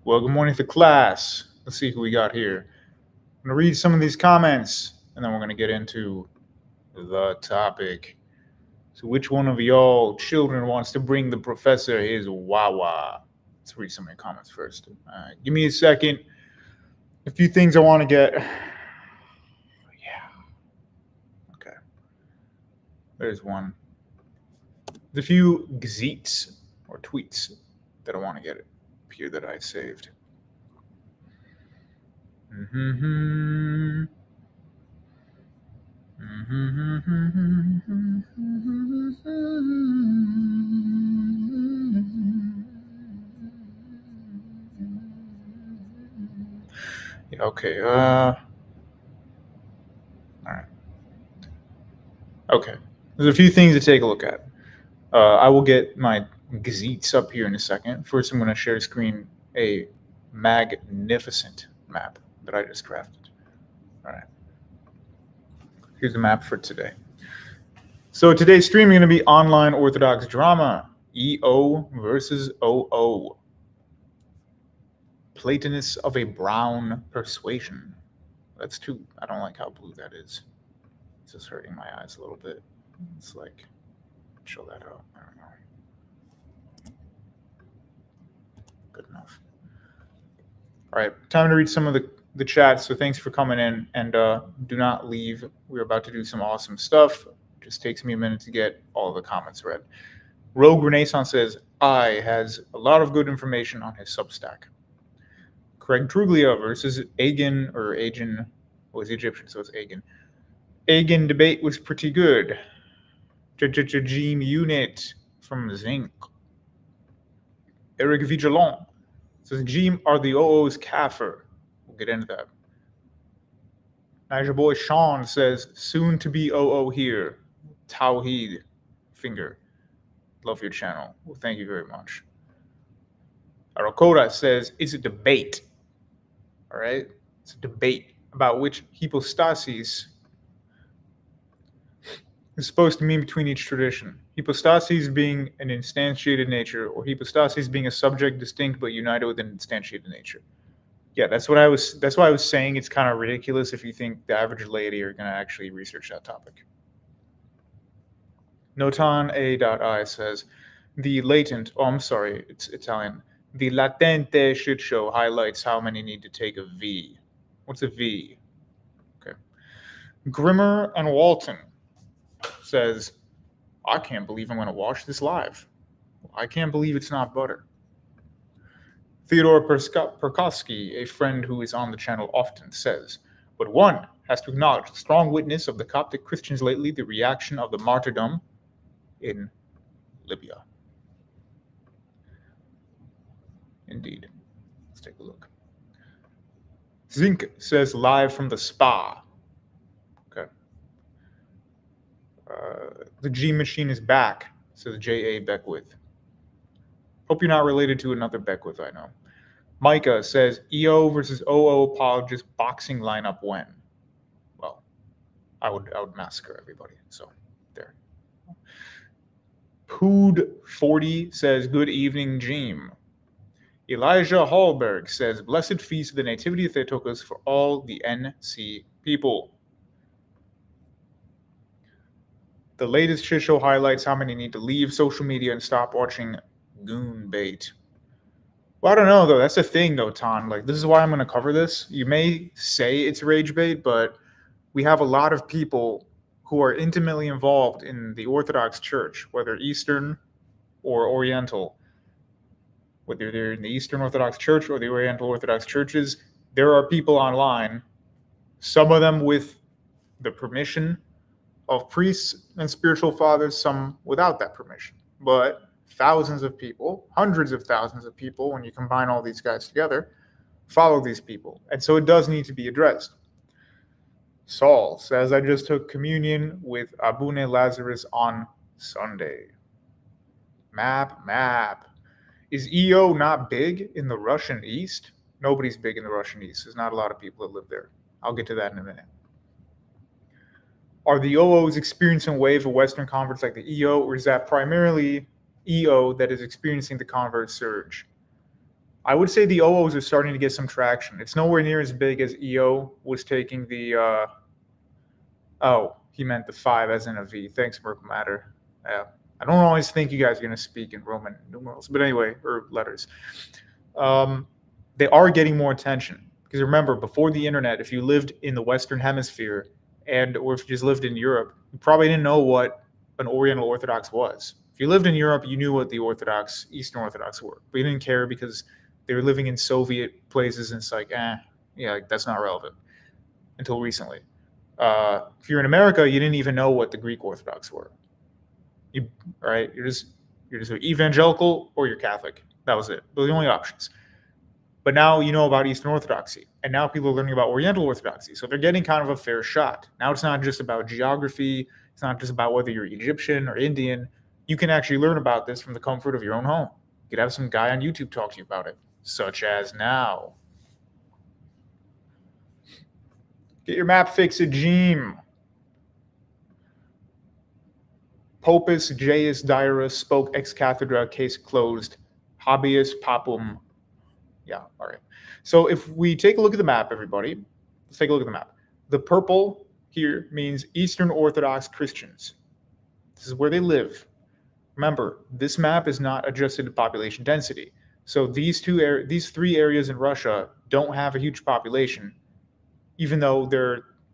Well, good morning to class. Let's see who we got here. I'm going to read some of these comments, and then we're going to get into the topic. So which one of y'all children wants to bring the professor his wawa? Let's read some of your comments first. Give me a second. A few things I want to get. Yeah. Okay. There's one. There's a few gzeets or tweets that I want to get here that I saved. Yeah, okay. All right. Okay. There's a few things to take a look at. I will get my gazetes up here in a second. First, I'm going to share screen a magnificent map that I just crafted. All right. Here's the map for today. So today's stream is going to be online Orthodox drama, EO versus OO. Platonists of a brown persuasion. That's too, I don't like how blue that is. It's just hurting my eyes a little bit. It's like, chill that out. I don't know. Good enough. All right, time to read some of the chat. So thanks for coming in, and do not leave. We're about to do some awesome stuff. It just takes me a minute to get all the comments read. Rogue Renaissance says, I has a lot of good information on his Substack. Craig Truglia versus Agen, or Agen, was Egyptian, so it's Agen. Agen debate was pretty good. Gene Unit from Zinc. Eric Vigilon says, Gene are the OO's kafir. We'll get into that. Niger boy Sean says, soon to be OO here. Tawheed finger. Love your channel. Well, thank you very much. Arakoda says, it's a debate. All right? It's a debate about which hypostasis is supposed to mean between each tradition. Hypostasis being an instantiated nature, or hypostasis being a subject distinct but united with an instantiated nature. Yeah, that's why I was saying it's kind of ridiculous if you think the average laity are going to actually research that topic. Notan A.I says, the latent, it's Italian. The latente shit show highlights how many need to take a V. What's a V? Okay. Grimmer and Walton says, I can't believe I'm going to watch this live. I can't believe it's not butter. Theodore Perkowski, a friend who is on the channel often, says, but one has to acknowledge the strong witness of the Coptic Christians lately, the reaction of the martyrdom in Libya. Indeed. Let's take a look. Zink says, live from the spa. Okay. The G machine is back, says J.A. Beckwith. Hope you're not related to another Beckwith I know. Micah says, EO versus OO apologist boxing lineup when? Well, I would massacre everybody, so there. Pood40 says, good evening, Jeem. Elijah Hallberg says, blessed feast of the Nativity of Theotokos for all the NC people. The latest shit show highlights how many need to leave social media and stop watching goon bait. Well, I don't know, though. That's the thing, though, Ton. Like, this is why I'm going to cover this. You may say it's rage bait, but we have a lot of people who are intimately involved in the Orthodox Church, whether Eastern or Oriental. Whether they're in the Eastern Orthodox Church or the Oriental Orthodox churches, there are people online, some of them with the permission of priests and spiritual fathers, some without that permission. But thousands of people, hundreds of thousands of people, when you combine all these guys together, follow these people. And so it does need to be addressed. Saul says, I just took communion with Abune Lazarus on Sunday. Map. Is EO not big in the Russian East? Nobody's big in the Russian East. There's not a lot of people that live there. I'll get to that in a minute. Are the OOs experiencing a wave of Western converts like the EO, or is that primarily EO that is experiencing the convert surge? I would say the OOs are starting to get some traction. It's nowhere near as big as EO was taking the. Oh, he meant the 5 as in a V. Thanks, Merkle Matter. Yeah. I don't always think you guys are going to speak in Roman numerals, but anyway, or letters. They are getting more attention. Because remember, before the internet, if you lived in the Western Hemisphere or if you just lived in Europe, you probably didn't know what an Oriental Orthodox was. If you lived in Europe, you knew what the Eastern Orthodox were, but you didn't care because they were living in Soviet places, and it's like, yeah, that's not relevant until recently. If you're in America, you didn't even know what the Greek Orthodox were. Right? You're just evangelical or you're Catholic. That was it. Those are the only options. But now you know about Eastern Orthodoxy, and now people are learning about Oriental Orthodoxy. So they're getting kind of a fair shot. Now it's not just about geography. It's not just about whether you're Egyptian or Indian. You can actually learn about this from the comfort of your own home. You could have some guy on YouTube talk to you about it, such as now. Get your map fixed at Gene. Popus Jaius Dirus spoke ex cathedra, case closed. Habeas papum. Yeah, all right. So if we take a look at the map, everybody, let's take a look at the map. The purple here means Eastern Orthodox Christians. This is where they live. Remember, this map is not adjusted to population density. So these 3 areas in Russia don't have a huge population, even though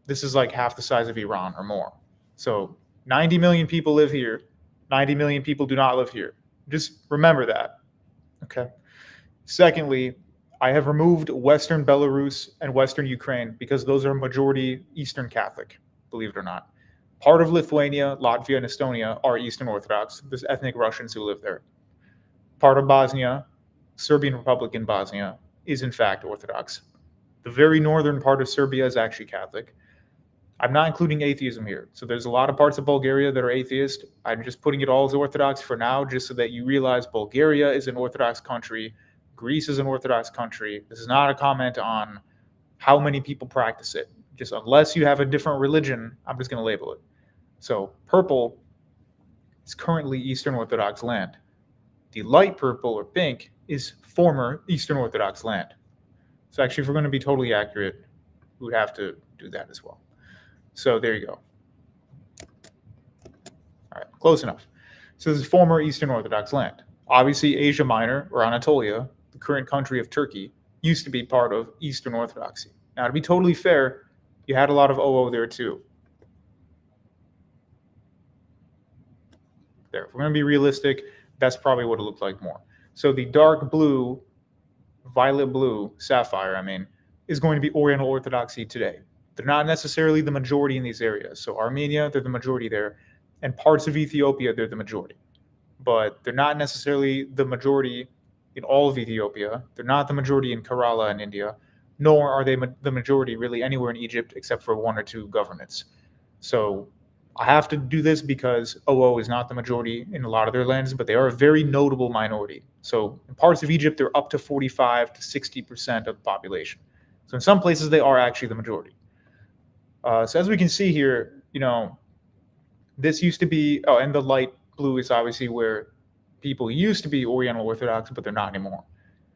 this is like half the size of Iran or more. So 90 million people live here. 90 million people do not live here. Just remember that. Okay. Secondly, I have removed Western Belarus and Western Ukraine because those are majority Eastern Catholic, believe it or not. Part of Lithuania, Latvia, and Estonia are Eastern Orthodox. There's ethnic Russians who live there. Part of Bosnia, Serbian Republic in Bosnia, is in fact Orthodox. The very northern part of Serbia is actually Catholic. I'm not including atheism here. So there's a lot of parts of Bulgaria that are atheist. I'm just putting it all as Orthodox for now, just so that you realize Bulgaria is an Orthodox country. Greece is an Orthodox country. This is not a comment on how many people practice it. Just unless you have a different religion, I'm just going to label it. So purple is currently Eastern Orthodox land. The light purple or pink is former Eastern Orthodox land. So actually, if we're going to be totally accurate, we would have to do that as well. So there you go. All right, close enough. So this is former Eastern Orthodox land. Obviously, Asia Minor, or Anatolia, the current country of Turkey, used to be part of Eastern Orthodoxy. Now, to be totally fair, you had a lot of OO there too. There, if we're going to be realistic, that's probably what it looked like more. So the dark blue, violet blue, sapphire, is going to be Oriental Orthodoxy today. They're not necessarily the majority in these areas. So Armenia, they're the majority there, and parts of Ethiopia, they're the majority. But they're not necessarily the majority in all of Ethiopia. They're not the majority in Kerala in India, nor are they the majority really anywhere in Egypt except for 1 or 2 governments. So I have to do this because OO is not the majority in a lot of their lands, but they are a very notable minority. So in parts of Egypt, they're up to 45 to 60% of the population. So in some places, they are actually the majority. So as we can see here, this used to be, and the light blue is obviously where people used to be Oriental Orthodox, but they're not anymore.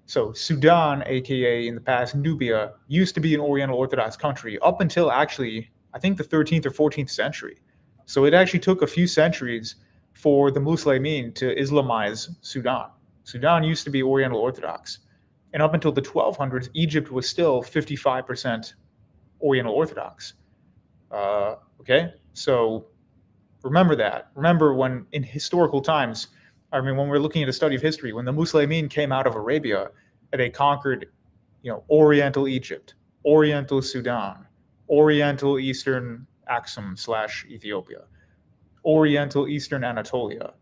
So Sudan, aka in the past Nubia, used to be an Oriental Orthodox country up until actually, I think the 13th or 14th century. So it actually took a few centuries for the Muslimin to Islamize Sudan. Sudan used to be Oriental Orthodox. And up until the 1200s, Egypt was still 55% Oriental Orthodox. Okay, so remember that. Remember when in historical times, when we're looking at a study of history, when the Muslimin came out of Arabia and they conquered, Oriental Egypt, Oriental Sudan, Oriental Eastern Aksum/Ethiopia, Oriental Eastern Anatolia,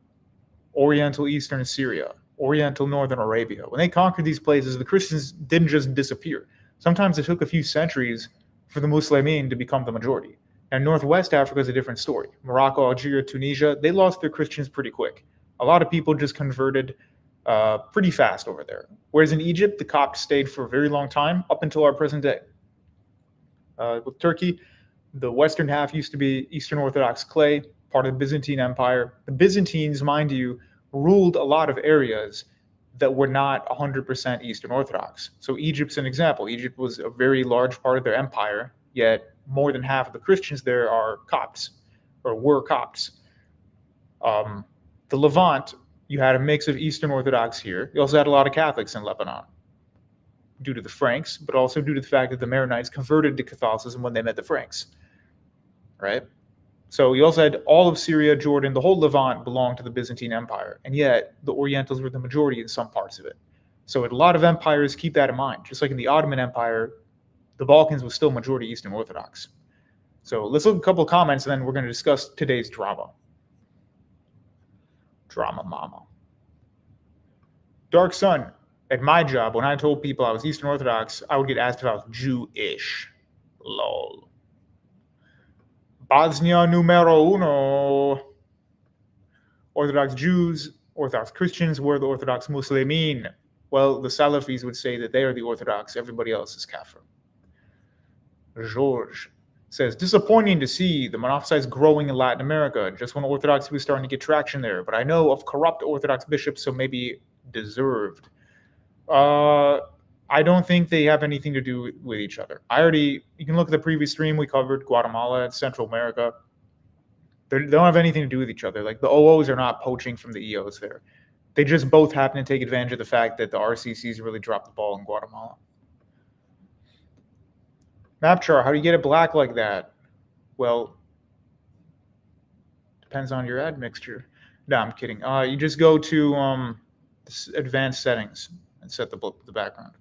Oriental Eastern Syria, Oriental Northern Arabia. When they conquered these places, the Christians didn't just disappear. Sometimes it took a few centuries for the Muslimin to become the majority. And Northwest Africa is a different story. Morocco, Algeria, Tunisia, they lost their Christians pretty quick. A lot of people just converted pretty fast over there. Whereas in Egypt, the Copts stayed for a very long time, up until our present day. With Turkey, the western half used to be Eastern Orthodox clay, part of the Byzantine Empire. The Byzantines, mind you, ruled a lot of areas that were not 100% Eastern Orthodox. So Egypt's an example. Egypt was a very large part of their empire, yet more than half of the Christians there are Copts, or were Copts. The Levant, you had a mix of Eastern Orthodox here. You also had a lot of Catholics in Lebanon, due to the Franks, but also due to the fact that the Maronites converted to Catholicism when they met the Franks, right? So you also had all of Syria, Jordan, the whole Levant belonged to the Byzantine Empire, and yet the Orientals were the majority in some parts of it. So a lot of empires keep that in mind. Just like in the Ottoman Empire, the Balkans was still majority Eastern Orthodox. So let's look at a couple of comments, and then we're going to discuss today's drama. Drama mama. Dark Sun. At my job, when I told people I was Eastern Orthodox, I would get asked if I was Jewish. Lol. Bosnia numero uno. Orthodox Jews, Orthodox Christians were the Orthodox Muslimin. Well, the Salafis would say that they are the Orthodox. Everybody else is Kafir. George says, disappointing to see the monophysites growing in Latin America, just when Orthodoxy was starting to get traction there. But I know of corrupt Orthodox bishops, so maybe deserved. I don't think they have anything to do with each other. You can look at the previous stream we covered, Guatemala and Central America. They don't have anything to do with each other. Like the OOs are not poaching from the EOs there. They just both happen to take advantage of the fact that the RCCs really dropped the ball in Guatemala. Map chart, how do you get it black like that? Well, depends on your admixture. No, I'm kidding. You just go to advanced settings and set the background.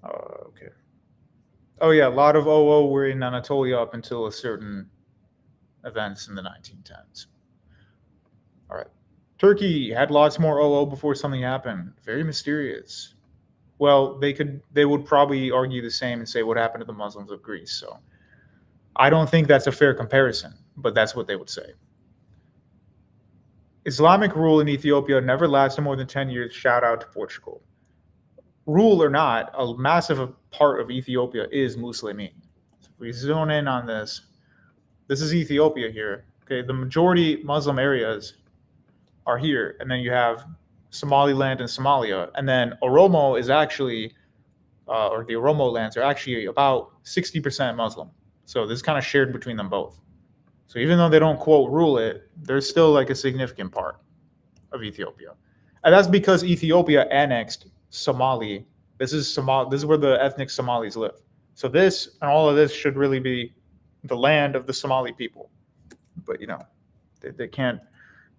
Okay. Oh yeah, a lot of OO were in Anatolia up until a certain events in the 1910s. All right. Turkey had lots more OO before something happened. Very mysterious. Well, they would probably argue the same and say what happened to the Muslims of Greece. So I don't think that's a fair comparison, but that's what they would say. Islamic rule in Ethiopia never lasted more than 10 years. Shout out to Portugal. Rule or not, a massive part of Ethiopia is Muslimin. So if we zone in on this, this is Ethiopia here. Okay, the majority Muslim areas are here, and then you have Somaliland and Somalia, and then Oromo is actually, or the Oromo lands are actually about 60% Muslim. So this is kind of shared between them both. So even though they don't quote rule it, there's still like a significant part of Ethiopia, and that's because Ethiopia annexed Somali. This is where the ethnic Somalis live. So this and all of this should really be the land of the Somali people, but they can't.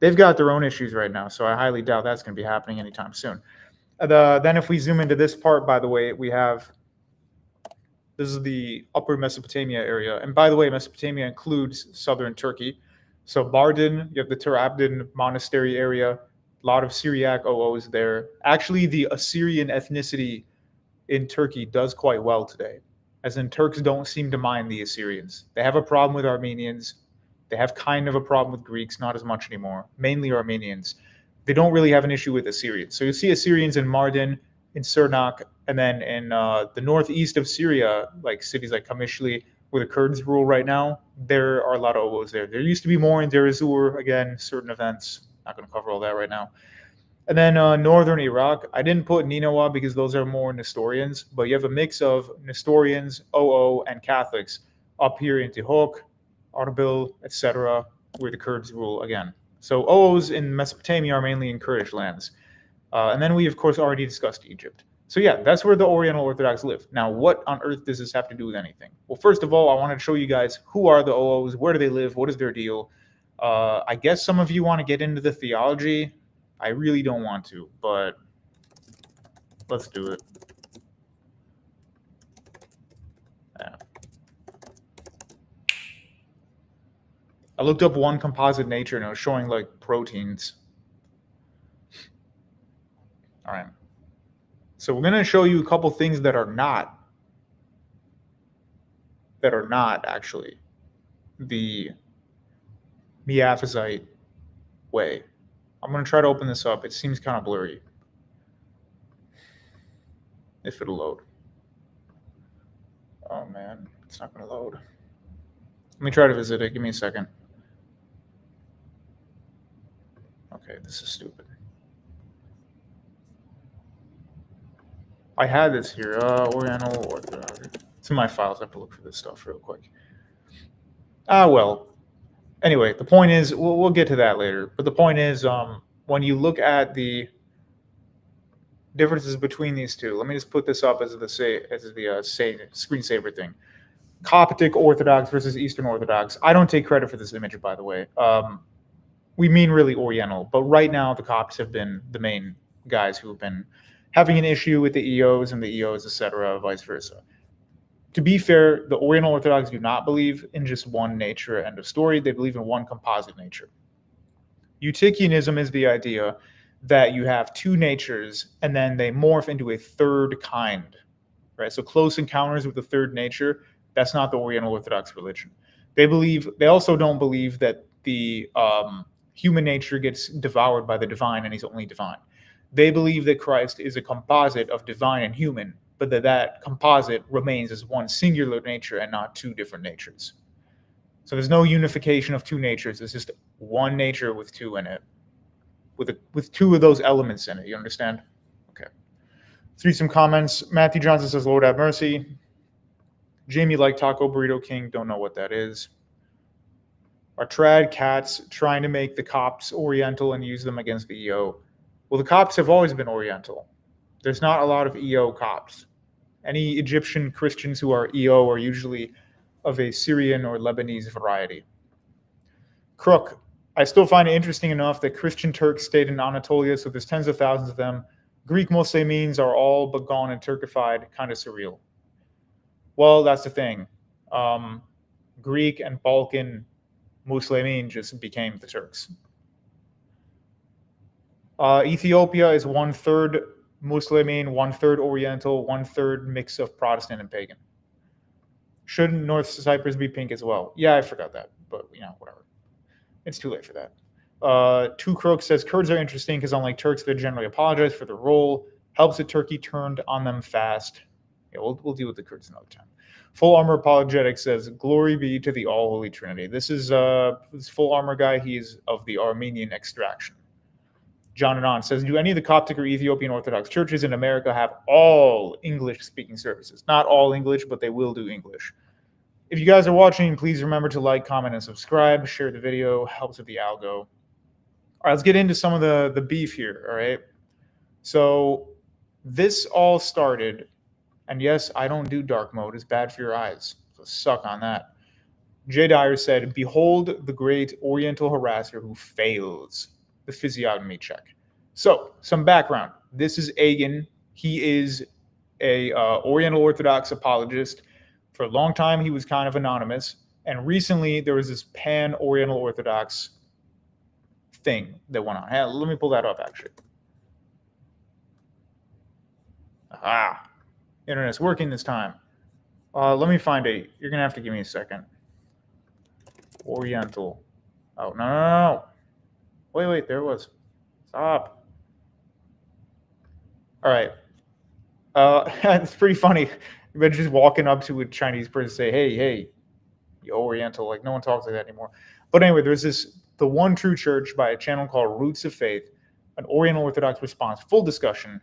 They've got their own issues right now, so I highly doubt that's going to be happening anytime soon. Then if we zoom into this part, by the way, this is the upper Mesopotamia area. And by the way, Mesopotamia includes southern Turkey. So Mardin, you have the Tur Abdin monastery area, a lot of Syriac OOs there. Actually, the Assyrian ethnicity in Turkey does quite well today, as in Turks don't seem to mind the Assyrians. They have a problem with Armenians. They have kind of a problem with Greeks, not as much anymore, mainly Armenians. They don't really have an issue with Assyrians. So you see Assyrians in Mardin, in Sirnak, and then in the northeast of Syria, like cities like Kamishli, where the Kurds rule right now, there are a lot of OOs there. There used to be more in Deir ez-Zor, again, certain events. Not going to cover all that right now. And then northern Iraq, I didn't put Nineveh because those are more Nestorians, but you have a mix of Nestorians, OO, and Catholics up here in Tihok, Arbil, etc., where the Kurds rule again. So OOs in Mesopotamia are mainly in Kurdish lands. And then we, of course, already discussed Egypt. So yeah, that's where the Oriental Orthodox live. Now, what on earth does this have to do with anything? Well, first of all, I wanted to show you guys who are the OOs, where do they live, what is their deal. I guess some of you want to get into the theology. I really don't want to, but let's do it. Yeah. I looked up one composite nature and it was showing like proteins. All right. So we're going to show you a couple things that are not actually the Miaphysite way. I'm going to try to open this up. It seems kind of blurry. If it'll load. Oh man, it's not going to load. Let me try to visit it. Give me a second. Okay, this is stupid. I had this here. Oriental Orthodox. It's in my files. I have to look for this stuff real quick. Well. Anyway, the point is, we'll get to that later. But the point is, when you look at the differences between these two, let me just put this up as the screensaver thing. Coptic Orthodox versus Eastern Orthodox. I don't take credit for this image, by the way. We mean really Oriental, but right now the Copts have been the main guys who have been having an issue with the EOs and the EOs, etc., vice versa. To be fair, the Oriental Orthodox do not believe in just one nature, end of story. They believe in one composite nature. Eutychianism is the idea that you have two natures and then they morph into a third kind, right? So close encounters with the third nature, that's not the Oriental Orthodox religion. They also don't believe that the human nature gets devoured by the divine and he's only divine. They believe that Christ is a composite of divine and human, but that composite remains as one singular nature and not two different natures. So there's no unification of two natures. It's just one nature with two in it, with two of those elements in it. You understand? Okay. Let's read some comments. Matthew Johnson says, Lord have mercy. Jamie like Taco Burrito King. Don't know what that is. Are trad cats trying to make the Copts Oriental and use them against the EO? Well, the Copts have always been Oriental. There's not a lot of EO Copts. Any Egyptian Christians who are EO are usually of a Syrian or Lebanese variety. Crook, I still find it interesting enough that Christian Turks stayed in Anatolia, so there's tens of thousands of them. Greek Muslims are all but gone and Turkified, kind of surreal. Well, that's the thing. Greek and Balkan Muslimin just became the Turks. Ethiopia is 1/3 Muslimin, 1/3 Oriental, 1/3 mix of Protestant and pagan. Shouldn't North Cyprus be pink as well? Yeah, I forgot that, but whatever. It's too late for that. Two Crooks says Kurds are interesting because unlike Turks, they generally apologize for their role. Helps that Turkey turned on them fast. Yeah, we'll deal with the Kurds another time. Full Armor Apologetic says, glory be to the all holy Trinity. This is this Full Armor guy. He's of the Armenian extraction. John Anon says, do any of the Coptic or Ethiopian Orthodox churches in America have all English-speaking services? Not all English, but they will do English. If you guys are watching, please remember to like, comment, and subscribe. Share the video. Helps with the algo. All right, let's get into some of the beef here, all right? So this all started, and yes, I don't do dark mode. It's bad for your eyes. So suck on that. Jay Dyer said, behold the great Oriental harasser who fails the physiognomy check. So, some background. This is Agen. He is a Oriental Orthodox apologist. For a long time, he was kind of anonymous. And recently, there was this pan-Oriental Orthodox thing that went on. Hey, let me pull that up, actually. Aha. Internet's working this time. Let me find a... You're going to have to give me a second. Oriental. Oh, no. Wait, there it was. Stop. All right. It's pretty funny. You're just walking up to a Chinese person and say, hey, you Oriental. Like, no one talks like that anymore. But anyway, there's The One True Church by a channel called Roots of Faith, an Oriental Orthodox response, full discussion.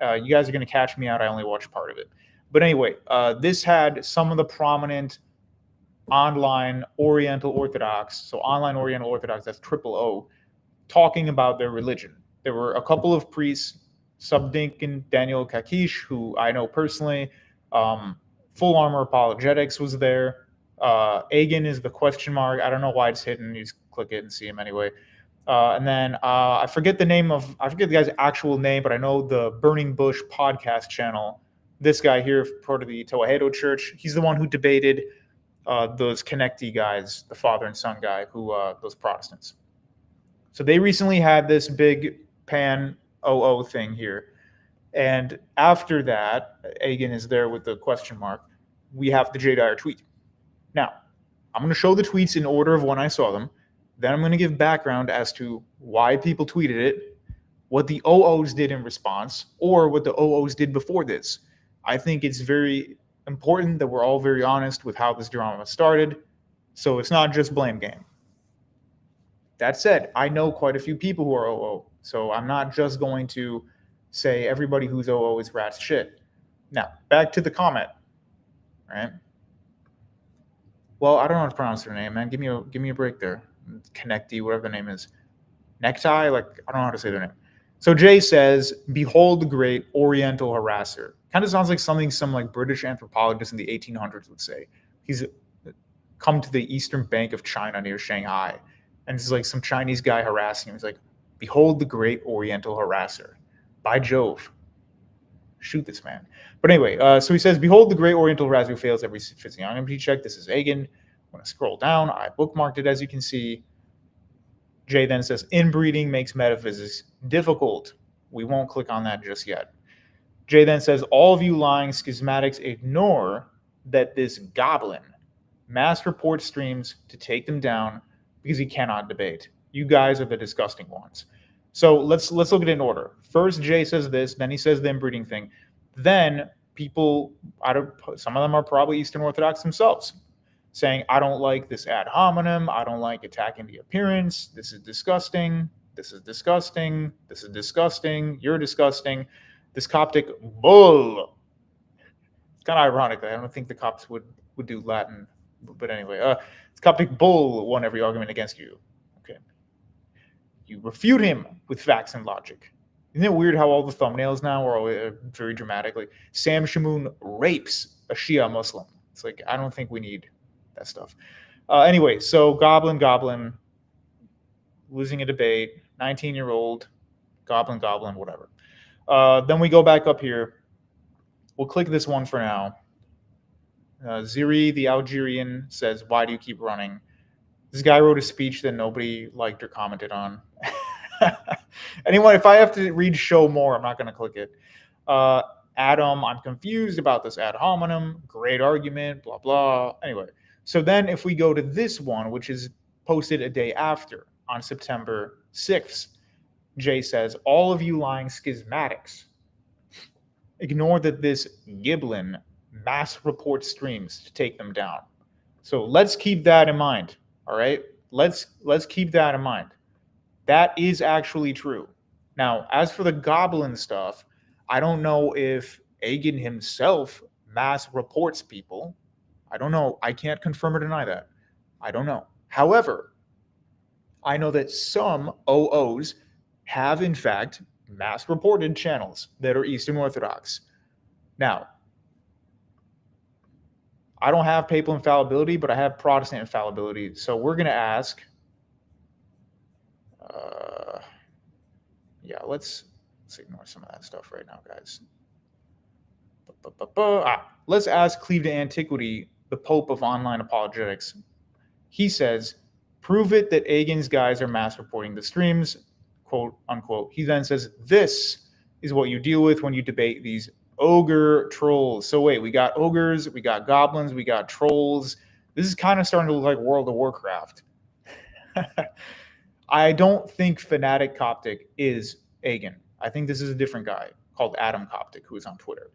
You guys are going to catch me out. I only watched part of it. But anyway, this had some of the prominent online Oriental Orthodox, so online Oriental Orthodox, that's O, talking about their religion. There were a couple of priests, Subdeacon Daniel Kakish, who I know personally. Full Armor Apologetics was there. Agen is the question mark. I don't know why it's hidden. You just click it and see him anyway. And then I forget the guy's actual name, but I know the Burning Bush podcast channel. This guy here, part of the Tewahedo Church, he's the one who debated those Connectee guys, the father and son guy, those Protestants. So they recently had this big pan OO thing here. And after that, Agen is there with the question mark. We have the J. Dyer tweet. Now, I'm going to show the tweets in order of when I saw them. Then I'm going to give background as to why people tweeted it, what the OOs did in response, or what the OOs did before this. I think it's very important that we're all very honest with how this drama started, so it's not just blame game. That said, I know quite a few people who are OO, so I'm not just going to say everybody who's OO is rat's shit. Now, back to the comment, right? Well, I don't know how to pronounce her name, man. Give me a break there. Connecty, whatever the name is. Necktie? Like, I don't know how to say their name. So Jay says, behold the great Oriental harasser. Kind of sounds like something some like British anthropologist in the 1800s would say. He's come to the eastern bank of China near Shanghai. And it's like some Chinese guy harassing him. He's like, behold the great Oriental harasser. By Jove. Shoot this man. But anyway, so he says, behold the great Oriental harasser who fails every physiognomy check. This is Agen. When I scroll down, I bookmarked it, as you can see. Jay then says, inbreeding makes metaphysics difficult. We won't click on that just yet. Jay then says, all of you lying schismatics ignore that this goblin mass reports streams to take them down because he cannot debate. You guys are the disgusting ones. So let's look at it in order. First, Jay says this, then he says the inbreeding thing. Then people, some of them are probably Eastern Orthodox themselves, saying, I don't like this ad hominem. I don't like attacking the appearance. This is disgusting. This is disgusting. This is disgusting. You're disgusting. This Coptic bull. It's kind of ironic. I don't think the Copts would do Latin. But anyway, this Coptic bull won every argument against you. Okay. You refute him with facts and logic. Isn't it weird how all the thumbnails now are all very dramatic? Like, Sam Shamoon rapes a Shia Muslim. It's like, I don't think we need that stuff. Anyway, so Goblin, losing a debate, 19-year-old, Goblin, whatever. Then we go back up here. We'll click this one for now. Ziri, the Algerian, says, why do you keep running? This guy wrote a speech that nobody liked or commented on. Anyway, if I have to read show more, I'm not going to click it. Adam, I'm confused about this ad hominem. Great argument, blah, blah. Anyway, so then if we go to this one, which is posted a day after, on September 6th, Jay says, all of you lying schismatics, ignore that this Giblin mass reports streams to take them down. So let's keep that in mind, all right? Let's keep that in mind. That is actually true. Now, as for the goblin stuff, I don't know if Agen himself mass reports people. I don't know. I can't confirm or deny that. I don't know. However, I know that some OOs have, in fact, mass reported channels that are Eastern Orthodox. Now, I don't have papal infallibility, but I have Protestant infallibility. So we're going to ask, let's ignore some of that stuff right now, guys. Let's ask Cleave to Antiquity, the Pope of online apologetics. He says, prove it that Agen's guys are mass reporting the streams, quote unquote. He then says, this is what you deal with when you debate these ogre trolls. So wait, we got ogres, we got goblins, we got trolls. This is kind of starting to look like World of Warcraft. I don't think Fanatic Coptic is Agen. I think this is a different guy called Adam Coptic who is on Twitter.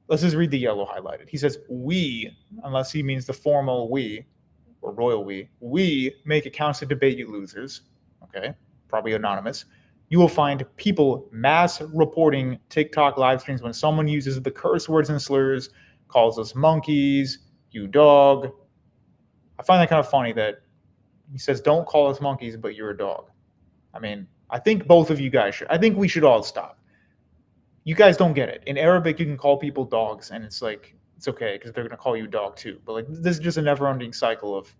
Let's just read the yellow highlighted. He says, we, unless he means the formal we, or royal we make accounts to debate you losers. Okay, probably anonymous. You will find people mass reporting TikTok live streams when someone uses the curse words and slurs, calls us monkeys, you dog. I find that kind of funny that he says, don't call us monkeys, but you're a dog. I mean, I think both of you guys should. I think we should all stop. You guys don't get it. In Arabic, you can call people dogs, and it's like, it's okay because they're going to call you dog too. But like, this is just a never-ending cycle of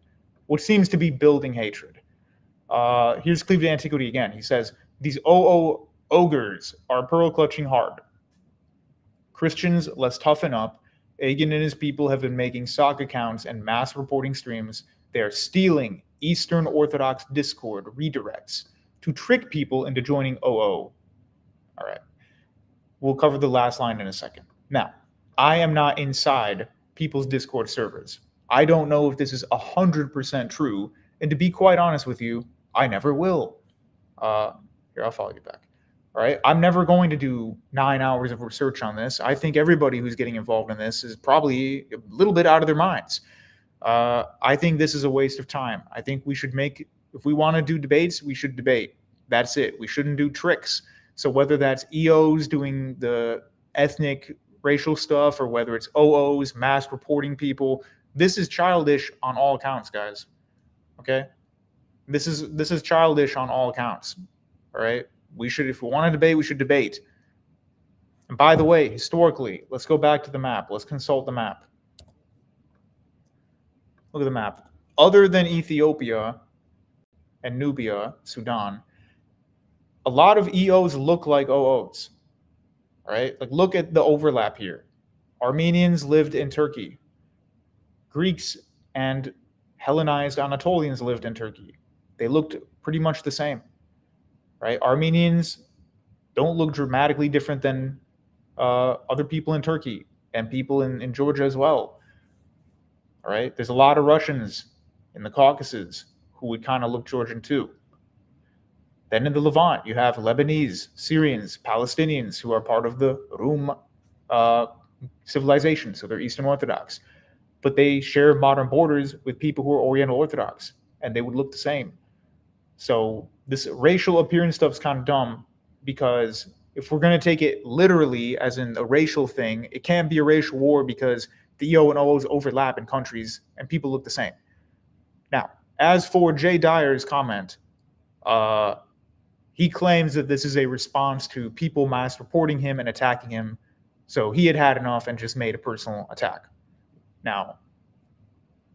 what seems to be building hatred. Here's Cleave to Antiquity again. He says, these OO ogres are pearl-clutching hard. Christians, let's toughen up. Agen and his people have been making sock accounts and mass reporting streams. They are stealing Eastern Orthodox Discord redirects to trick people into joining OO. All right. We'll cover the last line in a second. Now, I am not inside people's Discord servers. I don't know if this is 100% true, and to be quite honest with you, I never will. Here, I'll follow you back. All right, I'm never going to do 9 hours of research on this. I think everybody who's getting involved in this is probably a little bit out of their minds. I think this is a waste of time. I think we should if we want to do debates, we should debate. That's it. We shouldn't do tricks. So whether that's EOs doing the ethnic racial stuff or whether it's OOs, mass reporting people. This is childish on all accounts, guys. Okay? This is childish on all accounts. All right? If we want to debate, we should debate. And by the way, historically, let's go back to the map. Let's consult the map. Look at the map. Other than Ethiopia and Nubia, Sudan, a lot of EOs look like OOs. All right? Like, look at the overlap here. Armenians lived in Turkey. Greeks and Hellenized Anatolians lived in Turkey. They looked pretty much the same. Right? Armenians don't look dramatically different than other people in Turkey and people in Georgia as well. All right? There's a lot of Russians in the Caucasus who would kind of look Georgian too. Then in the Levant, you have Lebanese, Syrians, Palestinians who are part of the Rum civilization, so they're Eastern Orthodox. But they share modern borders with people who are Oriental Orthodox, and they would look the same. So this racial appearance stuff is kind of dumb, because if we're going to take it literally as in a racial thing, it can't be a racial war because the EO and OOs overlap in countries and people look the same. Now, as for Jay Dyer's comment, he claims that this is a response to people mass reporting him and attacking him. So he had enough and just made a personal attack. Now,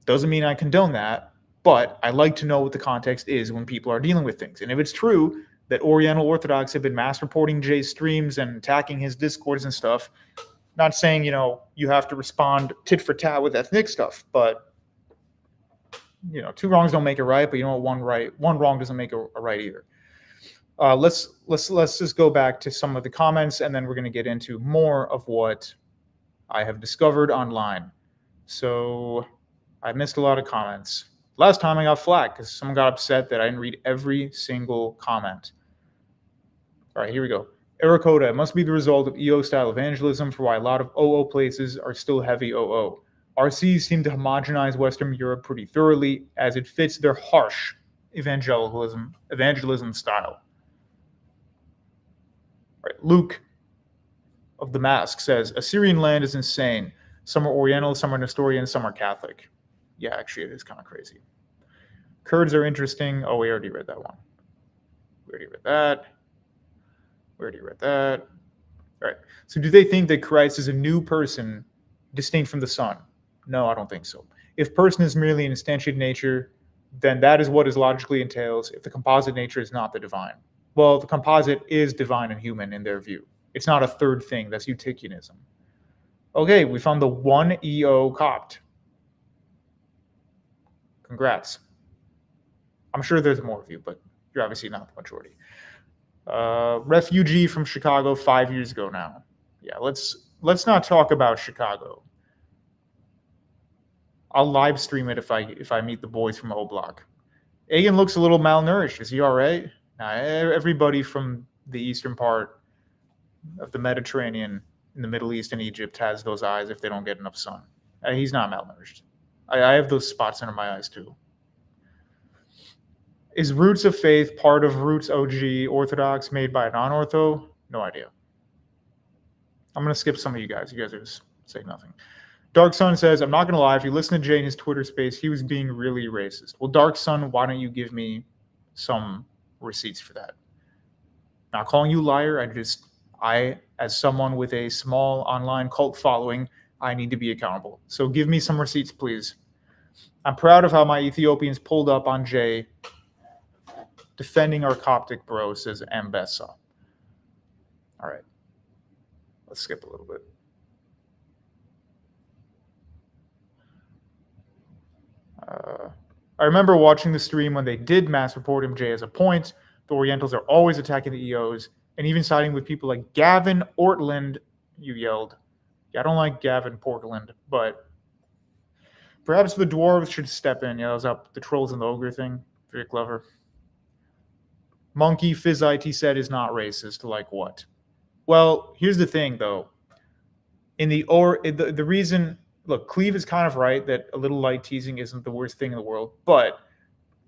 doesn't mean I condone that, but I like to know what the context is when people are dealing with things. And if it's true that Oriental Orthodox have been mass reporting Jay's streams and attacking his discourse and stuff, not saying, you have to respond tit for tat with ethnic stuff, but, two wrongs don't make it right, but one wrong doesn't make a right either. Let's just go back to some of the comments, and then we're going to get into more of what I have discovered online. So I missed a lot of comments. Last time I got flack because someone got upset that I didn't read every single comment. All right, here we go. Ericota, it must be the result of EO-style evangelism for why a lot of OO places are still heavy OO. RCs seem to homogenize Western Europe pretty thoroughly as it fits their harsh evangelism style. Right. Luke of the Mask says, Assyrian land is insane. Some are Oriental, some are Nestorian, some are Catholic. Yeah, actually, it is kind of crazy. Kurds are interesting. Oh, we already read that one. We already read that. All right. So do they think that Christ is a new person distinct from the Son? No, I don't think so. If person is merely an instantiated nature, then that is what it logically entails if the composite nature is not the divine. Well, the composite is divine and human in their view. It's not a third thing. That's Eutychianism. Okay, we found the one EO Copt. Congrats. I'm sure there's more of you, but you're obviously not the majority. Refugee from Chicago 5 years ago now. Yeah, let's not talk about Chicago. I'll live stream it if I meet the boys from O Block. Agen looks a little malnourished. Is he all right? Everybody from the eastern part of the Mediterranean in the Middle East and Egypt has those eyes if they don't get enough sun. He's not malnourished. I have those spots under my eyes too. Is Roots of Faith part of Roots OG Orthodox made by a non-ortho? No idea. I'm going to skip some of you guys. You guys are just saying nothing. Dark Sun says, I'm not going to lie. If you listen to Jay in his Twitter space, he was being really racist. Well, Dark Sun, why don't you give me some receipts for that? Not calling you a liar. I, as someone with a small online cult following, I need to be accountable. So give me some receipts, please. I'm proud of how my Ethiopians pulled up on Jay defending our Coptic bro, says Ambessa. All right. Let's skip a little bit. I remember watching the stream when they did mass report MJ as a point. The Orientals are always attacking the EOs and even siding with people like Gavin Ortland, you yelled. Yeah, I don't like Gavin Portland, but perhaps the dwarves should step in. Yeah, that was up the trolls and the ogre thing. Very clever. Monkey Fizzite, he said, is not racist. Like what? Well, here's the thing, though. The reason, look, Cleve is kind of right that a little light teasing isn't the worst thing in the world, but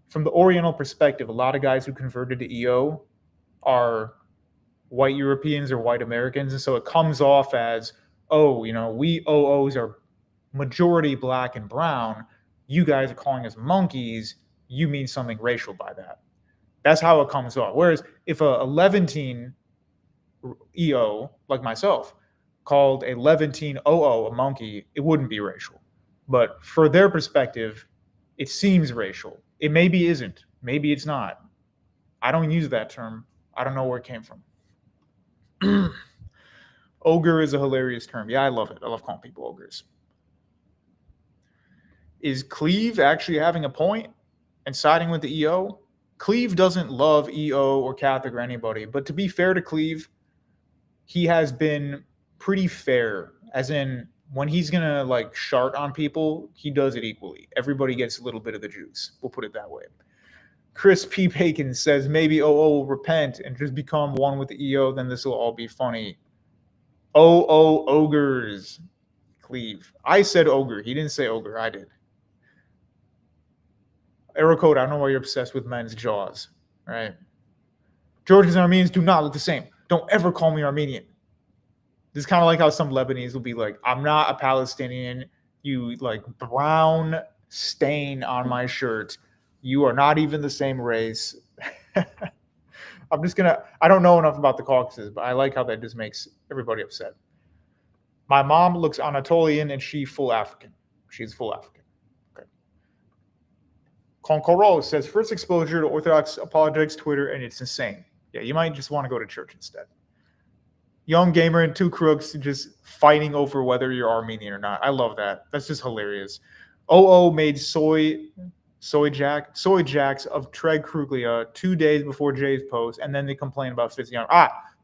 from the Oriental perspective, a lot of guys who converted to EO are white Europeans or white Americans, and so it comes off as oh, we OOs are majority black and brown. You guys are calling us monkeys. You mean something racial by that. That's how it comes off. Whereas if a Levantine EO, like myself, called a Levantine OO a monkey, it wouldn't be racial. But for their perspective, it seems racial. It maybe isn't. Maybe it's not. I don't use that term. I don't know where it came from. Ogre is a hilarious term. Yeah, I love it. I love calling people ogres. Is Cleve actually having a point and siding with the EO? Cleve doesn't love EO or Catholic or anybody, but to be fair to Cleve, he has been pretty fair, as in when he's gonna like shart on people, he does it equally. Everybody gets a little bit of the juice. We'll put it that way. Chris P. Bacon says maybe OO will repent and just become one with the EO, then this will all be funny. OO ogres. Cleve. I said ogre. He didn't say ogre. I did. Aerocode, I don't know why you're obsessed with men's jaws. Right? Georgians and Armenians do not look the same. Don't ever call me Armenian. This is kind of like how some Lebanese will be like, I'm not a Palestinian. You like brown stain on my shirt. You are not even the same race. I don't know enough about the Caucasus, but I like how that just makes everybody upset. My mom looks Anatolian and she's full African. She's full African. Okay. Concoro says, first exposure to Orthodox apologetics Twitter, and it's insane. Yeah, you might just want to go to church instead. Young gamer and two crooks just fighting over whether you're Armenian or not. I love that. That's just hilarious. OO made soy jacks of Treg Kruglia 2 days before Jay's post, and then they complain about Physion.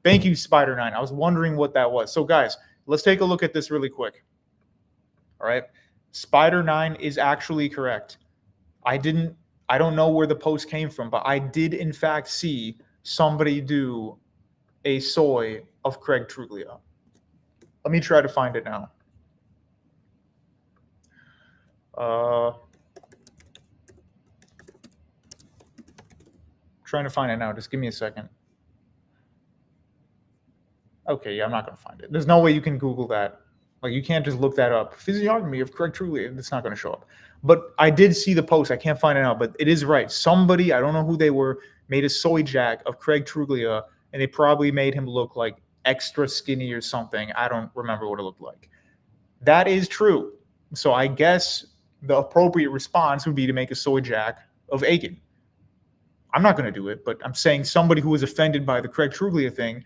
Thank you, Spider9. I was wondering what that was. So, guys, let's take a look at this really quick. All right. Spider9 is actually correct. I don't know where the post came from, but I did, in fact, see somebody do a soy of Craig Truglia. Let me try to find it now. Trying to find it now. Just give me a second. Okay, yeah, I'm not going to find it. There's no way you can Google that. Like, you can't just look that up. Physiognomy of Craig Truglia. It's not going to show up. But I did see the post. I can't find it now, but it is right. Somebody, I don't know who they were, made a soy jack of Craig Truglia, and they probably made him look like extra skinny or something. I don't remember what it looked like. That is true. So I guess the appropriate response would be to make a soy jack of Agen. I'm not going to do it, but I'm saying somebody who was offended by the Craig Truglia thing,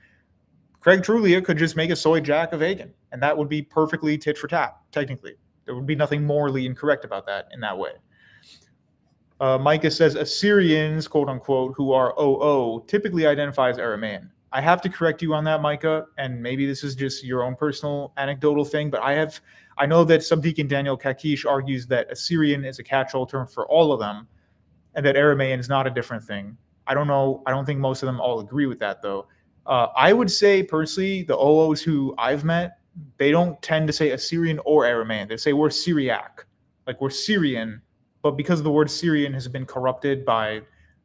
Craig Truglia could just make a soy jack of Agen, and that would be perfectly tit for tat, technically. There would be nothing morally incorrect about that in that way. Micah says Assyrians, quote unquote, who are OO, typically identify as Aramaean. I have to correct you on that, Micah, and maybe this is just your own personal anecdotal thing, but I know that Subdeacon Daniel Kakish argues that Assyrian is a catch-all term for all of them, and that Aramaean is not a different thing. I don't know. I don't think most of them all agree with that, though. I would say, personally, the OOs who I've met, they don't tend to say Assyrian or Aramaean. They say we're Syriac, like we're Syrian, but because the word Syrian has been corrupted by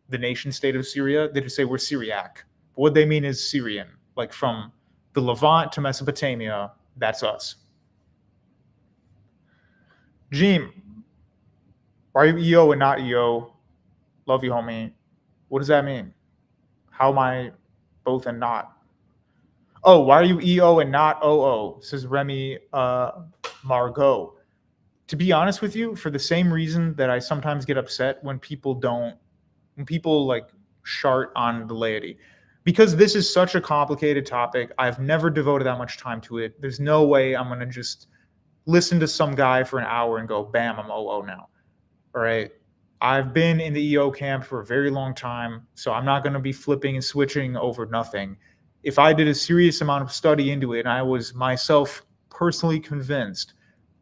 the nation state of Syria, they just say we're Syriac. But what they mean is Syrian, like from the Levant to Mesopotamia, that's us. Jim, why are you EO and not EO? Love you, homie. What does that mean? How am I both and not? Oh, why are you EO and not OO? Says Remy Margot. To be honest with you, for the same reason that I sometimes get upset when people like shart on the laity. Because this is such a complicated topic, I've never devoted that much time to it. There's no way I'm going to just listen to some guy for an hour and go, bam, I'm OO now. All right. I've been in the EO camp for a very long time, so I'm not going to be flipping and switching over nothing. If I did a serious amount of study into it and I was myself personally convinced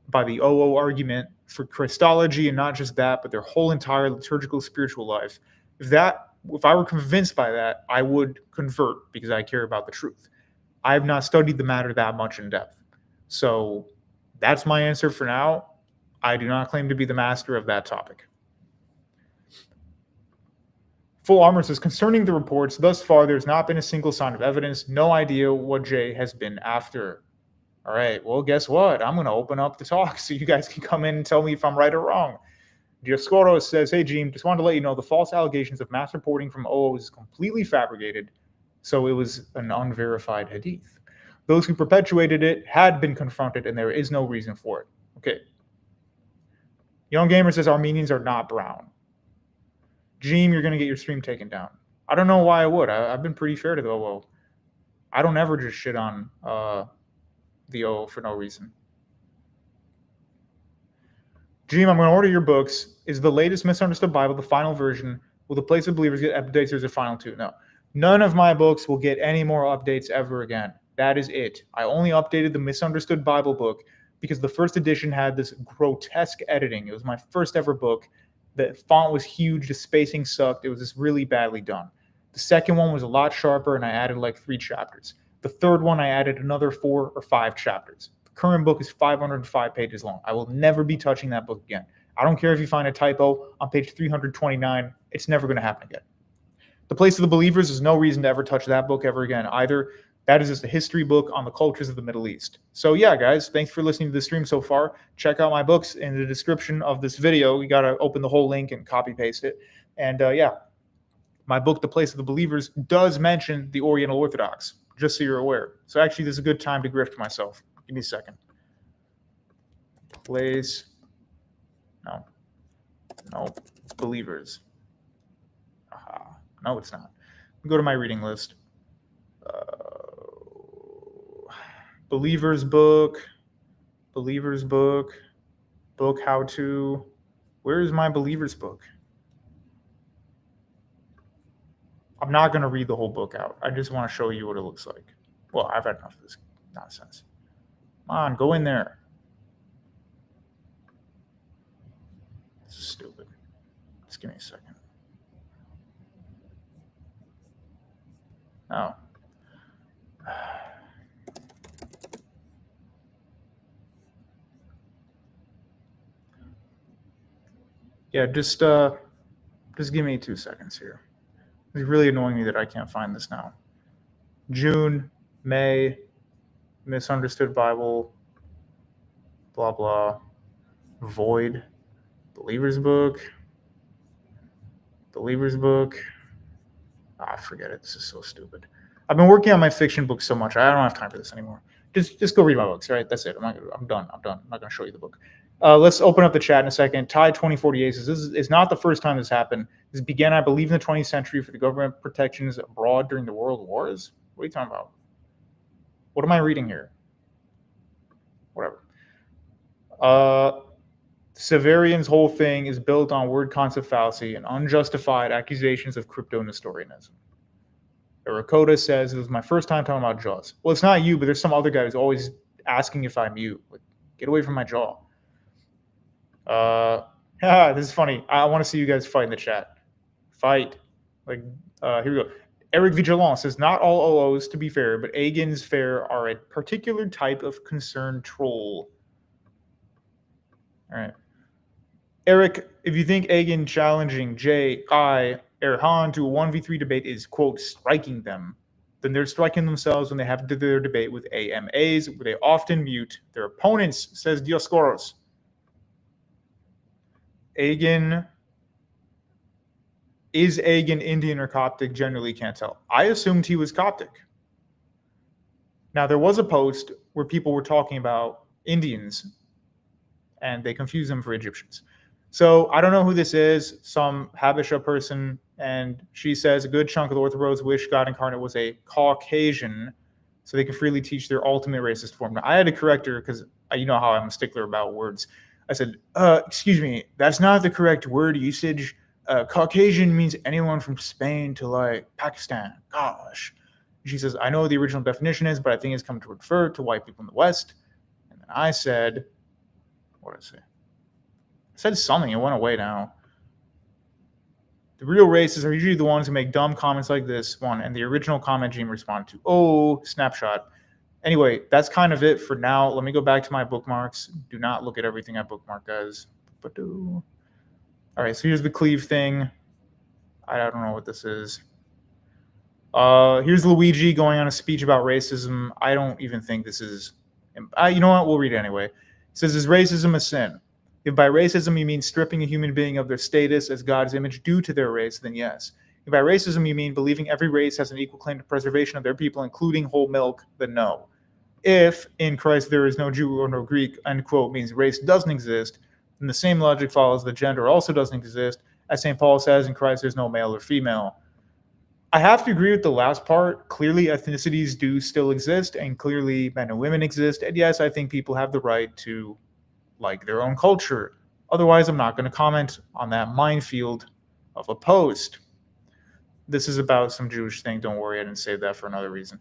by the OO argument for Christology, and not just that, but their whole entire liturgical spiritual life, if I were convinced by that, I would convert because I care about the truth. I have not studied the matter that much in depth. So that's my answer for now. I do not claim to be the master of that topic. Full Armor says, concerning the reports, thus far there's not been a single sign of evidence, no idea what Jay has been after. All right, well, guess what? I'm going to open up the talk so you guys can come in and tell me if I'm right or wrong. Dioscoros says, hey, Gene, just wanted to let you know the false allegations of mass reporting from OO is completely fabricated, so it was an unverified hadith. Those who perpetuated it had been confronted, and there is no reason for it. Okay. Young Gamer says Armenians are not brown. Gene, you're going to get your stream taken down. I don't know why I would. I've been pretty fair to the OO. I don't ever just shit on the OO for no reason. Jim, I'm going to order your books. Is the latest Misunderstood Bible the final version? Will the Place of Believers get updates or is it final two? No. None of my books will get any more updates ever again. That is it. I only updated the Misunderstood Bible book because the first edition had this grotesque editing. It was my first ever book. The font was huge. The spacing sucked. It was just really badly done. The second one was a lot sharper, and I added like 3 chapters. The third one, I added another 4 or 5 chapters. Current book is 505 pages long. I will never be touching that book again. I don't care if you find a typo on page 329. It's never going to happen again. The Place of the Believers, there's no reason to ever touch that book ever again either. That is just a history book on the cultures of the Middle East. So yeah, guys, thanks for listening to the stream so far. Check out my books in the description of this video. You got to open the whole link and copy paste it. And yeah, my book, The Place of the Believers, does mention the Oriental Orthodox, just so you're aware. So actually, this is a good time to grift myself. Give me a second. Place. No. Believers. Aha. No, it's not. Go to my reading list. Believers book. Book how to. Where is my Believers book? I'm not going to read the whole book out. I just want to show you what it looks like. Well, I've had enough of this nonsense. Come on, go in there. This is stupid. Just give me a second. Oh. Yeah, just give me 2 seconds here. It's really annoying me that I can't find this now. June, May, Misunderstood Bible, blah, blah, Void, Believer's Book. Forget it. This is so stupid. I've been working on my fiction books so much. I don't have time for this anymore. Just go read my books, right? That's it. I'm done. I'm not going to show you the book. Let's open up the chat in a second. Ty 2048 says, this is not the first time this happened. This began, I believe, in the 20th century for the government protections abroad during the world wars. What are you talking about? What am I reading here? Whatever. Severian's whole thing is built on word concept fallacy and unjustified accusations of crypto-Nestorianism. Erakota says, it was my first time talking about jaws. Well, it's not you, but there's some other guy who's always asking if I'm you. Like, get away from my jaw. This is funny. I want to see you guys fight in the chat. Fight. Like, here we go. Eric Vigilon says, not all OOs, to be fair, but Agen's fair are a particular type of concerned troll. All right. Eric, if you think Agen challenging J.I. Erhan to a 1v3 debate is, quote, striking them, then they're striking themselves when they have their debate with AMAs, where they often mute their opponents, says Dioscoros. Agen, is Agen Indian or Coptic? Generally can't tell. I assumed he was Coptic. Now, there was a post where people were talking about Indians, and they confused them for Egyptians. So I don't know who this is, some Habesha person, and she says a good chunk of the Orthodox wish God incarnate was a Caucasian, so they could freely teach their ultimate racist form. Now, I had to correct her because you know how I'm a stickler about words. I said, excuse me, that's not the correct word usage. Caucasian means anyone from Spain to like Pakistan. Gosh. She says, I know what the original definition is, but I think it's come to refer to white people in the West. And then I said, what did I say? I said something. It went away now. The real racists are usually the ones who make dumb comments like this one, and the original comment Gene responded to. Oh, snapshot. Anyway, that's kind of it for now. Let me go back to my bookmarks. Do not look at everything I bookmark, guys. All right, so here's the Cleve thing. I don't know what this is. Here's Luigi going on a speech about racism. I don't even think this is You know what? We'll read it anyway. It says, is racism a sin? If by racism you mean stripping a human being of their status as God's image due to their race, then yes. If by racism you mean believing every race has an equal claim to preservation of their people, including whole milk, then no. If in Christ there is no Jew or no Greek, end quote, means race doesn't exist, then the same logic follows that gender also doesn't exist, as St. Paul says in Christ there's no male or female. I have to agree with the last part. Clearly, ethnicities do still exist, and clearly men and women exist. And yes, I think people have the right to like their own culture. Otherwise, I'm not going to comment on that minefield of a post. This is about some Jewish thing. Don't worry, I didn't save that for another reason.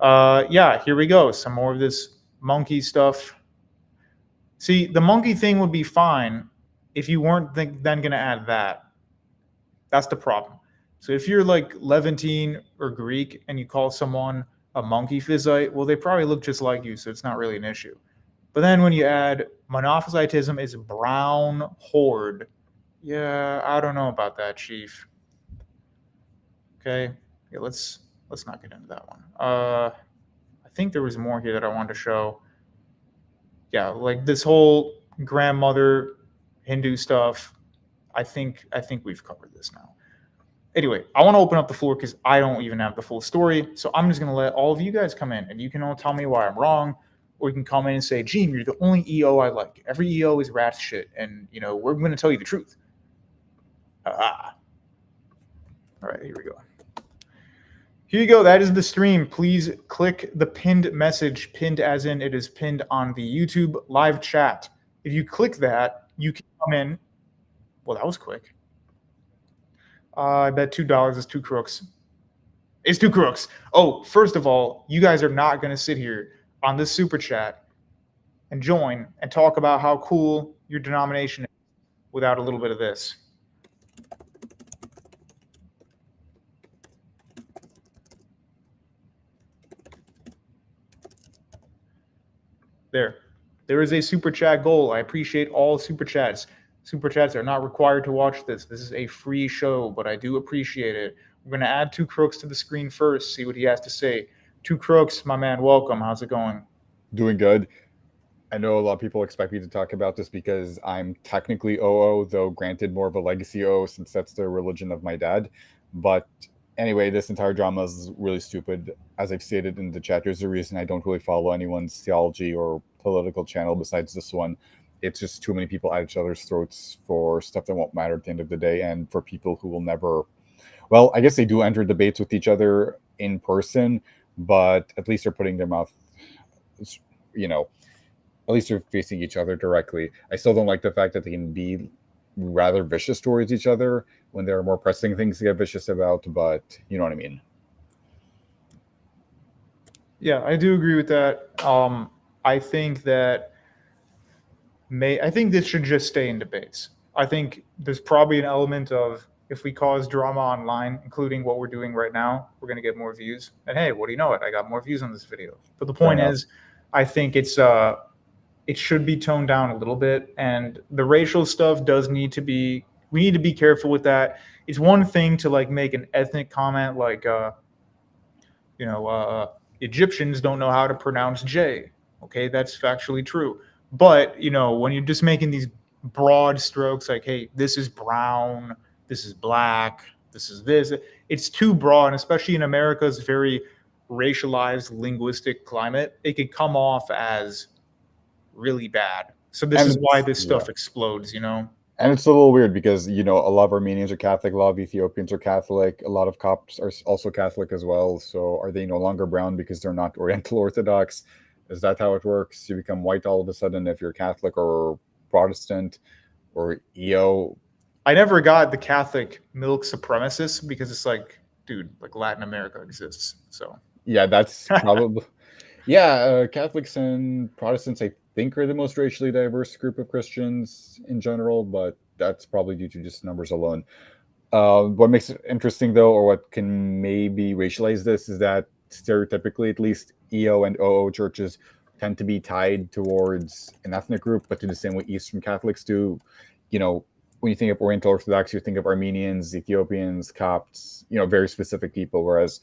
Yeah, here we go. Some more of this monkey stuff. See, the monkey thing would be fine if you weren't then going to add that. That's the problem. So if you're like Levantine or Greek and you call someone a monkey physite, well, they probably look just like you, so it's not really an issue. But then when you add monophysitism is brown horde, yeah, I don't know about that, Chief. Okay, yeah, let's not get into that one. I think there was more here that I wanted to show. Yeah, like this whole grandmother Hindu stuff. I think we've covered this now. Anyway, I want to open up the floor because I don't even have the full story. So I'm just going to let all of you guys come in, and you can all tell me why I'm wrong, or you can come in and say, Gene, you're the only EO I like. Every EO is rat shit, and, you know, we're going to tell you the truth. All right, here we go. Here you go. That is the stream. Please click the pinned message, pinned as in it is pinned on the YouTube live chat. If you click that, you can come in. Well, that was quick. I bet $2 is 2 crooks. It's 2 crooks. Oh, first of all, you guys are not going to sit here on this super chat and join and talk about how cool your denomination is without a little bit of this. There is a super chat goal. I appreciate all super chats. Super chats are not required to watch this. This is a free show, but I do appreciate it. We're going to add 2 crooks to the screen first, see what he has to say. 2 crooks, my man, welcome. How's it going? Doing good. I know a lot of people expect me to talk about this because I'm technically OO, though granted more of a legacy OO since that's the religion of my dad. But anyway, this entire drama is really stupid. As I've stated in the chat, there's a reason I don't really follow anyone's theology or political channel besides this one. It's just too many people at each other's throats for stuff that won't matter at the end of the day, and for people who will never, well, I guess they do enter debates with each other in person, but at least they're putting their mouth, you know, at least they're facing each other directly. I still don't like the fact that they can be rather vicious towards each other when there are more pressing things to get vicious about, but you know what I mean. Yeah, I do agree with that. I think that I think this should just stay in debates. I think there's probably an element of if we cause drama online, including what we're doing right now, we're going to get more views. And hey, what do you know it? I got more views on this video. But the point is, I think it should be toned down a little bit. And the racial stuff does need to be, we need to be careful with that. It's one thing to like make an ethnic comment like, Egyptians don't know how to pronounce J. Okay, that's factually true. But, you know, when you're just making these broad strokes like, hey, this is brown, this is black, this is this, it's too broad, especially in America's very racialized linguistic climate. It could come off as really bad. So this is why this stuff explodes, you know? And it's a little weird because, you know, a lot of Armenians are Catholic, a lot of Ethiopians are Catholic, a lot of Copts are also Catholic as well. So are they no longer brown because they're not Oriental Orthodox? Is that how it works? You become white all of a sudden if you're Catholic or Protestant or EO? I never got the Catholic milk supremacist because it's like, dude, like Latin America exists. So yeah, that's probably Catholics and Protestants, I think, are the most racially diverse group of Christians in general, but that's probably due to just numbers alone. What makes it interesting, though, or what can maybe racialize this, is that stereotypically, at least, EO and OO churches tend to be tied towards an ethnic group, but in the same way Eastern Catholics do. You know, when you think of Oriental Orthodox, you think of Armenians, Ethiopians, Copts, you know, very specific people, whereas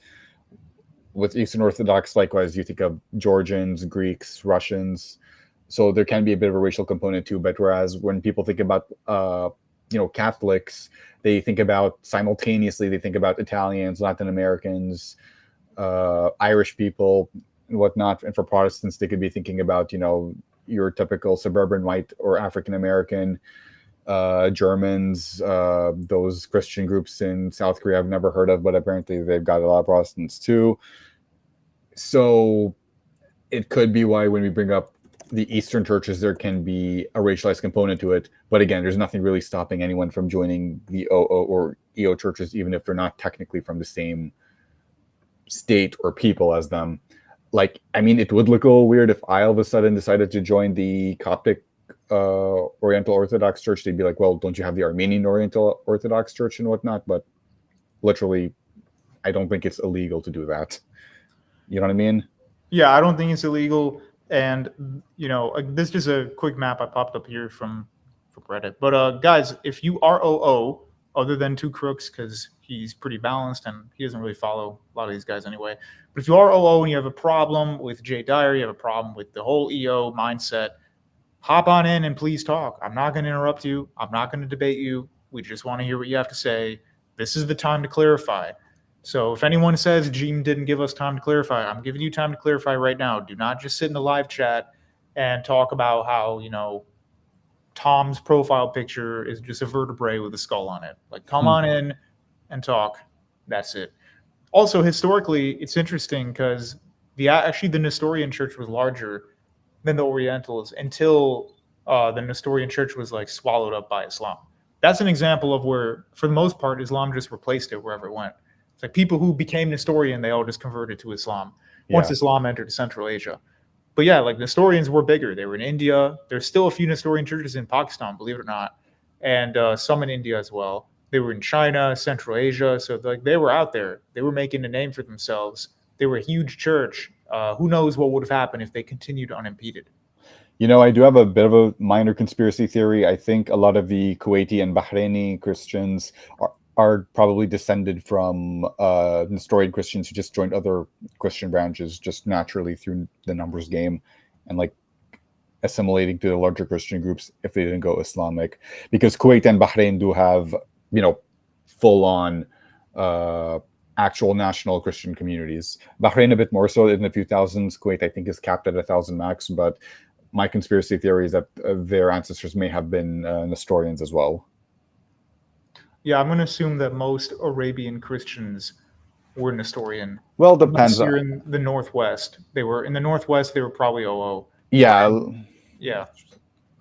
with Eastern Orthodox, likewise, you think of Georgians, Greeks, Russians. So there can be a bit of a racial component too. But whereas when people think about, Catholics, they think about simultaneously, they think about Italians, Latin Americans, Irish people, and whatnot. And for Protestants, they could be thinking about, your typical suburban white or African American, Germans, those Christian groups in South Korea I've never heard of, but apparently they've got a lot of Protestants too. So it could be why when we bring up the Eastern churches, there can be a racialized component to it. But again, there's nothing really stopping anyone from joining the OO or EO churches, even if they're not technically from the same state or people as them. Like, I mean, it would look a little weird if I all of a sudden decided to join the Coptic Oriental Orthodox Church. They'd be like, well, don't you have the Armenian Oriental Orthodox Church and whatnot? But literally, I don't think it's illegal to do that. You know what I mean? Yeah, I don't think it's illegal. And this is just a quick map I popped up here from Reddit. But guys, if you are OO, other than Two Crooks, because he's pretty balanced and he doesn't really follow a lot of these guys anyway. But if you are OO and you have a problem with Jay Dyer, you have a problem with the whole EO mindset, hop on in and please talk. I'm not going to interrupt you. I'm not going to debate you. We just want to hear what you have to say. This is the time to clarify. So if anyone says Gene didn't give us time to clarify, I'm giving you time to clarify right now. Do not just sit in the live chat and talk about how, Tom's profile picture is just a vertebrae with a skull on it. Like, come on in and talk. That's it. Also, historically, it's interesting because actually the Nestorian church was larger than the Orientals until the Nestorian church was like swallowed up by Islam. That's an example of where, for the most part, Islam just replaced it wherever it went. It's like people who became Nestorian, they all just converted to Islam once Islam entered Central Asia. But yeah, like Nestorians were bigger. They were in India. There's still a few Nestorian churches in Pakistan, believe it or not, and some in India as well. They were in China, Central Asia. So like they were out there. They were making a name for themselves. They were a huge church. Who knows what would have happened if they continued unimpeded? I do have a bit of a minor conspiracy theory. I think a lot of the Kuwaiti and Bahraini Christians are probably descended from Nestorian Christians who just joined other Christian branches just naturally through the numbers game and like assimilating to the larger Christian groups if they didn't go Islamic. Because Kuwait and Bahrain do have, full-on actual national Christian communities. Bahrain a bit more so in a few thousands. Kuwait, I think, is capped at 1,000 max. But my conspiracy theory is that their ancestors may have been Nestorians as well. Yeah, I'm going to assume that most Arabian Christians were Nestorian. Well, depends. Here in the Northwest, they were probably OO. Yeah. Yeah.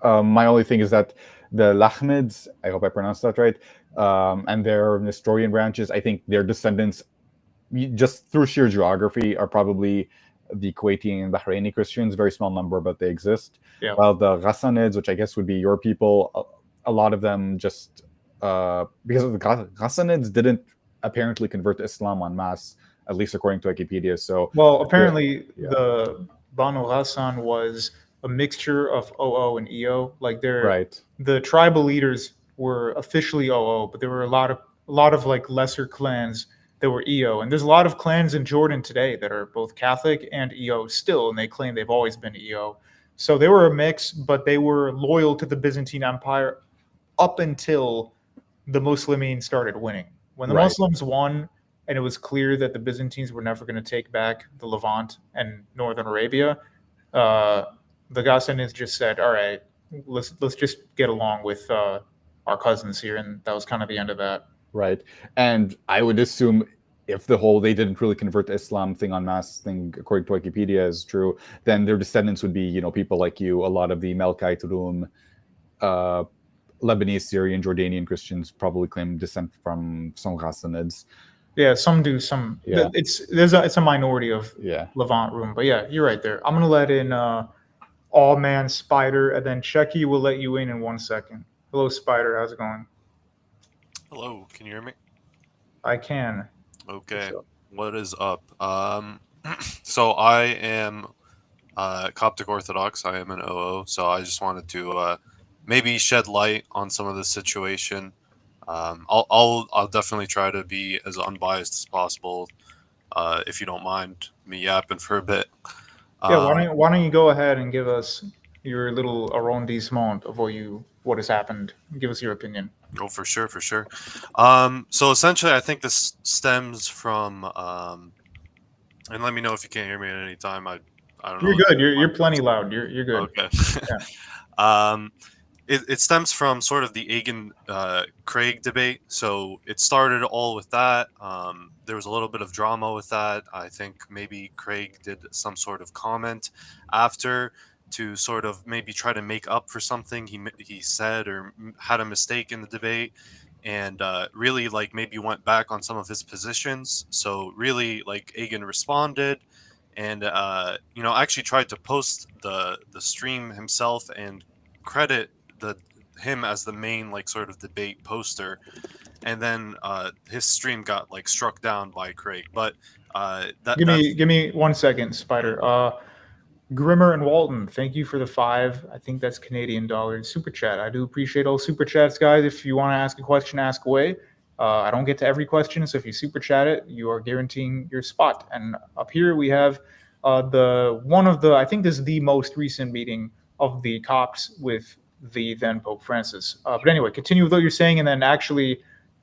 My only thing is that the Lahmids, I hope I pronounced that right, and their Nestorian branches, I think their descendants, just through sheer geography, are probably the Kuwaiti and Bahraini Christians. Very small number, but they exist. Yeah. While the Ghassanids, which I guess would be your people, a lot of them just... because the Ghassanids didn't apparently convert to Islam en masse, at least according to Wikipedia. So, well, apparently the Banu Ghassan was a mixture of OO and EO. Like the tribal leaders were officially OO, but there were a lot of like lesser clans that were EO. And there's a lot of clans in Jordan today that are both Catholic and EO still, and they claim they've always been EO. So they were a mix, but they were loyal to the Byzantine Empire up until the Muslims started winning. When the Muslims won, and it was clear that the Byzantines were never going to take back the Levant and northern Arabia, the Ghassanids just said, "All right, let's just get along with our cousins here," and that was kind of the end of that. Right, and I would assume if the whole they didn't really convert to Islam thing en masse thing, according to Wikipedia, is true, then their descendants would be, people like you, a lot of the Melkite Rum, Lebanese, Syrian, Jordanian Christians probably claim descent from some Ghassanids. Yeah, some do. Some it's a minority of Levant Rum, but yeah, you're right there. I'm gonna let in All Man Spider, and then Checky will let you in 1 second. Hello, Spider. How's it going? Hello. Can you hear me? I can. Okay. What is up? So I am Coptic Orthodox. I am an OO. So I just wanted to maybe shed light on some of the situation. I'll definitely try to be as unbiased as possible. if you don't mind me yapping for a bit. Yeah, why don't you go ahead and give us your little arrondissement of what has happened? Give us your opinion. Oh, for sure, for sure. So essentially, I think this stems from, and let me know if you can't hear me at any time. I don't You're know. good. You're plenty loud. You're good. Okay. Yeah. um, it stems from sort of the Agen Craig debate. So it started all with that. There was a little bit of drama with that. I think maybe Craig did some sort of comment after to sort of maybe try to make up for something he said or had a mistake in the debate, and really like maybe went back on some of his positions. So really like Agen responded, and actually tried to post the stream himself and credit the him as the main like sort of debate poster, and then his stream got like struck down by Craig. But that's Give me 1 second, Spider. Grimmer and Walton, thank you for the 5. I think that's Canadian dollars super chat. I do appreciate all super chats, guys. If you want to ask a question, ask away. I don't get to every question, so if you super chat it, you are guaranteeing your spot. And up here we have I think this is the most recent meeting of the Copts with the then Pope Francis. But anyway, continue with what you're saying, and then actually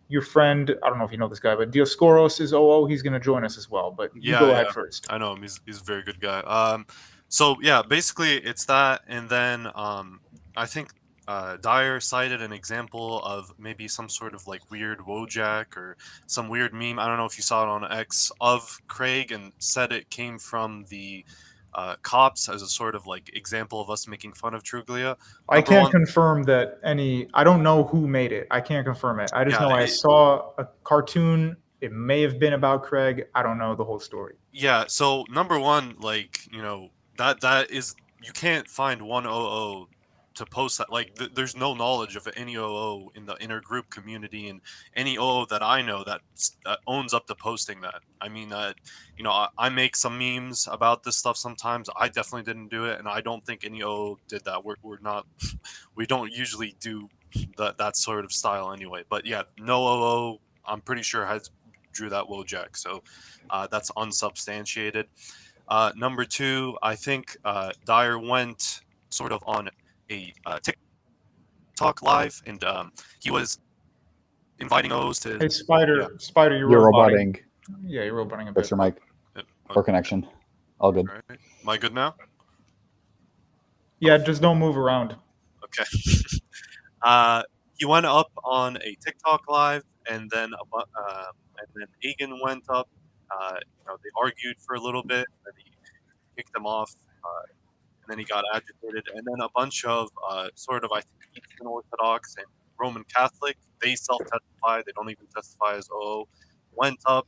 your friend, I don't know if you know this guy, but Dioscoros is OO. He's going to join us as well. But you go ahead first. I know him. He's a very good guy. So yeah, basically it's that, and then I think Dyer cited an example of maybe some sort of like weird Wojak or some weird meme. I don't know if you saw it on X of Craig, and said it came from the cops as a sort of like example of us making fun of Truglia. I can't confirm that I don't know who made it. I can't confirm it. I just know I saw a cartoon. It may have been about Craig. I don't know the whole story. Yeah, so number one, like, that is, you can't find one OO to post that. Like, there's no knowledge of any OO in the inner group community, and any OO that I know that owns up to posting that. I mean, I make some memes about this stuff sometimes. I definitely didn't do it, and I don't think any OO did that. We're not, we don't usually do that sort of style anyway. But yeah, no OO, I'm pretty sure, drew that Wojak. So that's unsubstantiated. Number two, I think Dyer went sort of on a TikTok live, and he was inviting O's to. Hey, Spider, you're roboting. Yeah, you're roboting a bit. Fix your mic. Poor connection. All good. All right. Am I good now? Yeah, just don't move around. Okay. He went up on a TikTok live, and then Agen went up. They argued for a little bit, and then he kicked him off, and then he got agitated, and then a bunch of sort of, I think, Eastern Orthodox and Roman Catholic, they self-testify, they don't even testify as OO, went up,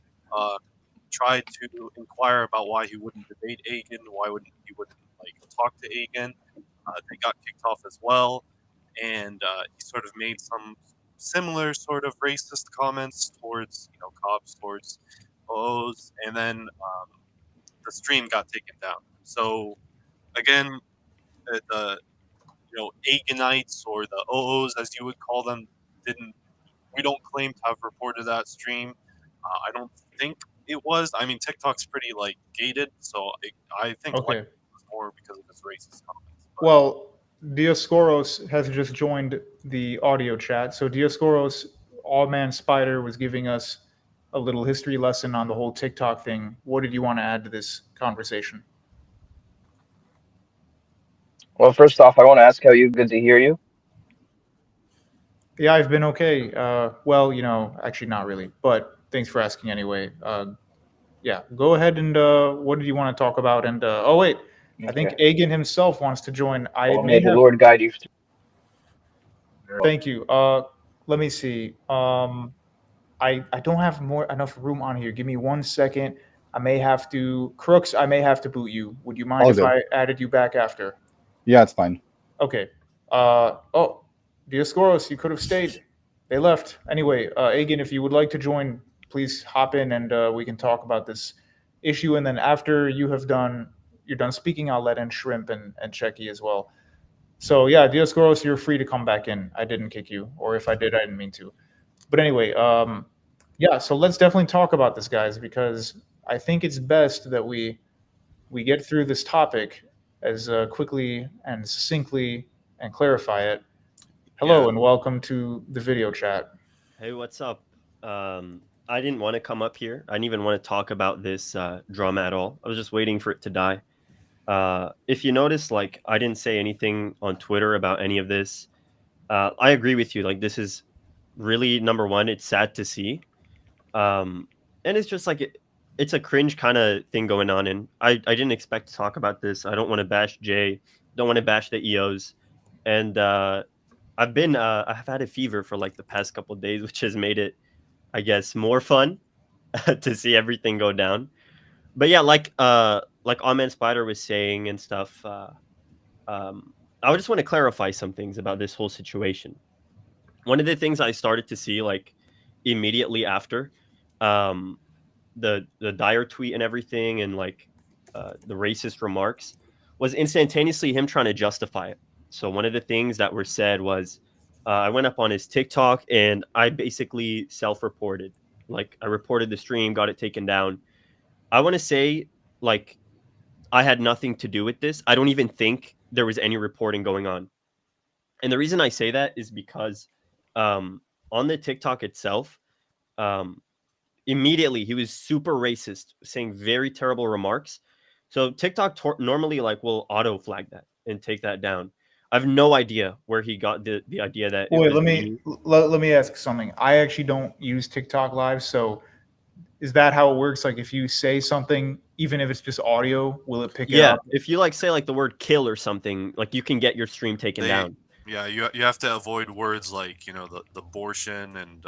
tried to inquire about why he wouldn't debate Agen, why he wouldn't like talk to Agen. They got kicked off as well, and he sort of made some similar sort of racist comments towards cops, towards OOs, and then the stream got taken down. So again, the Agenites, or the OOs as you would call them, we don't claim to have reported that stream. I don't think it was. I mean, TikTok's pretty like gated, so I think Okay. it was more because of his racist comments. But, well, Dioscoros has just joined the audio chat. So Dioscoros, All Man Spider, was giving us a little history lesson on the whole TikTok thing. What did you want to add to this conversation? Well, first off, I want to ask how you. Good to hear you. Yeah, I've been okay. Well, actually not really, but thanks for asking anyway. Yeah, go ahead and what did you want to talk about? And oh wait, I think Okay. Agen himself wants to join. Well, may the Lord guide you. Thank you. Let me see. I don't have enough room on here. Give me 1 second. I may have to boot you. Would you mind All if good. I added you back after? Yeah, it's fine. Okay. Dioscoros, you could have stayed. They left. Anyway, Agen, if you would like to join, please hop in and we can talk about this issue. And then after you're done speaking, I'll let in Shrimp and Checky as well. So yeah, Dioscoros, you're free to come back in. I didn't kick you, or if I did, I didn't mean to. But anyway, Yeah, so let's definitely talk about this, guys, because I think it's best that we get through this topic as quickly and succinctly and clarify it. Yeah. Hello and welcome to the video chat. Hey, what's up? I didn't want to come up here. I didn't even want to talk about this drama at all. I was just waiting for it to die. If you notice, like, I didn't say anything on Twitter about any of this. I agree with you. Like, this is really, number one, it's sad to see. And it's just like, it's a cringe kind of thing going on. And I didn't expect to talk about this. I don't want to bash Jay, don't want to bash the EOs. And I've had a fever for like the past couple of days, which has made it, I guess, more fun to see everything go down. But yeah, like Amen Spider was saying and stuff. I just want to clarify some things about this whole situation. One of the things I started to see like immediately after um, the dire tweet and everything, and like the racist remarks, was instantaneously him trying to justify it. So one of the things that were said was, I went up on his TikTok and I basically self-reported. Like I reported the stream, got it taken down. I want to say, like, I had nothing to do with this. I don't even think there was any reporting going on. And the reason I say that is because on the TikTok itself, um, immediately he was super racist, saying very terrible remarks. So TikTok normally like will auto flag that and take that down. I have no idea where he got the idea that it Wait, was me. let me ask something. I actually don't use TikTok Live, so is that how it works? Like if you say something, even if it's just audio, will it pick it Yeah, up? if you like say like the word kill or something, like you can get your stream taken They down. yeah, you have to avoid words like, the abortion and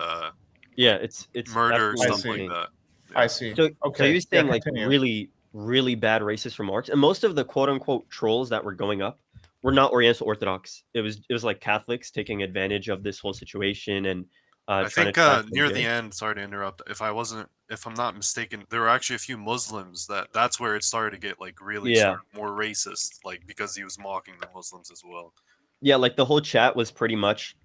Yeah, it's murder, definitely I stuff like see. insane. that. I Yeah. see. So Okay. you're Yeah, saying like continue. really, really bad racist remarks, and most of the quote unquote trolls that were going up were not Oriental Orthodox. It was like Catholics taking advantage of this whole situation and I trying to think trash near the MJ. end, sorry to interrupt, if I'm not mistaken, there were actually a few Muslims that's where it started to get like really Yeah, more racist, like because he was mocking the Muslims as well. yeah, like the whole chat was pretty much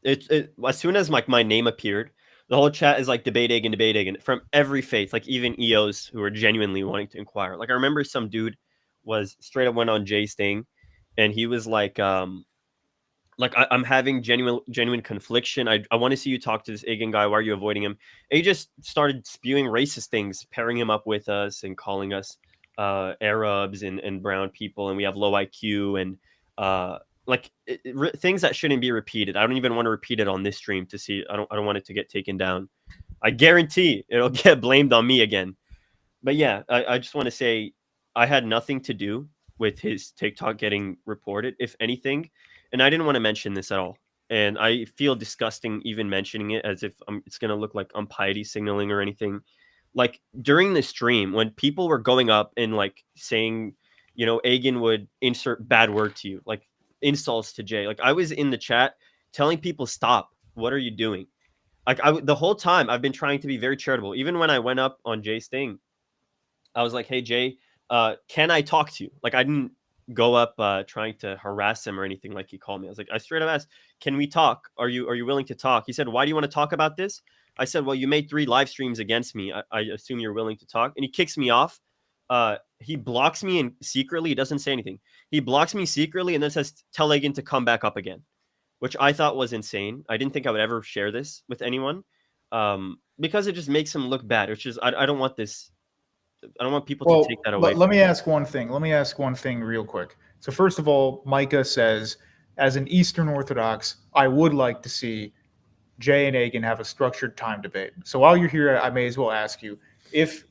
it as soon as like my name appeared, the whole chat is like debating and from every faith, like even EOs who are genuinely wanting to inquire. Like I remember some dude was straight up went on Jay's thing, and he was like I'm having genuine confliction. I want to see you talk to this Agen guy. Why are you avoiding him? And he just started spewing racist things, pairing him up with us and calling us Arabs and brown people, and we have low IQ and things that shouldn't be repeated. I don't even want to repeat it on this stream to see. I don't want it to get taken down. I guarantee it'll get blamed on me again. But yeah, I just want to say I had nothing to do with his TikTok getting reported, if anything. And I didn't want to mention this at all. And I feel disgusting even mentioning it as if it's going to look like I'm piety signaling or anything. Like during the stream, when people were going up and like saying, Agen would insert bad word to you, like insults to Jay. Like I was in the chat telling people, stop. What are you doing? Like the whole time I've been trying to be very charitable. Even when I went up on Jay's thing, I was like, "Hey Jay, can I talk to you?" Like I didn't go up trying to harass him or anything like he called me. I was like, I straight up asked, "Can we talk? Are you willing to talk?" He said, "Why do you want to talk about this?" I said, "Well, you made 3 live streams against me. I assume you're willing to talk." And he kicks me off. He blocks me and secretly, he doesn't say anything. He blocks me secretly and then says, "Tell Egan to come back up again," which I thought was insane. I didn't think I would ever share this with anyone because it just makes him look bad. Which is I don't want this. I don't want people to take Well, that away let from me me. ask one thing. Let me ask one thing real quick. So first of all, Micah says, as an Eastern Orthodox, I would like to see Jay and Agen have a structured time debate. So while you're here, I may as well ask you if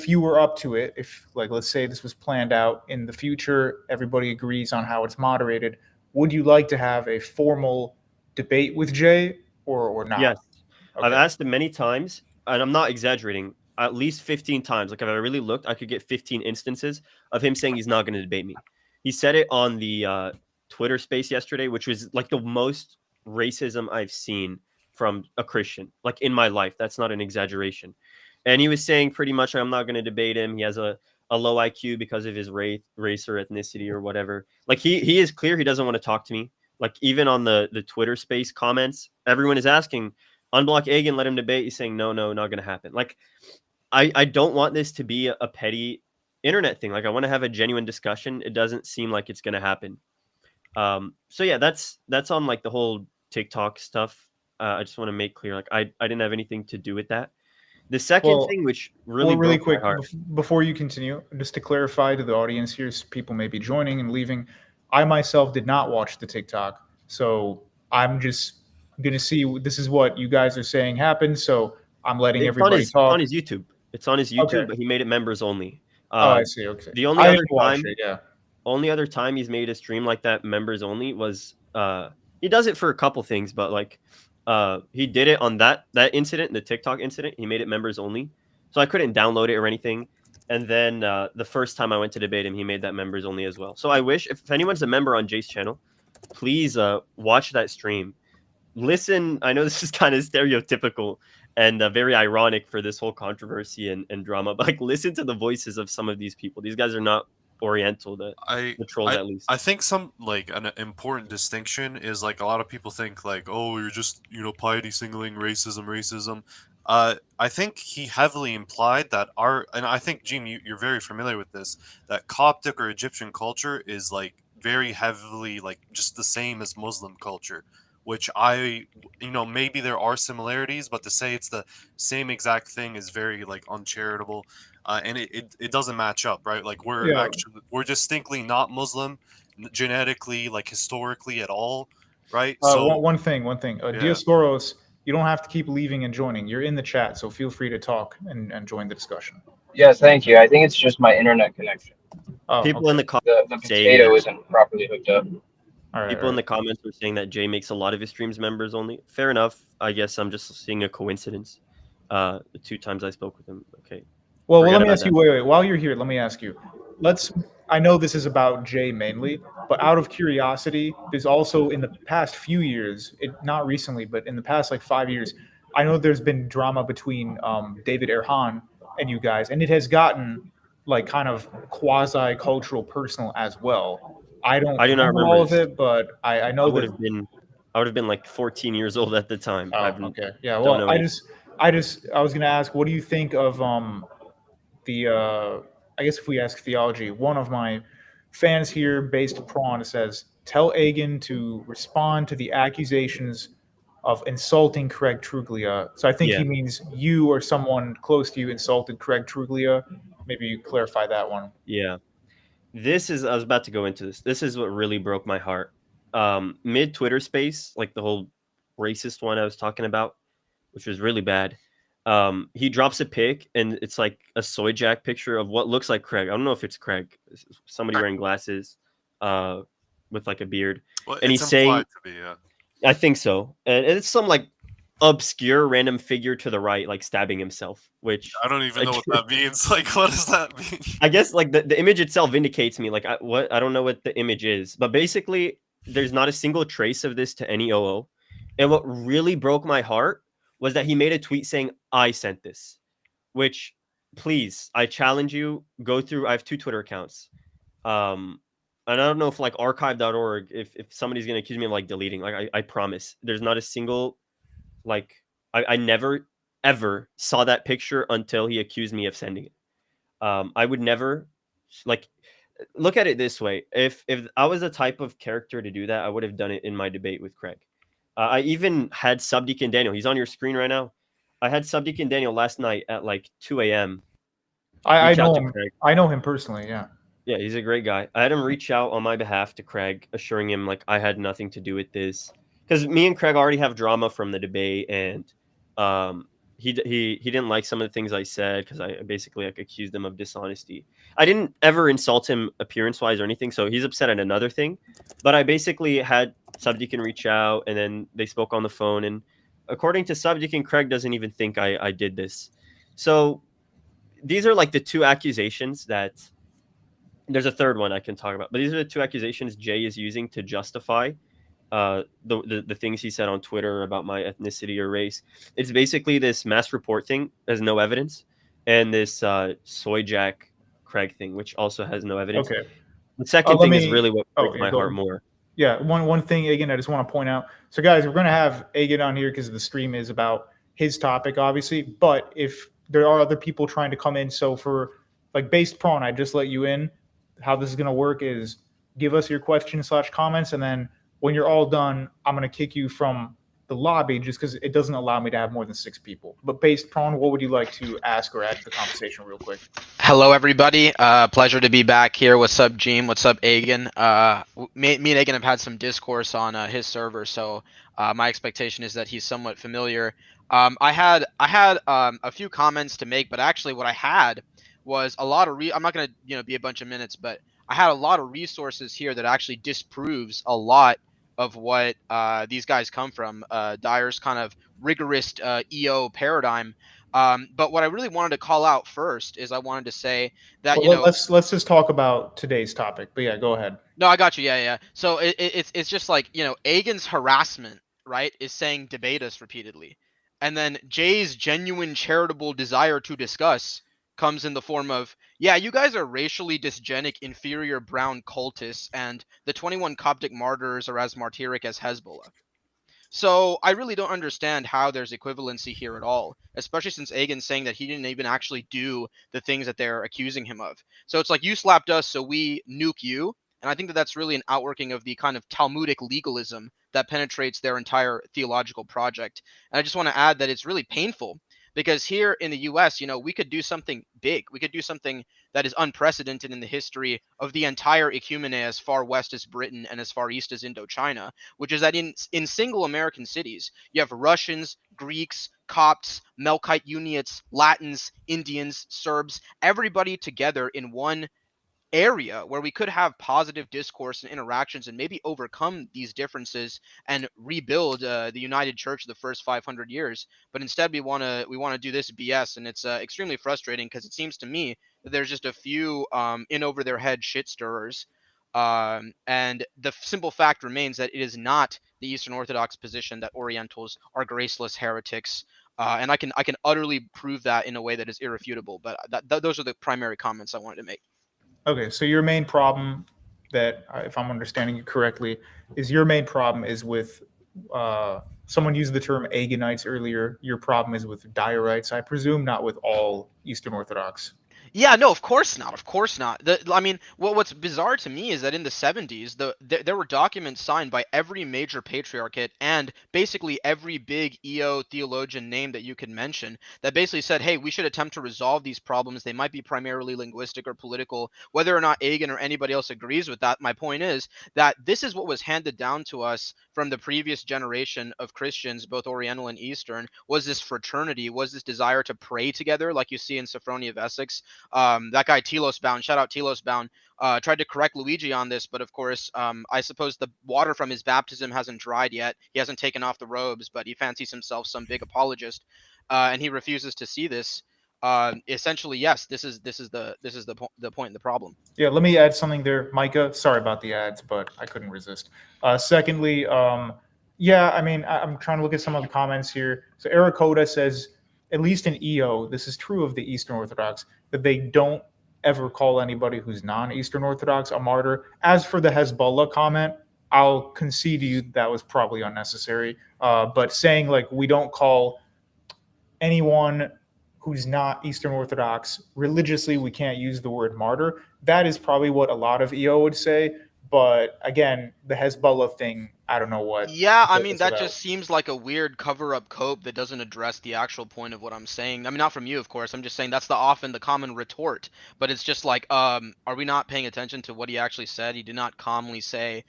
you were up to it, if like let's say this was planned out in the future, everybody agrees on how it's moderated, would you like to have a formal debate with Jay or not? Yes, I've Okay. asked him many times, and I'm not exaggerating. At least 15 times. Like if I really looked, I could get 15 instances of him saying he's not going to debate me. He said it on the Twitter space yesterday, which was like the most racism I've seen from a Christian, like in my life. That's not an exaggeration. And he was saying pretty much, I'm not going to debate him. He has a low IQ because of his race or ethnicity or whatever. Like he is clear he doesn't want to talk to me. Like even on the Twitter space comments, everyone is asking, unblock Agen, let him debate. He's saying no, not gonna happen. Like, I don't want this to be a petty internet thing. Like, I want to have a genuine discussion. It doesn't seem like it's gonna happen. So yeah, that's on like the whole TikTok stuff. I just want to make clear, like, I didn't have anything to do with that. The second Well, thing, which really really broke my quick heart. before you continue, just to clarify to the audience here, people may be joining and leaving. I myself did not watch the TikTok, so I'm just gonna see. This is what you guys are saying happened, so I'm letting everybody talk. It's on his YouTube. It's on his YouTube, Okay. but he made it members only. Oh, I see. Okay. The only I other didn't watch time, it, yeah. only other time he's made a stream like that, members only, was he does it for a couple things, but like he did it on that incident, the TikTok incident. He made it members only, so I couldn't download it or anything. And then the first time I went to debate him, he made that members only as well. So I wish, if anyone's a member on Jace channel, please watch that stream. Listen, I know this is kind of stereotypical and very ironic for this whole controversy and drama, but like, listen to the voices of some of these people. These guys are not Oriental, the trolls at least. I think some like an important distinction is like a lot of people think like, oh, you're just piety singling racism. I think he heavily implied that and I think Gene, you're very familiar with this, that Coptic or Egyptian culture is like very heavily like just the same as Muslim culture, which maybe there are similarities, but to say it's the same exact thing is very like uncharitable. And it doesn't match up, right? Like we're distinctly not Muslim genetically, like historically at all, right? So One thing. Dioscoros, you don't have to keep leaving and joining. You're in the chat, so feel free to talk and join the discussion. Yes, thank you. I think it's just my internet connection. Oh, People in the comments The saying potato that, isn't properly hooked up. people in the comments were saying that Jay makes a lot of his streams members only. Fair enough. I guess I'm just seeing a coincidence. The 2 times I spoke with him. Okay. Well, Forget let me about ask you. that. Wait. While you're here, let me ask you. I know this is about Jay mainly, but out of curiosity, there's also in the past few years, not recently, but in the past like 5 years, I know there's been drama between David Erhan and you guys, and it has gotten like kind of quasi-cultural, personal as well. I do not remember all of it, but I know I would have been like 14 years old at the time. Oh, okay. Yeah. don't Well, know I anything. was gonna ask, what do you think of I guess if we ask theology, one of my fans here based in Prawn says, tell Agen to respond to the accusations of insulting Craig Truglia. So I think Yeah. he means you or someone close to you insulted Craig Truglia. Maybe you clarify that one. Yeah. I was about to go into this. This is what really broke my heart. Mid Twitter space, like the whole racist one I was talking about, which was really bad. He drops a pic and it's like a soy jack picture of what looks like Craig. I don't know if it's Craig. Somebody wearing glasses, with like a beard. Well, and it's he's saying, implied to be, yeah. I think so. And it's some like obscure random figure to the right, like stabbing himself, which I don't even know what that means. Like, what does that mean? I guess like the image itself vindicates me. Like I don't know what the image is, but basically there's not a single trace of this to any OO. And what really broke my heart was that he made a tweet saying, I sent this, which please, I challenge you, go through. I have 2 Twitter accounts. And I don't know if like archive.org, if somebody's going to accuse me of like deleting, like I promise there's not a single, like I never ever saw that picture until he accused me of sending it. I would never, like, look at it this way. If I was the type of character to do that, I would have done it in my debate with Craig. I even had Subdeacon Daniel. He's on your screen right now. I had Subdeacon Daniel last night at like 2 a.m. I know him. I know him personally. Yeah. Yeah, he's a great guy. I had him reach out on my behalf to Craig, assuring him like I had nothing to do with this, because me and Craig already have drama from the debate, and he didn't like some of the things I said because I basically like accused him of dishonesty. I didn't ever insult him appearance wise or anything, so he's upset at another thing. But I basically had Subdeacon reach out, and then they spoke on the phone. And according to Subdeacon, Craig doesn't even think I did this. So these are like the 2 accusations that. There's a third one I can talk about, but these are the 2 accusations Jay is using to justify the things he said on Twitter about my ethnicity or race. It's basically this mass report thing has no evidence, and this soy jack Craig thing, which also has no evidence. Okay. The second thing is really what breaks my heart more. Yeah, one thing again, I just want to point out. So, guys, we're gonna have Agen on here because the stream is about his topic, obviously. But if there are other people trying to come in, so for like based prawn, I just let you in. How this is gonna work is give us your questions / comments, and then when you're all done, I'm gonna kick you from the lobby just because it doesn't allow me to have more than 6 people. But based prawn, what would you like to ask or add to the conversation, real quick? Hello, everybody. Pleasure to be back here. What's up, Gene? What's up, Agen? Me and Agen have had some discourse on his server, so my expectation is that he's somewhat familiar. I had a few comments to make, but actually, what I had was a lot of I'm not gonna be a bunch of minutes, but I had a lot of resources here that actually disproves a lot of what these guys come from. Dyer's kind of rigorous EO paradigm. But what I really wanted to call out first is I wanted to say that Well, let's just talk about today's topic. But yeah, go ahead. no, I got you. Yeah. So it's just like Agen's harassment, right, is saying debate us repeatedly, and then Jay's genuine charitable desire to discuss comes in the form of, yeah, you guys are racially dysgenic, inferior brown cultists, and the 21 Coptic martyrs are as martyric as Hezbollah. So I really don't understand how there's equivalency here at all, especially since Agen's saying that he didn't even actually do the things that they're accusing him of. So it's like you slapped us, so we nuke you. And I think that that's really an outworking of the kind of Talmudic legalism that penetrates their entire theological project. And I just want to add that it's really painful because here in the US, we could do something big. We could do something that is unprecedented in the history of the entire ecumene as far west as Britain and as far east as Indochina, which is that in single American cities, you have Russians, Greeks, Copts, Melkite Uniates, Latins, Indians, Serbs, everybody together in one area where we could have positive discourse and interactions and maybe overcome these differences and rebuild the United Church of the first 500 years. But instead, we want to do this BS, and it's extremely frustrating because it seems to me that there's just a few in over their head shit stirrers. And the simple fact remains that it is not the Eastern Orthodox position that Orientals are graceless heretics. And I can utterly prove that in a way that is irrefutable. But those are the primary comments I wanted to make. Okay, so your main problem, that if I'm understanding you correctly, is your main problem is with someone used the term Agenites earlier. Your problem is with Diorites, I presume, not with all Eastern Orthodox. Yeah, no, of course not. Of course not. I mean, what's bizarre to me is that in the 70s, there were documents signed by every major patriarchate and basically every big EO theologian name that you can mention that basically said, hey, we should attempt to resolve these problems. They might be primarily linguistic or political. Whether or not Agen or anybody else agrees with that, my point is that this is what was handed down to us from the previous generation of Christians, both Oriental and Eastern, was this fraternity, was this desire to pray together, like you see in Sophronia of Essex. That guy Telos Bound, shout out Telos Bound, tried to correct Luigi on this, but of course, I suppose the water from his baptism hasn't dried yet. He hasn't taken off the robes, but he fancies himself some big apologist, and he refuses to see this. Essentially, yes, this is the point and the problem. Yeah, let me add something there, Micah. Sorry about the ads, but I couldn't resist. Secondly, yeah, I mean, I'm trying to look at some of the comments here. So Ericoda says, at least in EO, this is true of the Eastern Orthodox, that they don't ever call anybody who's non-Eastern Orthodox a martyr. As for the Hezbollah comment, I'll concede to you that was probably unnecessary. But saying like we don't call anyone who's not Eastern Orthodox religiously, we can't use the word martyr. That is probably what a lot of EO would say. But again, the Hezbollah thing, I don't know what. Yeah, I mean, that just seems like a weird cover-up cope that doesn't address the actual point of what I'm saying. I mean, not from you, of course. I'm just saying that's often the common retort. But it's just like, are we not paying attention to what he actually said? He did not calmly say,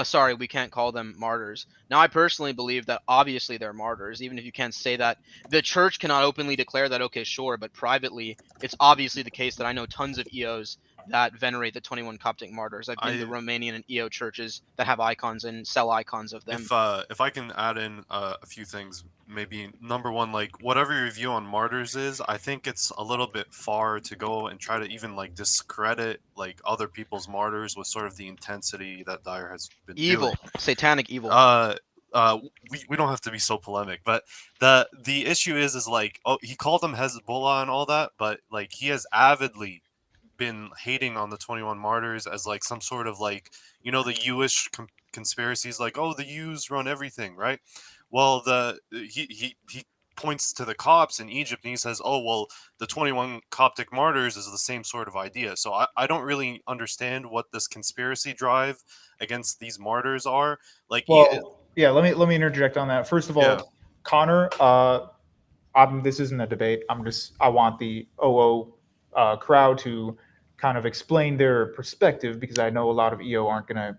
sorry, we can't call them martyrs. Now, I personally believe that obviously they're martyrs, even if you can't say that. The church cannot openly declare that, okay, sure, but privately, it's obviously the case that I know tons of EOs that venerate the 21 Coptic martyrs. I've been to Romanian and EO churches that have icons and sell icons of them. If I can add in a few things, maybe number one, like whatever your view on martyrs is, I think it's a little bit far to go and try to even like discredit like other people's martyrs with sort of the intensity that Dyer has been doing. Satanic evil. We don't have to be so polemic, but the issue is like, oh, he called them Hezbollah and all that, but like he has avidly been hating on the 21 martyrs as like some sort of like, the Jewish conspiracies like, oh, the Jews run everything, right? Well, he points to the Copts in Egypt and he says, oh, well, the 21 Coptic martyrs is the same sort of idea. So I don't really understand what this conspiracy drive against these martyrs are. Like, Well, yeah, let me interject on that. First of all, Yeah. Connor, this isn't a debate. I want the OO crowd to kind of explain their perspective, because I know a lot of EO aren't gonna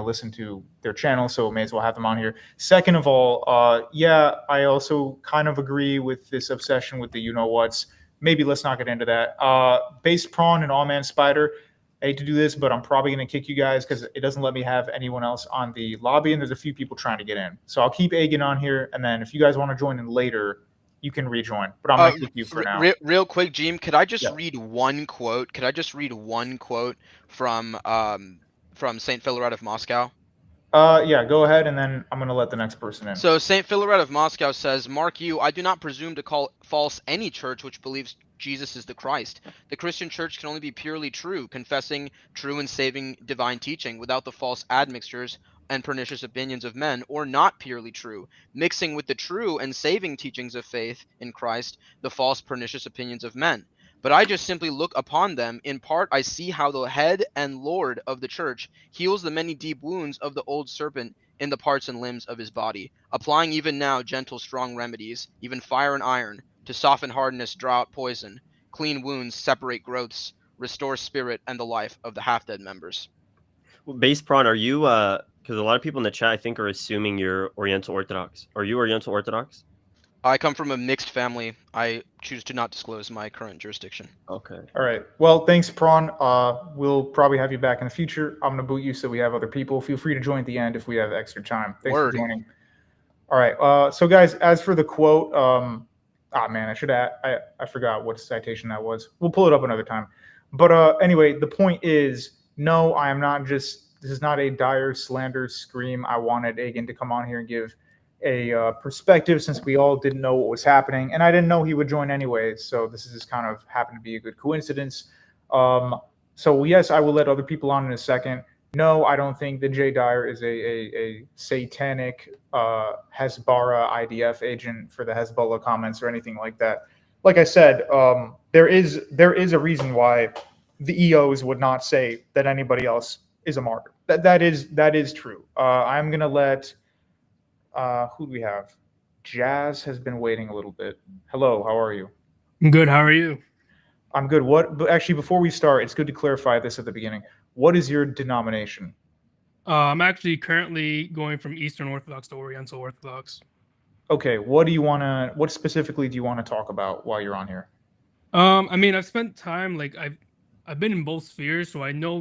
listen to their channel, so may as well have them on here. Second of all, yeah, I also kind of agree with this obsession with the you-know-whats. Maybe let's not get into that. Base Prawn and All Man Spider, I hate to do this, but I'm probably going to kick you guys because it doesn't let me have anyone else on the lobby, and there's a few people trying to get in. So I'll keep Agen on here, and then if you guys want to join in later, you can rejoin. But I'm going to kick you for now. Real quick, Jim, could I just Yeah. read one quote? Could I just read one quote from Saint Philaret of Moscow? Yeah, go ahead, and then I'm going to let the next person in. So Saint Philaret of Moscow says, "Mark you, I do not presume to call false any church which believes Jesus is the Christ. The Christian church can only be purely true, confessing true and saving divine teaching without the false admixtures and pernicious opinions of men, or not purely true, mixing with the true and saving teachings of faith in Christ the false pernicious opinions of men. But I just simply look upon them. In part, I see how the head and Lord of the church heals the many deep wounds of the old serpent in the parts and limbs of his body, applying even now gentle strong remedies, even fire and iron, to soften hardness, draw out poison, clean wounds, separate growths, restore spirit and the life of the half-dead members." Well, Base Prawn, are you, because a lot of people in the chat, I think, are assuming you're Oriental Orthodox. Are you Oriental Orthodox? I come from a mixed family. I choose to not disclose my current jurisdiction. Okay. All right. Well, thanks, Prawn. We'll probably have you back in the future. I'm going to boot you so we have other people. Feel free to join at the end if we have extra time. Thanks Word. for joining. All right. So, guys, as for the quote, man, I forgot what citation that was. We'll pull it up another time. But anyway, the point is, no, I am not just, this is not a dire slander scream. I wanted Agen to come on here and give a perspective, since we all didn't know what was happening, and I didn't know he would join anyway, so this is just kind of happened to be a good coincidence. So yes, I will let other people on in a second. No, I don't think that Jay Dyer is a satanic Hezbollah IDF agent for the Hezbollah comments or anything like that. Like I said, there is a reason why the EOs would not say that anybody else is a martyr. That is true. I'm gonna let who do we have? Jazz has been waiting a little bit. Hello, how are you? I'm good. How are you? I'm good. But actually, before we start, it's good to clarify this at the beginning. What is your denomination? I'm actually currently going from Eastern Orthodox to Oriental Orthodox. Okay, what specifically do you want to talk about while you're on here? I mean, I've spent time, like, I've been in both spheres, so I know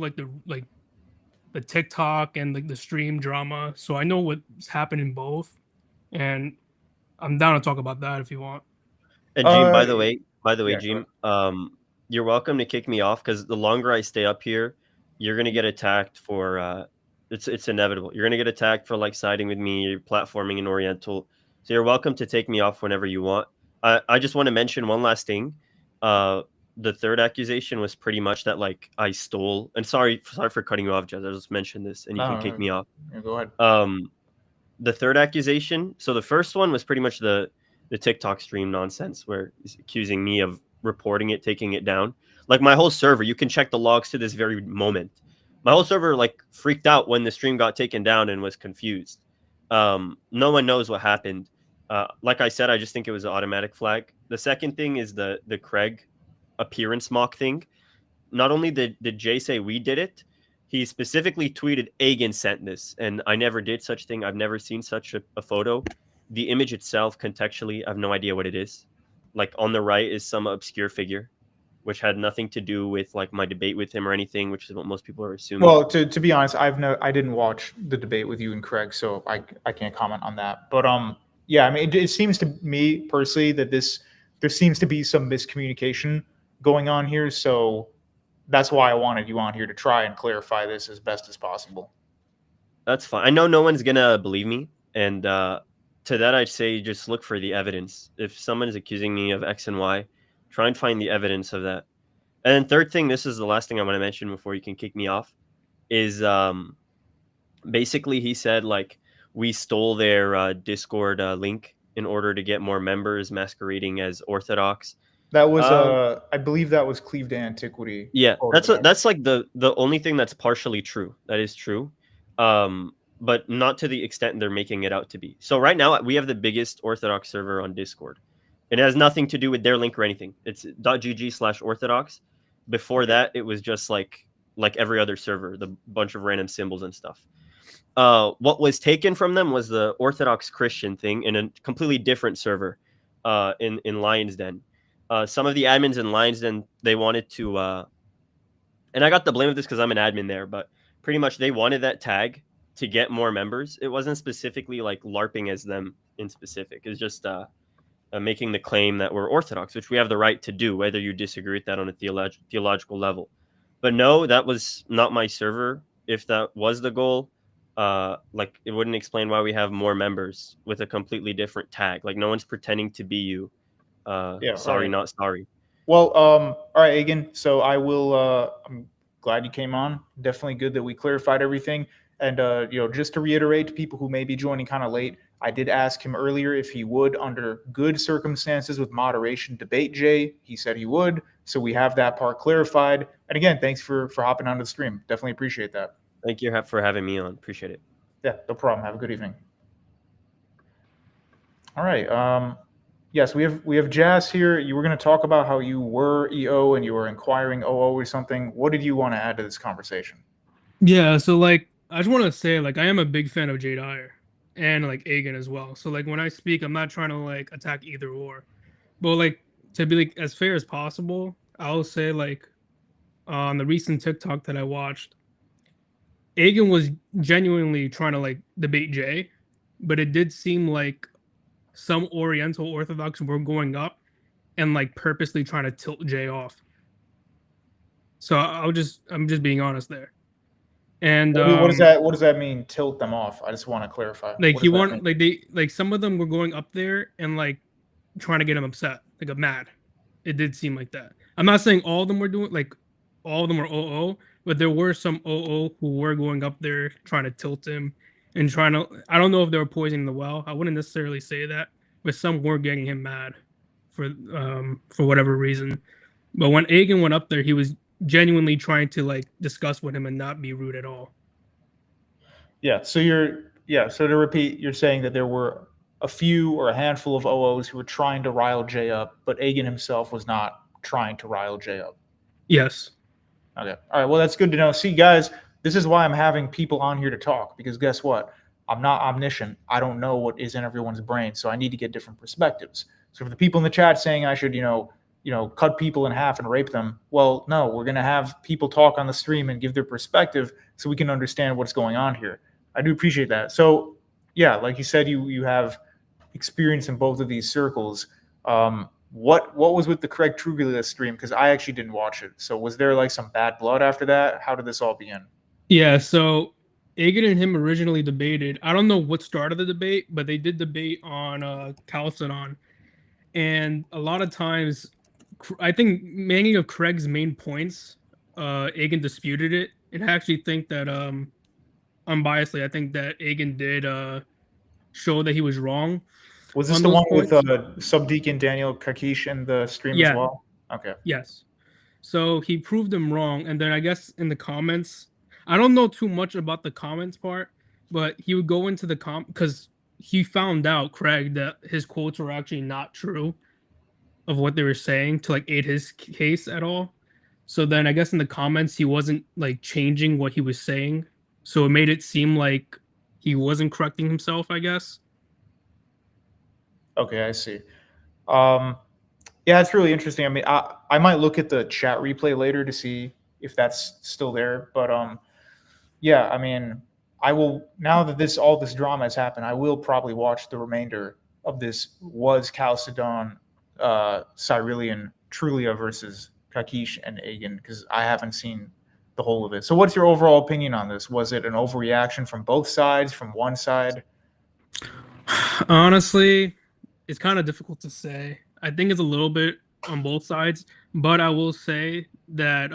the TikTok and like the stream drama, so I know what's happened in both, and I'm down to talk about that if you want. And Jim, by the way, yeah, Jim, you're welcome to kick me off, because the longer I stay up here, you're gonna get attacked for it's inevitable. You're gonna get attacked for like siding with me, platforming in Oriental. So you're welcome to take me off whenever you want. I just want to mention one last thing. The third accusation was pretty much that like I stole. And sorry for cutting you off, Jez. I just mentioned this, and you can kick me off. Yeah, go ahead. The third accusation. So the first one was pretty much the TikTok stream nonsense, where he's accusing me of reporting it, taking it down. Like my whole server, you can check the logs to this very moment. My whole server like freaked out when the stream got taken down and was confused. No one knows what happened. Like I said, I just think it was an automatic flag. The second thing is the Craig appearance mock thing. Not only did Jay say we did it, he specifically tweeted Agen sent this, and I never did such thing. I've never seen such a photo. The image itself, contextually, I have no idea what it is. Like on the right is some obscure figure, which had nothing to do with like my debate with him or anything, which is what most people are assuming. Well, to be honest, I didn't watch the debate with you and Craig, so I can't comment on that. But yeah, I mean, it seems to me personally that there seems to be some miscommunication going on here, so that's why I wanted you on here to try and clarify this as best as possible. That's fine. I know no one's gonna believe me, and to that I'd say just look for the evidence. If someone is accusing me of X and Y, try and find the evidence of that. And then third thing, this is the last thing I want to mention before you can kick me off, is Basically, he said like we stole their Discord link in order to get more members, masquerading as Orthodox. That was I believe that was Cleave to Antiquity. Yeah, quoted that. that's like the only thing that's partially true. That is true, but not to the extent they're making it out to be. So right now we have the biggest Orthodox server on Discord. It has nothing to do with their link or anything. It's .gg/Orthodox. Before that, it was just like every other server, the bunch of random symbols and stuff. What was taken from them was the Orthodox Christian thing in a completely different server, in Lion's Den. Some of the admins in Lion's Den, they wanted to, and I got the blame of this because I'm an admin there, but pretty much they wanted that tag to get more members. It wasn't specifically like LARPing as them in specific. It's just making the claim that we're Orthodox, which we have the right to do, whether you disagree with that on a theological level. But no, that was not my server. If that was the goal, like it wouldn't explain why we have more members with a completely different tag. Like no one's pretending to be you. Sorry, right. not sorry. Well, all right, Agen. So I will. I'm glad you came on. Definitely good that we clarified everything. And just to reiterate to people who may be joining kind of late, I did ask him earlier if he would, under good circumstances with moderation, debate Jay. He said he would. So we have that part clarified. And again, thanks for hopping onto the stream. Definitely appreciate that. Thank you for having me on. Appreciate it. Yeah, no problem. Have a good evening. All right. Yes, we have Jazz here. You were going to talk about how you were EO and you were inquiring OO or something. What did you want to add to this conversation? Yeah, so like I just want to say like I am a big fan of Jay Dyer and like Agen as well. So like when I speak, I'm not trying to like attack either or, but like to be like as fair as possible, I'll say like on the recent TikTok that I watched, Agen was genuinely trying to like debate Jay, but it did seem like some Oriental Orthodox were going up and like purposely trying to tilt Jay off. So I'm just being honest there. And what does that mean? Tilt them off? I just want to clarify. Like What he does that want mean? like they like some of them were going up there and like trying to get him upset, like mad. It did seem like that. I'm not saying all of them were doing like all of them were OO, but there were some OO who were going up there trying to tilt him and trying to. I don't know if they were poisoning the well. I wouldn't necessarily say that, but some were getting him mad for whatever reason. But when Agen went up there, he was genuinely trying to like discuss with him and not be rude at all. Yeah. So to repeat, you're saying that there were a few or a handful of OOs who were trying to rile Jay up, but Agen himself was not trying to rile Jay up. Yes. Okay. All right. Well, that's good to know. See, guys, this is why I'm having people on here to talk, because guess what? I'm not omniscient. I don't know what is in everyone's brain, so I need to get different perspectives. So for the people in the chat saying I should, cut people in half and rape them, well, no, we're going to have people talk on the stream and give their perspective so we can understand what's going on here. I do appreciate that. So, yeah, like you said, you have experience in both of these circles. What was with the Craig Truglia stream? Because I actually didn't watch it. So was there like some bad blood after that? How did this all begin? Yeah, so Agen and him originally debated. I don't know what started the debate, but they did debate on Chalcedon. And a lot of times, I think many of Craig's main points, Agen disputed it. And I actually think that, unbiasedly, I think that Agen did show that he was wrong. Was this on the those one with points. Subdeacon Daniel Kakish in the stream as Yeah. well? Okay. Yes. So he proved him wrong. And then I guess in the comments, I don't know too much about the comments part, but he would go into the because he found out, Craig, that his quotes were actually not true of what they were saying to like aid his case at all. So then I guess in the comments, he wasn't like changing what he was saying. So it made it seem like he wasn't correcting himself, I guess. Okay, I see. Yeah, it's really interesting. I mean, I might look at the chat replay later to see if that's still there. But yeah, I mean, I will, now that all this drama has happened, I will probably watch the remainder of this was Chalcedon, Cyrilian, Trulia versus Kakish and Agen, because I haven't seen the whole of it. So what's your overall opinion on this? Was it an overreaction from both sides, from one side? Honestly, it's kind of difficult to say. I think it's a little bit on both sides, but I will say that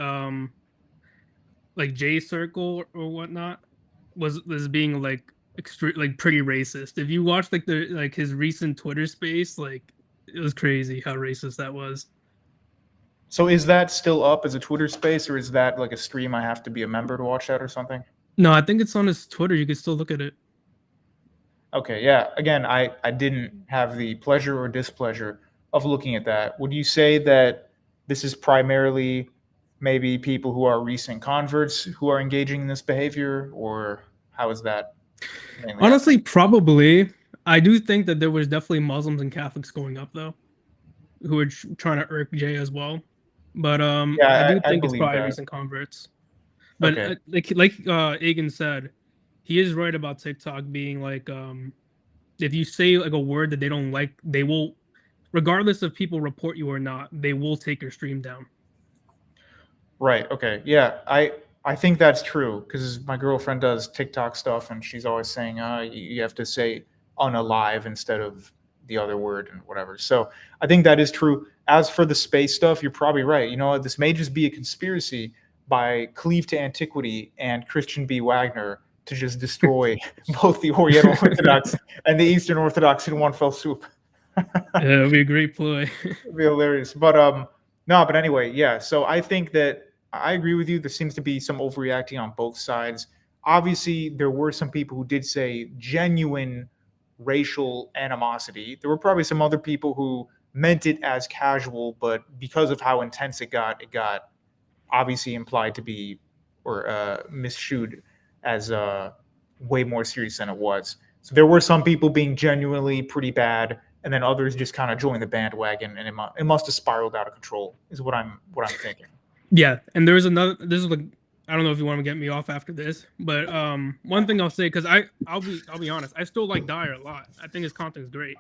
like J Circle or whatnot, was being like like pretty racist. If you watch like his recent Twitter space, like it was crazy how racist that was. So is that still up as a Twitter space, or is that like a stream I have to be a member to watch that or something? No, I think it's on his Twitter. You can still look at it. Okay, yeah. Again, I didn't have the pleasure or displeasure of looking at that. Would you say that this is primarily maybe people who are recent converts who are engaging in this behavior, or how is that mainly Honestly, probably. I do think that there was definitely Muslims and Catholics going up though, who were trying to irk Jay as well. But happening? I Yeah, do I think it's believe probably that. recent converts. But Okay. like Agen said, he is right about TikTok being like if you say like a word that they don't like, they will, regardless if people report you or not, they will take your stream down. Right. Okay. Yeah. I think that's true because my girlfriend does TikTok stuff and she's always saying, you have to say unalive instead of the other word and whatever. So I think that is true. As for the space stuff, you're probably right. You know what? This may just be a conspiracy by Cleave to Antiquity and Christian B. Wagner to just destroy both the Oriental Orthodox and the Eastern Orthodox in one fell swoop. Yeah, it'll be a great ploy. It'd be hilarious. But no, but anyway, yeah. So I think that I agree with you. There seems to be some overreacting on both sides. Obviously, there were some people who did say genuine racial animosity. There were probably some other people who meant it as casual, but because of how intense it got obviously implied to be or misshoed as way more serious than it was. So there were some people being genuinely pretty bad, and then others just kind of joined the bandwagon, and it must have spiraled out of control. Is what I'm thinking. Yeah, and there's another. This is like I don't know if you want to get me off after this, but one thing I'll say because I'll be honest, I still like Dyer a lot. I think his content is great,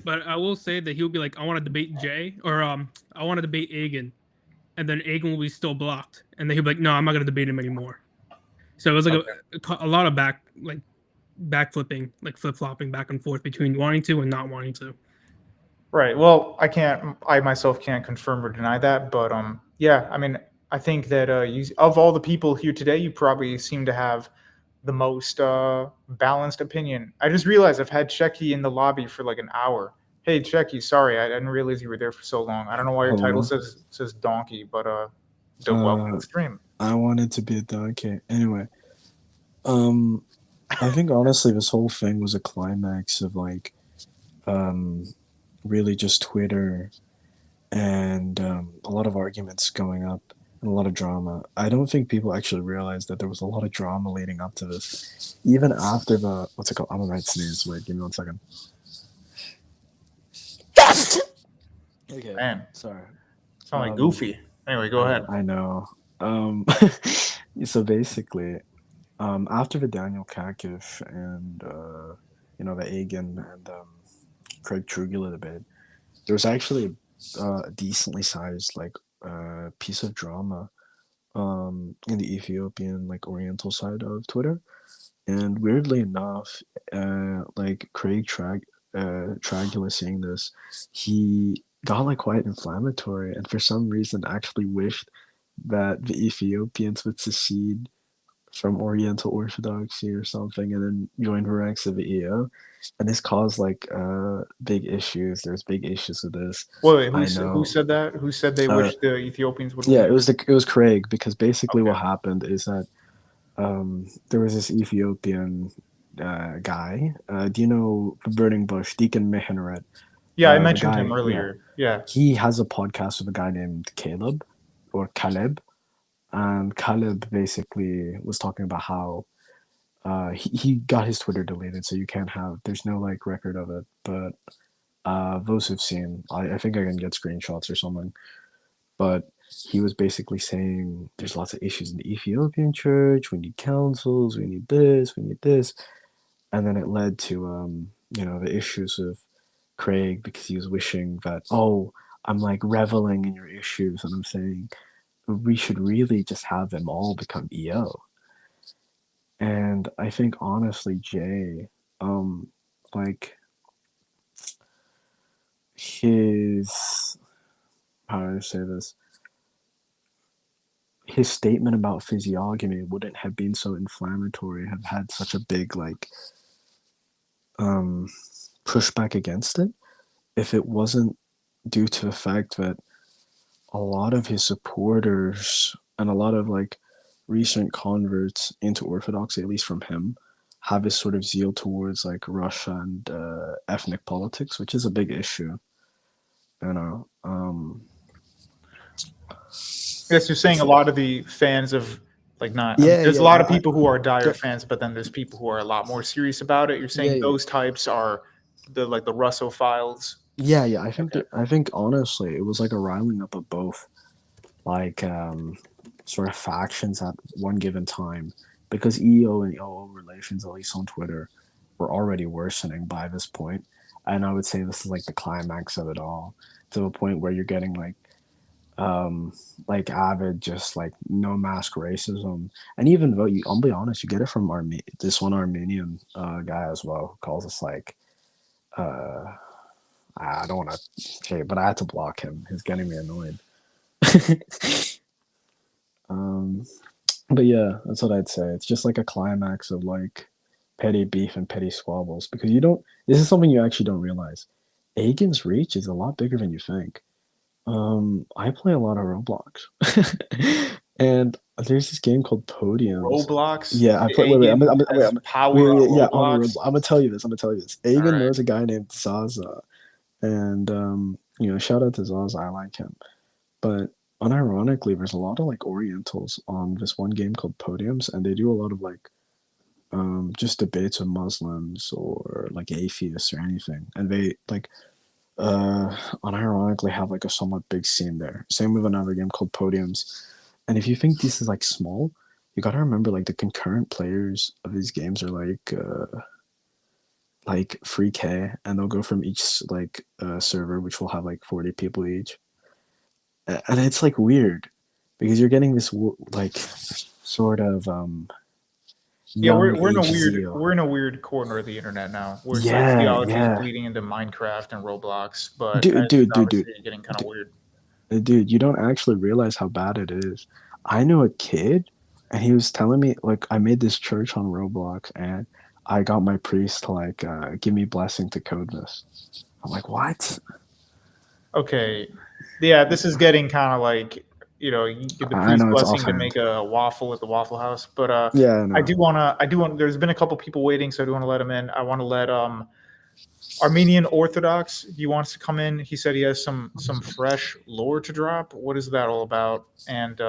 but I will say that he'll be like, I want to debate Jay or I want to debate Agen, and then Agen will be still blocked, and then he'll be like, no, I'm not gonna debate him anymore. So it was like a lot of backflipping, like flip flopping back and forth between wanting to and not wanting to. Right. Well, I myself can't confirm or deny that, but yeah. I mean, I think that of all the people here today, you probably seem to have the most balanced opinion. I just realized I've had Checky in the lobby for like an hour. Hey, Checky, sorry, I didn't realize you were there for so long. I don't know why your title Hello. says donkey, but welcome to the stream. I wanted to be a donkey. Anyway, I think honestly this whole thing was a climax of like, really just Twitter and a lot of arguments going up and a lot of drama. I don't think people actually realized that there was a lot of drama leading up to this, even after the what's it called? I'm gonna sneeze. Wait, give me 1 second. Okay, Man, sorry. sound like Goofy. Anyway, go ahead. I know. So basically, after the Daniel Kakif and the Agen and Craig Trugula debate, there was actually a decently sized piece of drama in the Ethiopian Oriental side of Twitter, and weirdly enough, like Craig Tragula seeing this, he got quite inflammatory, and for some reason actually wished that the Ethiopians would secede from Oriental Orthodoxy or something, and then join the ranks of the EO, and this caused big issues. There's big issues with this. Wait, I who know. said that? Who said they wish the Ethiopians would? Yeah, leave? it was Craig, because basically Okay. what happened is that there was this Ethiopian guy. Do you know the Burning Bush, Deacon Mehenret? Yeah, I the mentioned guy, him earlier. Yeah. He has a podcast with a guy named Caleb or Caleb, and Caleb basically was talking about how he got his Twitter deleted, so you can't have. There's no record of it, but those who've seen, I think I can get screenshots or something. But he was basically saying there's lots of issues in the Ethiopian church. We need councils. We need this. We need this. And then it led to the issues of Craig, because he was wishing that, oh, I'm reveling in your issues, and I'm saying we should really just have them all become EO. And I think honestly, Jay, his, how do I say this? his statement about physiognomy wouldn't have been so inflammatory, have had such a big pushback against it, if it wasn't due to the fact that a lot of his supporters and a lot of recent converts into Orthodoxy, at least from him, have this sort of zeal towards Russia and ethnic politics, which is a big issue. Yes, you're saying a lot of the fans of not. There's a lot of people who are dire fans, but then there's people who are a lot more serious about it. You're saying those types are the the Russophiles. Yeah. I think honestly, it was a riling up of both, sort of factions at one given time, because EO and OO relations, at least on Twitter, were already worsening by this point, and I would say this is the climax of it all, to the point where you're getting avid just no mask racism, and even though I'll be honest, you get it from this one Armenian guy as well, who calls us I don't want to say it, but I had to block him. He's getting me annoyed. But yeah, that's what I'd say. It's just a climax of petty beef and petty squabbles, because this is something you actually don't realize. Agen's reach is a lot bigger than you think. I play a lot of Roblox, and there's this game called Podiums. Roblox. Yeah, I play. Wait, I'm gonna tell you this. Agen Right. knows a guy named Zaza, and shout out to Zaza. I like him, but unironically, there's a lot of Orientals on this one game called Podiums, and they do a lot of just debates with Muslims or atheists or anything, and they unironically have a somewhat big scene there. Same with another game called Podiums. And if you think this is small, you gotta remember the concurrent players of these games are 3K, and they'll go from each server, which will have 40 people each. And it's weird, because you're getting this sort of we're in a weird corner of the internet now, where theology is bleeding into Minecraft and Roblox, but dude, getting kind of weird. Dude, you don't actually realize how bad it is. I knew a kid, and he was telling me I made this church on Roblox, and I got my priest to give me blessing to code this. I'm what? Okay, yeah, this is getting kind of you get the priest blessing to make a waffle at the Waffle House. But I do want. There's been a couple people waiting, so I do want to let him in. I want to let Armenian Orthodox. He wants to come in. He said he has some fresh lore to drop. What is that all about? And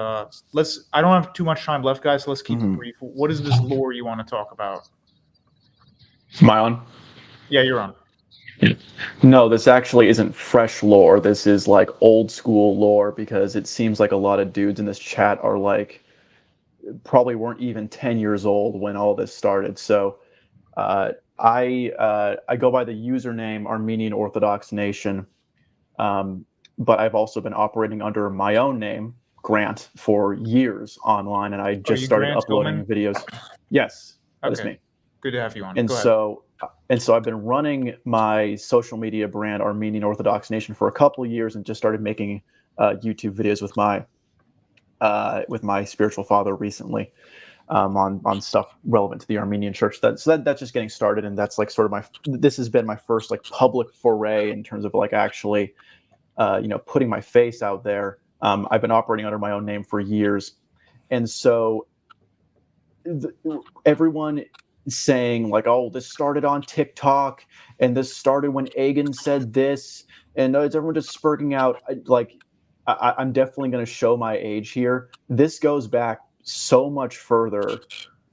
let's. I don't have too much time left, guys. So let's keep it brief. What is this lore you want to talk about? Am I on? Yeah, you're on. No, this actually isn't fresh lore. This is old school lore, because it seems like a lot of dudes in this chat are probably weren't even 10 years old when all this started. So I go by the username Armenian Orthodox Nation, but I've also been operating under my own name, Grant, for years online, and I just started uploading videos. Yes, that is me. Good to have you on. And so I've been running my social media brand Armenian Orthodox Nation for a couple of years, and just started making YouTube videos with my spiritual father recently, on stuff relevant to the Armenian Church. That's just getting started, and that's sort of this has been my first public foray in terms of actually putting my face out there. I've been operating under my own name for years, and so everyone saying oh, this started on TikTok, and this started when Agen said this, and it's everyone just spurting out. I'm definitely going to show my age here. This goes back so much further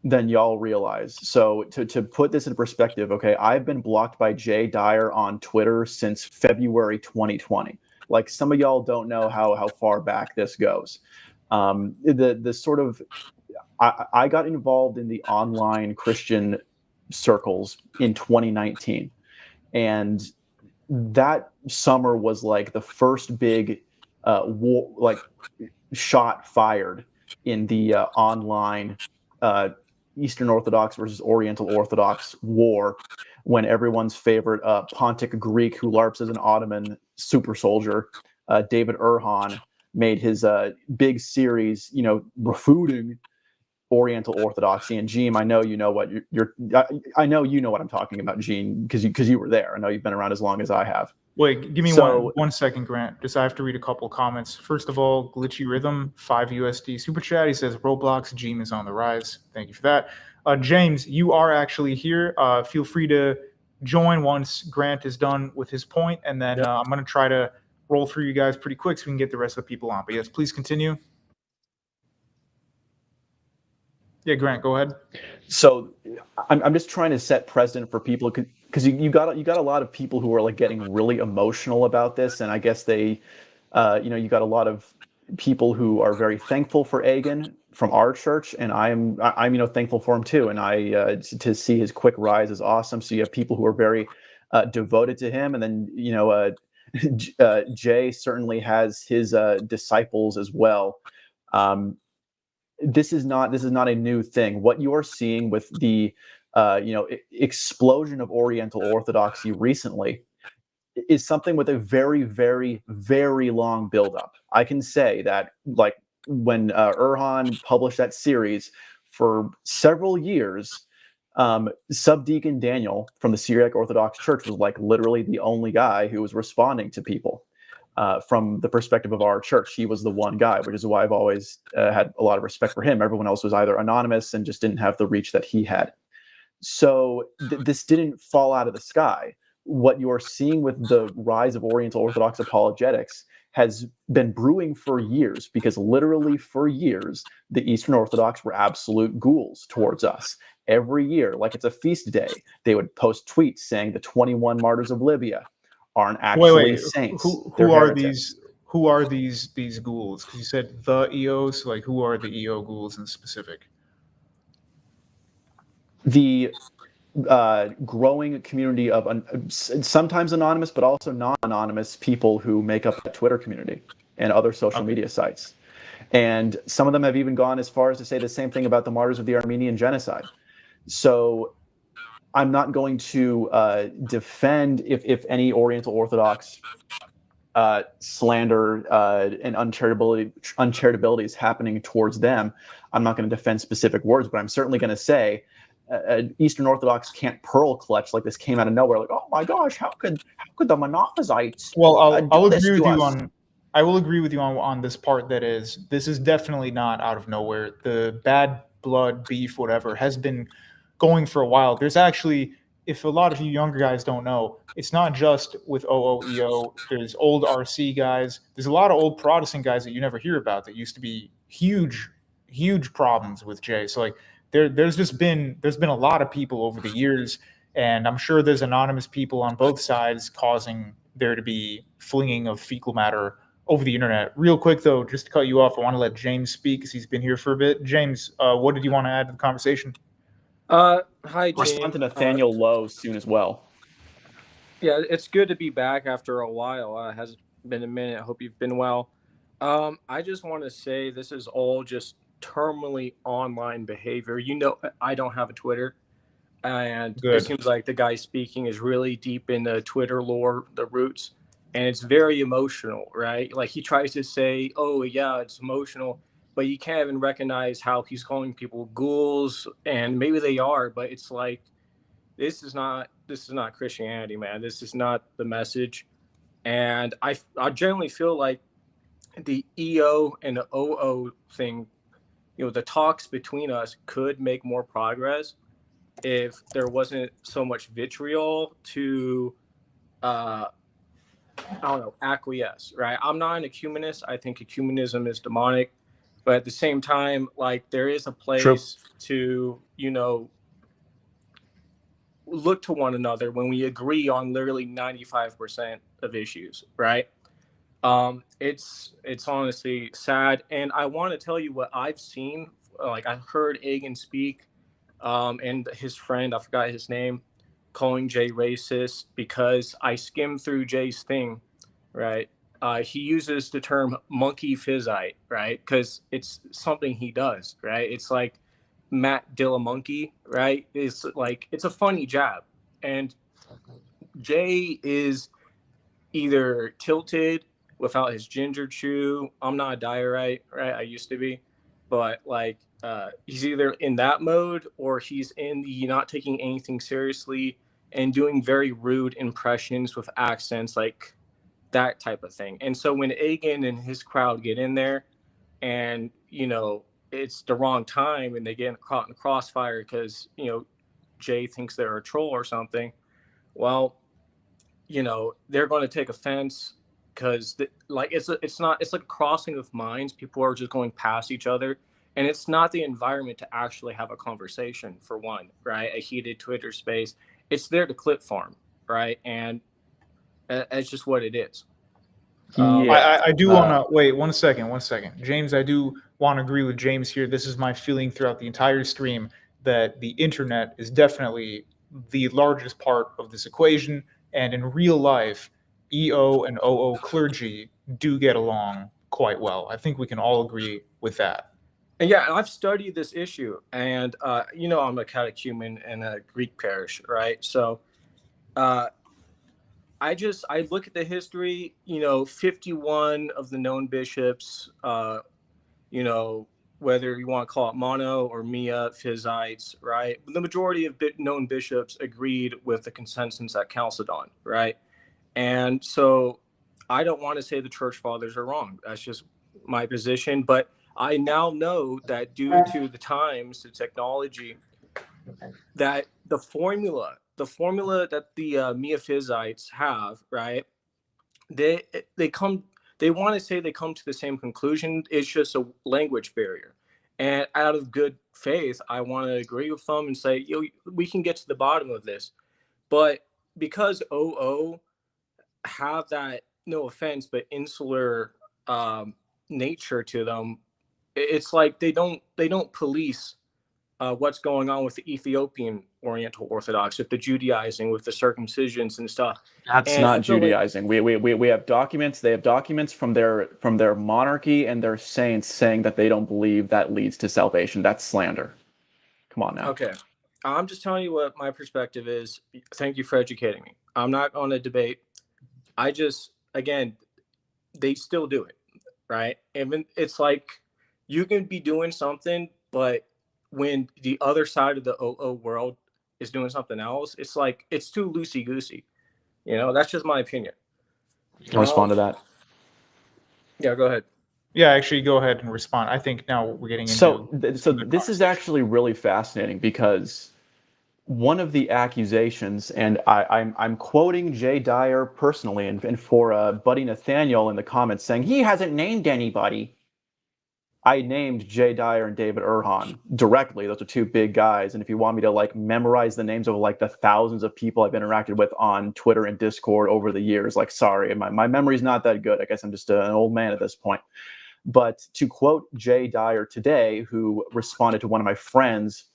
than y'all realize. So to put this in perspective, okay, I've been blocked by Jay Dyer on Twitter since February 2020. Some of y'all don't know how far back this goes. The sort of I got involved in the online Christian circles in 2019, and that summer was the first big war, shot fired in the online Eastern Orthodox versus Oriental Orthodox war, when everyone's favorite Pontic Greek who LARPs as an Ottoman super soldier, David Erhan, made his big series, refuting Oriental Orthodoxy. And Gene, I know you know what I know you know what I'm talking about, Gene, because you were there. I know you've been around as long as I have. Wait, give me one second, Grant. Just I have to read a couple comments. First of all, Glitchy Rhythm, 5 USD super chat. He says Roblox Gene is on the rise. Thank you for that. James, you are actually here. Feel free to join once Grant is done with his point, and then I'm going to try to roll through you guys pretty quick so we can get the rest of the people on. But yes, please continue. Yeah, Grant, go ahead. So I'm just trying to set precedent for people, because you got a lot of people who are like getting really emotional about this, and I guess they, you got a lot of people who are very thankful for Agen from our church, and I'm thankful for him too, and to see his quick rise is awesome. So you have people who are very devoted to him, and then Jay certainly has his disciples as well. This is not a new thing. What you are seeing with the explosion of Oriental Orthodoxy recently is something with a very, very, very long buildup. I can say that, like, when Erhan published that series, for several years, Subdeacon Daniel from the Syriac Orthodox Church was like literally the only guy who was responding to people. From the perspective of our church, he was the one guy, which is why I've always had a lot of respect for him. Everyone else was either anonymous and just didn't have the reach that he had. So this didn't fall out of the sky. What you're seeing with the rise of Oriental Orthodox apologetics has been brewing for years, because literally for years, the Eastern Orthodox were absolute ghouls towards us. Every year, like it's a feast day, they would post tweets saying the 21 martyrs of Libya aren't actually saints. Who are these? Who are these ghouls? Because you said the EOs. Like, who are the EO ghouls in specific? The growing community of sometimes anonymous, but also non-anonymous people who make up the Twitter community and other social media sites. And some of them have even gone as far as to say the same thing about the martyrs of the Armenian genocide. So I'm not going to defend if any Oriental Orthodox slander and uncharitability is happening towards them. I'm not going to defend specific words, but I'm certainly going to say Eastern Orthodox can't pearl clutch like this came out of nowhere. Like, oh my gosh, how could the Monophysites? Well, I'll agree with you on. I will agree with you on this part. This is definitely not out of nowhere. The bad blood beef, whatever, has been going for a while. There's actually, if a lot of you younger guys don't know, it's not just with OOEO. There's old RC guys. There's a lot of old Protestant guys that you never hear about that used to be huge problems with Jay. So like there's been a lot of people over the years, and I'm sure there's anonymous people on both sides causing there to be flinging of fecal matter over the internet. Real quick though, just to cut you off, I want to let James speak because he's been here for a bit. James, what did you want to add to the conversation? Hi, Gene. Respond to Nathaniel Lowe soon as well. Yeah, it's good to be back after a while. It has been a minute. I hope you've been well. I just want to say this is all just terminally online behavior. I don't have a Twitter, and It seems like the guy speaking is really deep in the Twitter lore, the roots, and it's very emotional, right? Like he tries to say, oh yeah, it's emotional, but you can't even recognize how he's calling people ghouls, and maybe they are, but it's like, this is not Christianity, man. This is not the message. And I generally feel like the EO and the OO thing, the talks between us could make more progress if there wasn't so much vitriol to, acquiesce, right? I'm not an ecumenist. I think ecumenism is demonic. But at the same time, like, there is a place to, look to one another when we agree on literally 95% of issues, right? It's honestly sad. And I want to tell you what I've seen. Like, I heard Agen speak, and his friend, I forgot his name, calling Jay racist, because I skimmed through Jay's thing, right? He uses the term monkey physite, right? Because it's something he does, right? It's like Matt Dilla Monkey, right? It's like, it's a funny jab. And Jay is either tilted without his ginger chew. I'm not a diorite, right? I used to be, but like he's either in that mode or he's in the not taking anything seriously and doing very rude impressions with accents, like that type of thing. And so when Agen and his crowd get in there, and it's the wrong time, and they get caught in the crossfire because Jay thinks they're a troll or something. Well, they're going to take offense because it's like a crossing of minds. People are just going past each other, and it's not the environment to actually have a conversation, for one, right? A heated Twitter space. It's there to clip farm, right? And it's just what it is. I do want to wait 1 second. James, I do want to agree with James here. This is my feeling throughout the entire stream, that the internet is definitely the largest part of this equation. And in real life, EO and OO clergy do get along quite well. I think we can all agree with that. And yeah, I've studied this issue, and I'm a catechumen in a Greek parish, right? So I look at the history, 51 of the known bishops, whether you want to call it mono or Miaphysites, right? The majority of known bishops agreed with the consensus at Chalcedon, right? And so I don't want to say the church fathers are wrong. That's just my position. But I now know that due to the times, the technology, that the formula that the Miaphysites have, right? They want to say they come to the same conclusion. It's just a language barrier. And out of good faith, I want to agree with them and say, we can get to the bottom of this. But because OO have that, no offense, but insular nature to them, it's like they don't police what's going on with the Ethiopian Oriental Orthodox, with the Judaizing, with the circumcisions and stuff. That's not Judaizing. We have documents. They have documents from their monarchy and their saints saying that they don't believe that leads to salvation. That's slander. Come on now. Okay. I'm just telling you what my perspective is. Thank you for educating me. I'm not on a debate. Again, they still do it, right? And it's like you can be doing something, but when the other side of the OO world is doing something else, it's like it's too loosey-goosey. That's just my opinion. Can I respond to that? Yeah, go ahead. Yeah, actually, go ahead and respond. I think now we're getting into so this is actually really fascinating, because one of the accusations, and I'm quoting Jay Dyer personally, and for Buddy Nathaniel in the comments saying he hasn't named anybody. I named Jay Dyer and David Erhan directly. Those are two big guys. And if you want me to memorize the names of the thousands of people I've interacted with on Twitter and Discord over the years, sorry, my memory's not that good. I guess I'm just an old man at this point. But to quote Jay Dyer today, who responded to one of my friends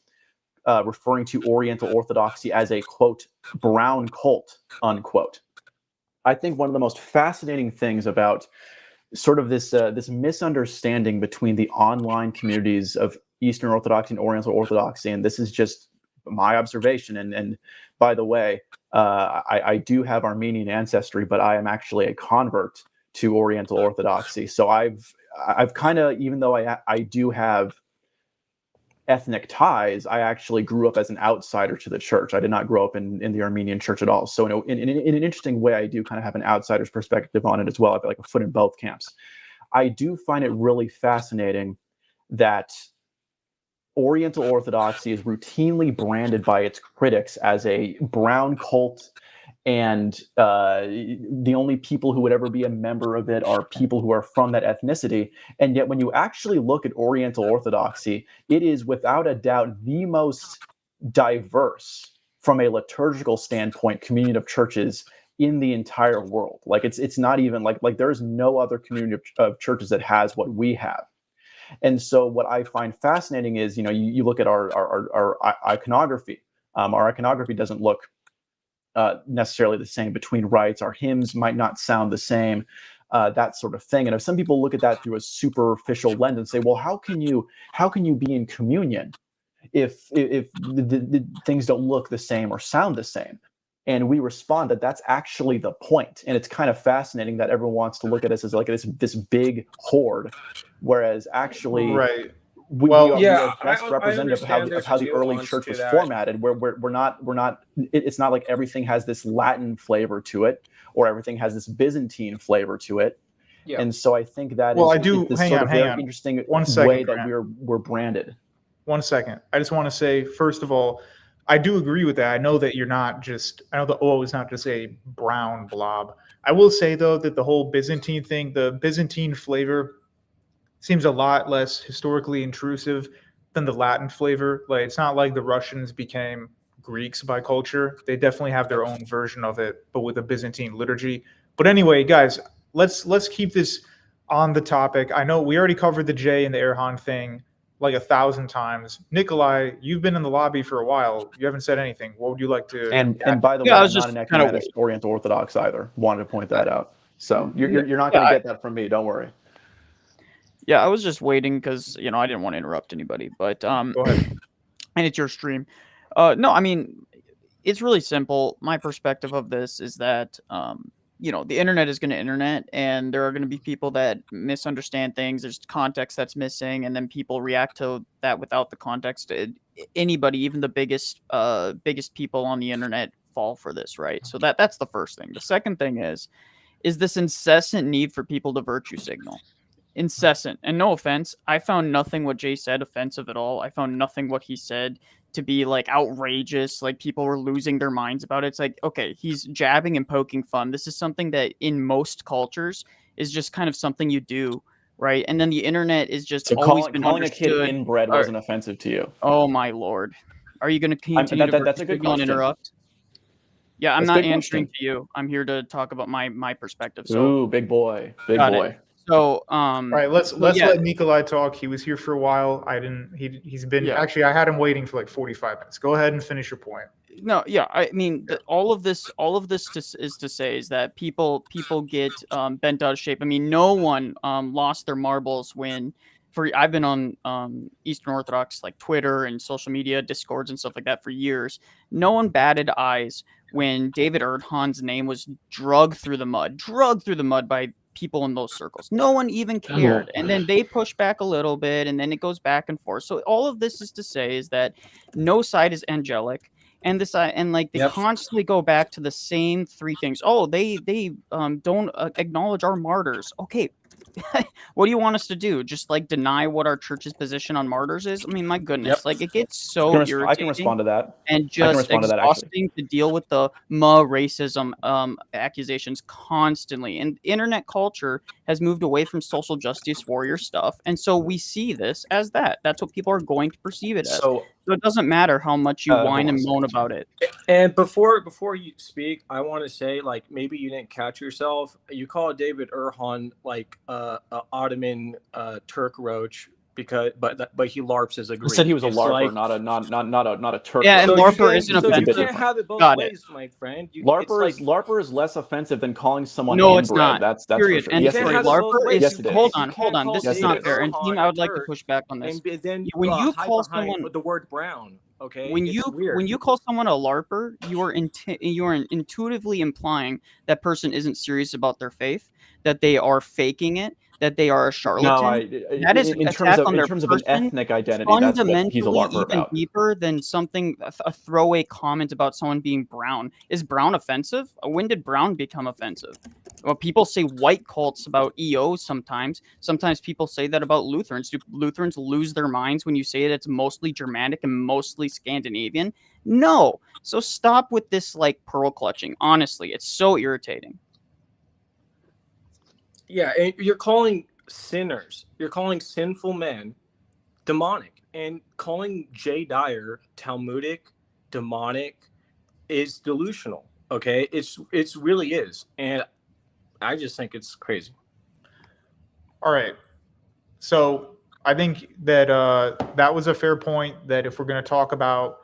referring to Oriental Orthodoxy as a, quote, brown cult, unquote. I think one of the most fascinating things about sort of this misunderstanding between the online communities of Eastern Orthodoxy and Oriental Orthodoxy, and this is just my observation. And by the way, I do have Armenian ancestry, but I am actually a convert to Oriental Orthodoxy. So I've kind of, even though I do have ethnic ties, I actually grew up as an outsider to the church. I did not grow up in the Armenian church at all. So in an interesting way, I do kind of have an outsider's perspective on it as well. I've got a foot in both camps. I do find it really fascinating that Oriental Orthodoxy is routinely branded by its critics as a brown cult, and the only people who would ever be a member of it are people who are from that ethnicity. And yet when you actually look at Oriental Orthodoxy, it is without a doubt the most diverse, from a liturgical standpoint, communion of churches in the entire world. It's not even like there's no other community of churches that has what we have. And so what I find fascinating is, you look at our iconography. Our iconography doesn't look necessarily the same between rites. Our hymns might not sound the same, that sort of thing. And if some people look at that through a superficial lens and say, well, how can you be in communion if the things don't look the same or sound the same? And we respond that that's actually the point. And it's kind of fascinating that everyone wants to look at us as like this big horde, whereas actually Right. we Well, are Yeah, best I representative understand of there's how a the early nuance church to was that. formatted, where it's not like everything has this Latin flavor to it, or everything has this Byzantine flavor to it. Yeah. And so I think that Well, is I do. this Hang sort on, of hang very on. interesting 1 way second, that Grant. we're branded. 1 second. I just want to say, first of all, I do agree with that. I know that you're not just, I know the O is not just a brown blob. I will say, though, that the whole Byzantine thing, the Byzantine flavor seems a lot less historically intrusive than the Latin flavor. Like, it's not like the Russians became Greeks by culture. They definitely have their own version of it, but with a Byzantine liturgy. But anyway, guys, let's keep this on the topic. I know we already covered the J and the Erhan thing like 1,000 times. Nikolai, you've been in the lobby for a while. You haven't said anything. What would you like to? And by the Yeah, way, I was I'm not just an kind of ecumenist Oriental Orthodox either. Wanted to point that out. So you're not Yeah, going to get that from me. Don't worry. Yeah, I was just waiting because I didn't want to interrupt anybody, but Go ahead. and it's your stream. No, I mean it's really simple. My perspective of this is that the internet is going to internet, and there are going to be people that misunderstand things. There's context that's missing, and then people react to that without the context. Anybody, even the biggest people on the internet, fall for this, right? So that's the first thing. The second thing is this incessant need for people to virtue signal. Incessant. And no offense, I found nothing what Jay said offensive at all. I found nothing what he said to be like outrageous, like people were losing their minds about it. It's like, okay, he's jabbing and poking fun. This is something that in most cultures is just kind of something you do, right? And then the internet is just So always been calling a kid understood. inbred wasn't offensive to you. Oh my lord. Are you going to continue to That's a good signal and question. interrupt? Yeah, I'm That's a not good answering question. to you. I'm here to talk about my perspective. So Ooh, big boy, big got boy. it. So All right, let's so let yeah, Nikolai talk. He was here for a while. I didn't. He's been Yeah. actually. I had him waiting for like 45 minutes. Go ahead and finish your point. No, yeah, I mean, all of this is to say is that people get bent out of shape. I mean, no one lost their marbles when I've been on Eastern Orthodox like Twitter and social media, Discords and stuff like that for years. No one batted eyes when David Erdhan's name was dragged through the mud by people in those circles. No one even cared. And then they push back a little bit, and then it goes back and forth. So all of this is to say is that no side is angelic. And this and like they Yep. constantly go back to the same three things. Oh, they don't acknowledge our martyrs. Okay, what do you want us to do? Just like deny what our church's position on martyrs is? I mean, my goodness, Yep. like it gets so I can irritating respond to that. and I can just respond to that, actually. exhausting to deal with the racism accusations constantly. And internet culture has moved away from social justice warrior stuff, and so we see this as that. That's what people are going to perceive it as. So So it doesn't matter how much you hold whine on a and moan second. about it. And before you speak, I want to say, like, maybe you didn't catch yourself. You call David Erhan like a Ottoman Turk roach but he LARPs as a He Greek. said he was a It's LARPer, like, not a Turk. Yeah, and so you LARPer can't, isn't so you offensive. can't different. have it both Got it. ways, my friend. LARPer is less offensive than calling someone No, inbred. it's not. That's Period. for sure. And Yes, can't it sorry, have is. it both LARPer ways. is. Yes, it is. Hold You on. can't call This Yes, is it not is. fair. And Erhan team, a I would like to Turk push back on this. and then When you hide call behind someone the word brown. Okay, when it's weird. you call someone a LARPer, you are intuitively implying that person isn't serious about their faith, that they are faking it, that they are a charlatan. That is in attack on their terms of an person, ethnic identity, that's what he's a fundamentally LARPer even about. deeper than something a throwaway comment about someone being brown. Is brown offensive? When did brown become offensive? Well, people say white cults about EOs sometimes. Sometimes people say that about Lutherans. Do Lutherans lose their minds when you say that it's mostly Germanic and mostly Scandinavian? No. So stop with this like pearl clutching. Honestly, it's so irritating. Yeah, and you're calling sinners, you're calling sinful men demonic, and calling Jay Dyer Talmudic demonic is delusional. Okay, it's really is, and I just think it's crazy. All right. So I think that that was a fair point. That if we're going to talk about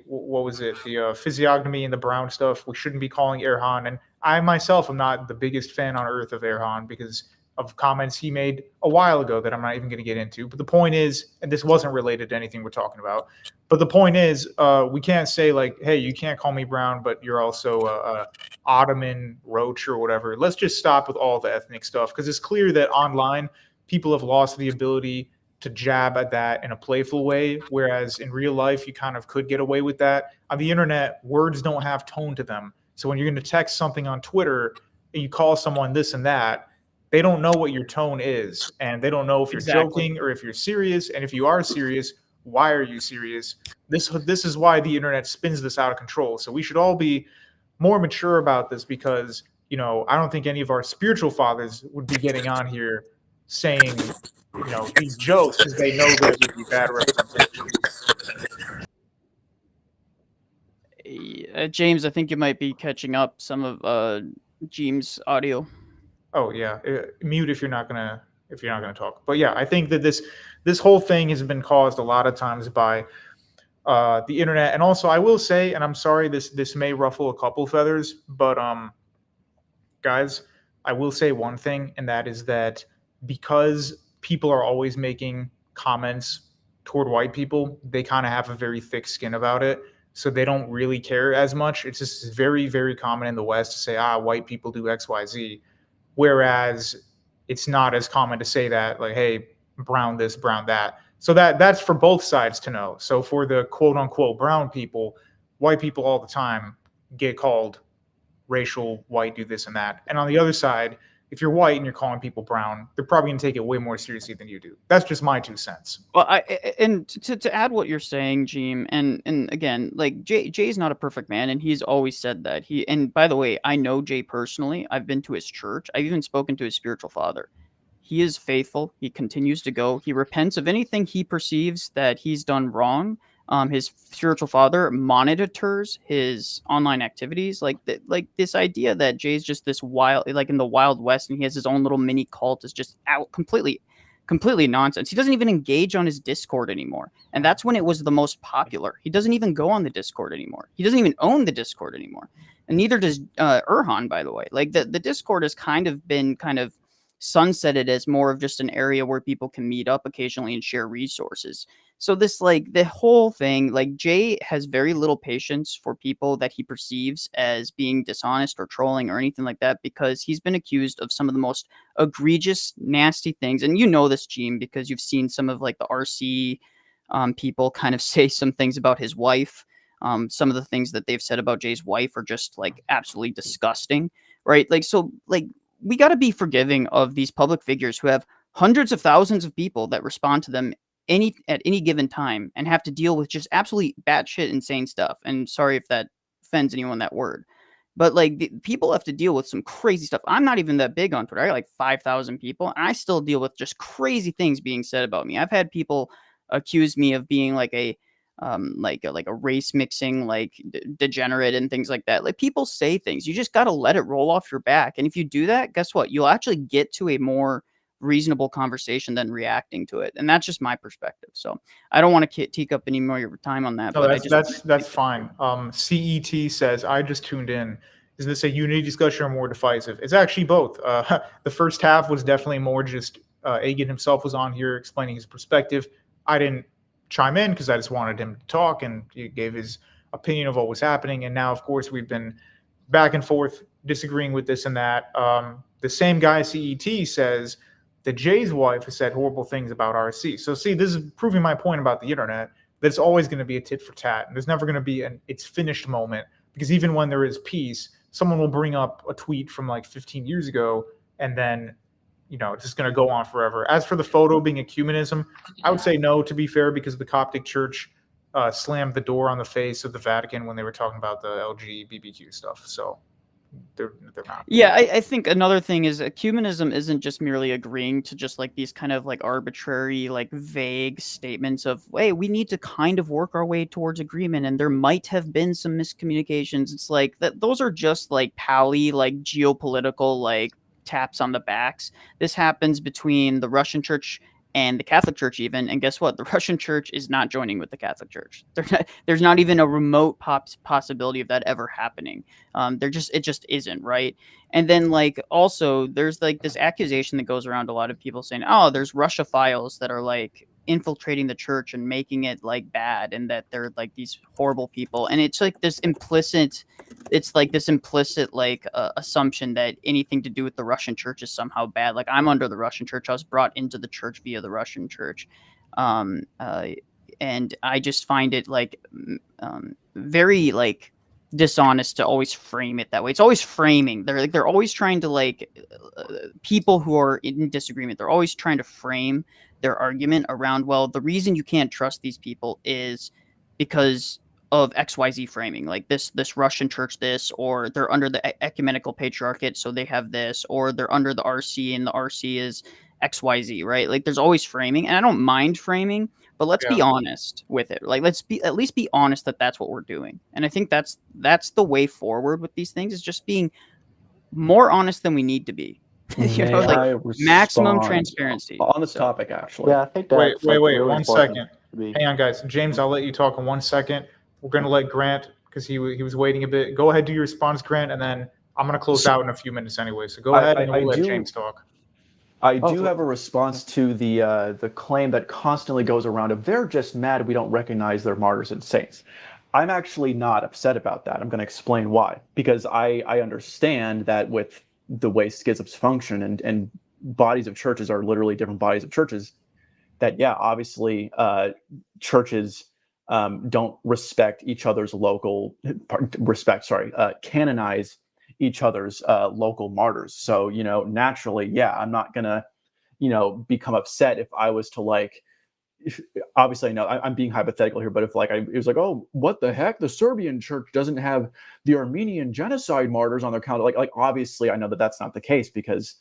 what was it, the physiognomy and the brown stuff, we shouldn't be calling Erhan. And I myself am not the biggest fan on earth of Erhan because of comments he made a while ago that I'm not even going to get into. But the point is, and this wasn't related to anything we're talking about, but the point is, we can't say like, hey, you can't call me brown, but you're also a Ottoman roach or whatever. Let's just stop with all the ethnic stuff, because it's clear that online people have lost the ability to jab at that in a playful way, whereas in real life you kind of could get away with that. On the internet, words don't have tone to them. So when you're going to text something on Twitter and you call someone this and that, they don't know what your tone is, and they don't know if you're Exactly. joking or if you're serious. And if you are serious, why are you serious? This is why the internet spins this out of control. So we should all be more mature about this, because I don't think any of our spiritual fathers would be getting on here saying these jokes, because they know there would be bad representation. James, I think you might be catching up some of James' audio. Oh yeah, mute if you're not gonna talk. But yeah, I think that this whole thing has been caused a lot of times by the internet. And also, I will say, and I'm sorry, this may ruffle a couple feathers, but guys, I will say one thing, and that is that because people are always making comments toward white people, they kind of have a very thick skin about it. So they don't really care as much. It's just very, very common in the West to say, white people do X, Y, Z. Whereas it's not as common to say that, like, hey, brown this, brown that. So that's for both sides to know. So for the quote unquote brown people, white people all the time get called racial, white, do this and that. And on the other side, if you're white and you're calling people brown, they're probably going to take it way more seriously than you do. That's just my 2 cents. Well, and to add what you're saying, Jim, and again, like Jay's not a perfect man, and he's always said that. And by the way, I know Jay personally. I've been to his church. I've even spoken to his spiritual father. He is faithful. He continues to go. He repents of anything he perceives that he's done wrong. His spiritual father monitors his online activities, like this idea that Jay's just this wild, like in the Wild West, and he has his own little mini cult is just out completely nonsense. He doesn't even engage on his Discord anymore, and that's when it was the most popular. He doesn't even go on the Discord anymore. He doesn't even own the Discord anymore, and neither does Erhan, by the way. Like the Discord has kind of been sunsetted as more of just an area where people can meet up occasionally and share resources. So this, like, the whole thing, like, Jay has very little patience for people that he perceives as being dishonest or trolling or anything like that, because he's been accused of some of the most egregious, nasty things. And you know this, Gene, because you've seen some of like the RC people kind of say some things about his wife. Some of the things that they've said about Jay's wife are just like absolutely disgusting, right? Like, so like we got to be forgiving of these public figures who have hundreds of thousands of people that respond to them at any given time and have to deal with just absolutely batshit insane stuff. And sorry if that offends anyone, that word, but like people have to deal with some crazy stuff. I'm not even that big on Twitter. I got like 5,000 people, and I still deal with just crazy things being said about me. I've had people accuse me of being like a race mixing, like degenerate and things like that. Like, people say things. You just got to let it roll off your back. And if you do that, guess what? You'll actually get to a more reasonable conversation than reacting to it. And that's just my perspective. So I don't want to take up any more of your time on that. No, but that's fine. CET says, I just tuned in. Is this a unity discussion or more divisive? It's actually both. The first half was definitely more just Agen himself was on here explaining his perspective. I didn't chime in because I just wanted him to talk, and he gave his opinion of what was happening. And now, of course, we've been back and forth disagreeing with this and that. The same guy, CET, says that Jay's wife has said horrible things about RC. So see, this is proving my point about the internet, that it's always going to be a tit for tat. And there's never going to be an it's finished moment, because even when there is peace, someone will bring up a tweet from like 15 years ago, and then it's just going to go on forever. As for the photo being ecumenism, I would say no, to be fair, because the Coptic Church slammed the door on the face of the Vatican when they were talking about the LGBTQ stuff. So they're not. Yeah, I think another thing is ecumenism isn't just merely agreeing to just like these kind of like arbitrary, like vague statements of, hey, we need to kind of work our way towards agreement, and there might have been some miscommunications. It's like that; those are just like pally, like geopolitical, like taps on the backs. This happens between the Russian church and the Catholic Church even. And guess what? The Russian Church is not joining with the Catholic Church. There's not even a remote possibility of that ever happening. It just isn't, right? And then like also there's like this accusation that goes around a lot of people saying, oh, there's Russophiles that are like infiltrating the church and making it like bad, and that they're like these horrible people. And it's like this implicit like assumption that anything to do with the Russian church is somehow bad. Like I'm under the Russian church. I was brought into the church via the Russian church. And I just find it like very like dishonest to always frame it that way. It's always framing. They're always trying to like people who are in disagreement. They're always trying to frame their argument around, well, the reason you can't trust these people is because of XYZ framing, like this Russian church, or they're under the ecumenical patriarchate, so they have this, or they're under the RC and the RC is XYZ, right? Like there's always framing, and I don't mind framing, but let's be honest with it. Like let's at least be honest that that's what we're doing. And I think that's the way forward with these things, is just being more honest than we need to be. May like I maximum respond transparency on this topic, actually? Yeah, I think that's Wait, really 1 important second. to be. Hang on, guys. James, I'll let you talk in 1 second. We're going to let Grant, because he was waiting a bit. Go ahead, do your response, Grant, and then I'm going to close out in a few minutes anyway. So go ahead and we'll let James talk. I do have a response to the claim that constantly goes around of they're just mad we don't recognize their martyrs and saints. I'm actually not upset about that. I'm going to explain why. Because I understand that with the way schisms function and bodies of churches are literally different bodies of churches, that, yeah, obviously churches don't respect each other's canonize each other's local martyrs. So, naturally, yeah, I'm not going to, become upset if I was to like, obviously, I know I'm being hypothetical here, but if like it was like, oh, what the heck, the Serbian church doesn't have the Armenian genocide martyrs on their calendar. Like obviously, I know that that's not the case because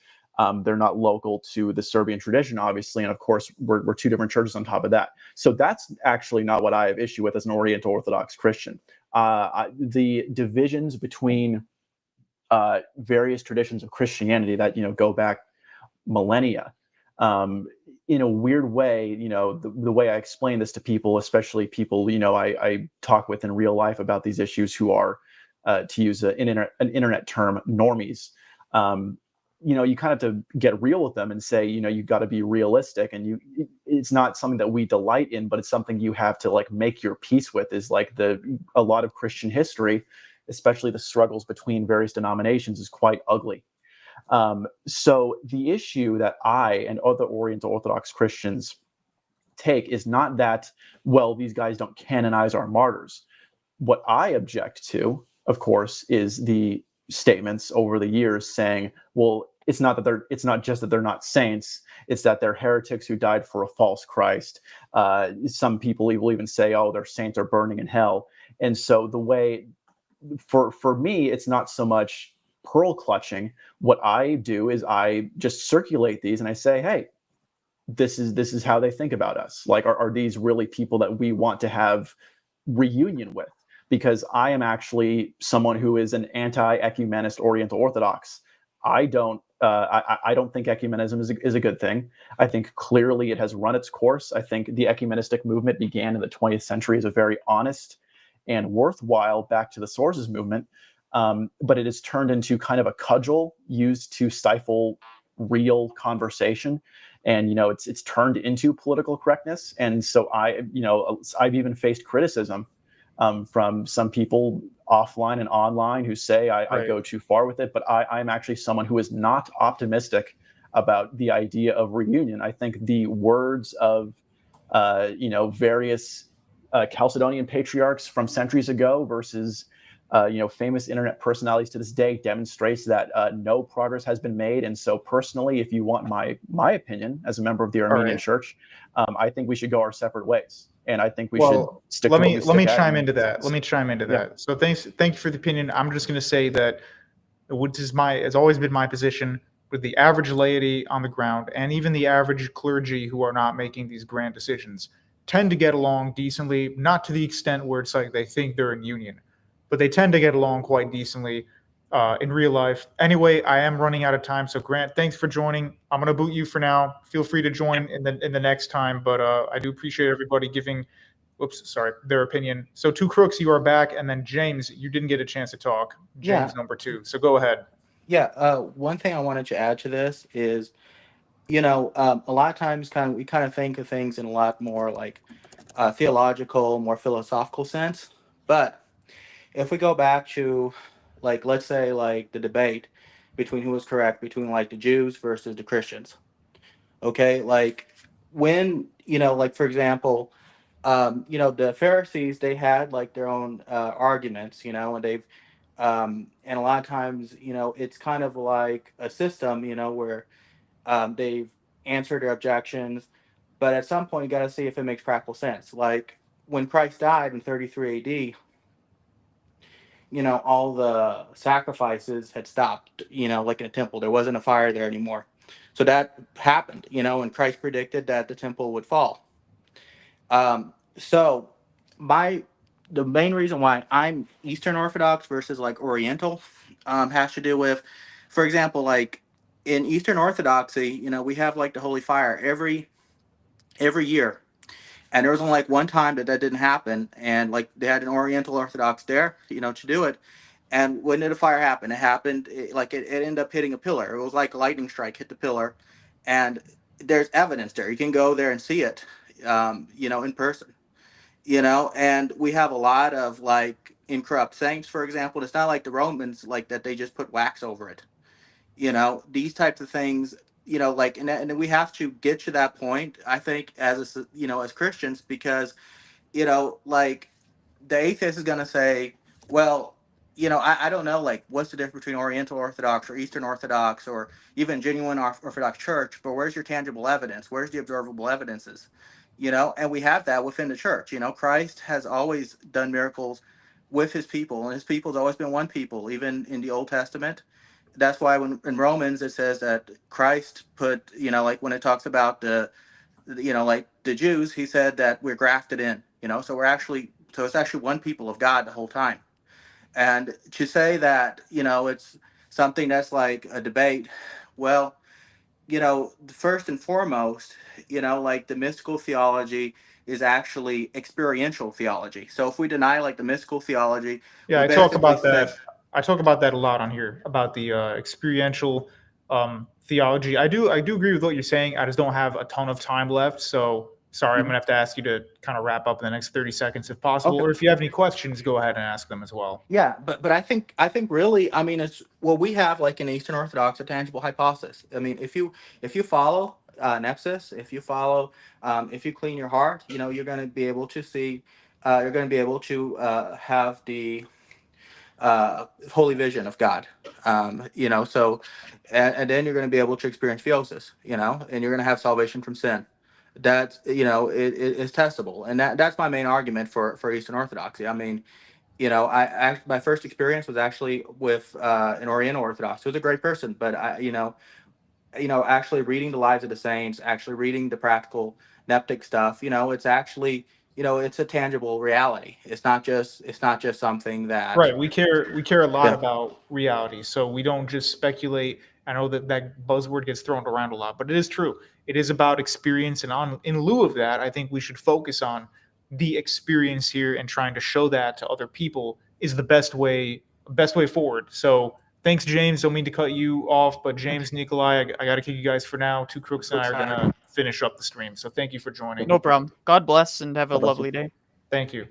they're not local to the Serbian tradition, obviously, and of course, we're two different churches on top of that. So that's actually not what I have issue with as an Oriental Orthodox Christian. The divisions between various traditions of Christianity that go back millennia. In a weird way, the way I explain this to people, especially people, I talk with in real life about these issues who are, to use an internet term, normies. You kind of have to get real with them and say, you've got to be realistic, and it's not something that we delight in, but it's something you have to like make your peace with. Is like a lot of Christian history, especially the struggles between various denominations, is quite ugly. So the issue that I and other Oriental Orthodox Christians take is not that, well, these guys don't canonize our martyrs. What I object to, of course, is the statements over the years saying, well, it's not just that they're not saints, it's that they're heretics who died for a false Christ. Some people will even say, oh, their saints are burning in hell. And so the way, for me, it's not so much pearl clutching. What I do is I just circulate these and I say, hey, this is how they think about us. Like, are these really people that we want to have reunion with? Because I am actually someone who is an anti-ecumenist Oriental Orthodox. I don't think ecumenism is a good thing. I think clearly it has run its course. I think the ecumenistic movement began in the 20th century as a very honest and worthwhile back to the sources movement. But it has turned into kind of a cudgel used to stifle real conversation. And, it's turned into political correctness. And so I've even faced criticism from some people offline and online who say I go too far with it. But I'm actually someone who is not optimistic about the idea of reunion. I think the words of, various Chalcedonian patriarchs from centuries ago versus famous internet personalities to this day demonstrates that no progress has been made. And so personally, if you want my opinion as a member of the Armenian Church, I think we should go our separate ways. And I think we should stick to let me chime into that. So thank you for the opinion. I'm just going to say that it's always been my position with the average laity on the ground and even the average clergy who are not making these grand decisions tend to get along decently, not to the extent where it's like they think they're in union, but they tend to get along quite decently. in real life. Anyway, I am running out of time, so Grant, thanks for joining. I'm gonna boot you for now. Feel free to join in the next time, but I do appreciate everybody giving their opinion. So Two Crooks, you are back, and then James, you didn't get a chance to talk. James Yeah. number 2. So go ahead. Yeah. One thing I wanted to add to this is, a lot of times we kind of think of things in a lot more like theological, more philosophical sense. But if we go back to, like, let's say, like the debate between who was correct between like the Jews versus the Christians. Okay, like when like for example, the Pharisees, they had like their own arguments, and they've and a lot of times, it's kind of like a system, where they've answered their objections, but at some point you got to see if it makes practical sense. Like when Christ died in 33 AD, all the sacrifices had stopped, like in a temple. There wasn't a fire there anymore. So that happened, and Christ predicted that the temple would fall. So the main reason why I'm Eastern Orthodox versus like Oriental has to do with, for example, like in Eastern Orthodoxy, we have like the Holy Fire every year. And there was only like one time that didn't happen, and like they had an Oriental Orthodox there, to do it. And when did the fire happen? It happened it ended up hitting a pillar. It was like a lightning strike hit the pillar, and there's evidence there. You can go there and see it, in person. And we have a lot of like incorrupt saints, for example. It's not like the Romans, like that they just put wax over it. These types of things, like, and we have to get to that point, I think, as Christians, because, like the atheist is going to say, well, I don't know, like, what's the difference between Oriental Orthodox or Eastern Orthodox or even genuine Orthodox Church, but where's your tangible evidence? Where's the observable evidences? And we have that within the church. Christ has always done miracles with his people, and his people's always been one people, even in the Old Testament. That's why when in Romans it says that Christ put, like when it talks about like the Jews, he said that we're grafted in, so it's actually one people of God the whole time. And to say that, it's something that's like a debate, well, first and foremost, like the mystical theology is actually experiential theology. So if we deny like the mystical theology, Yeah, we I talk basically about that. say, I talk about that a lot on here about the experiential theology. I do agree with what you're saying. I just don't have a ton of time left, so sorry, I'm gonna have to ask you to kind of wrap up in the next 30 seconds if possible. okay. Or if you have any questions, go ahead and ask them as well. Yeah, but I think really, I mean, it's well, we have like in Eastern Orthodox a tangible hypothesis. I mean, if you follow Nexus, if you clean your heart, you're going to be able to see, you're going to be able to have the holy vision of God. So and then you're going to be able to experience theosis, and you're going to have salvation from sin. That's it's testable, and that's my main argument for Eastern Orthodoxy. I mean, my first experience was actually with an Oriental Orthodox who was a great person, but actually reading the lives of the saints, actually reading the practical neptic stuff, it's actually, it's a tangible reality. It's not just something that, Right. We care a lot yeah. about reality, so we don't just speculate. I know that buzzword gets thrown around a lot, but it is true. It is about experience, and in lieu of that, I think we should focus on the experience here and trying to show that to other people is the best way forward. So thanks, James. Don't mean to cut you off, but James, Nikolai, I got to kick you guys for now. Two Crooks and I are gonna finish up the stream. So thank you for joining. No problem. God bless and have a God bless you. lovely day. Thank you.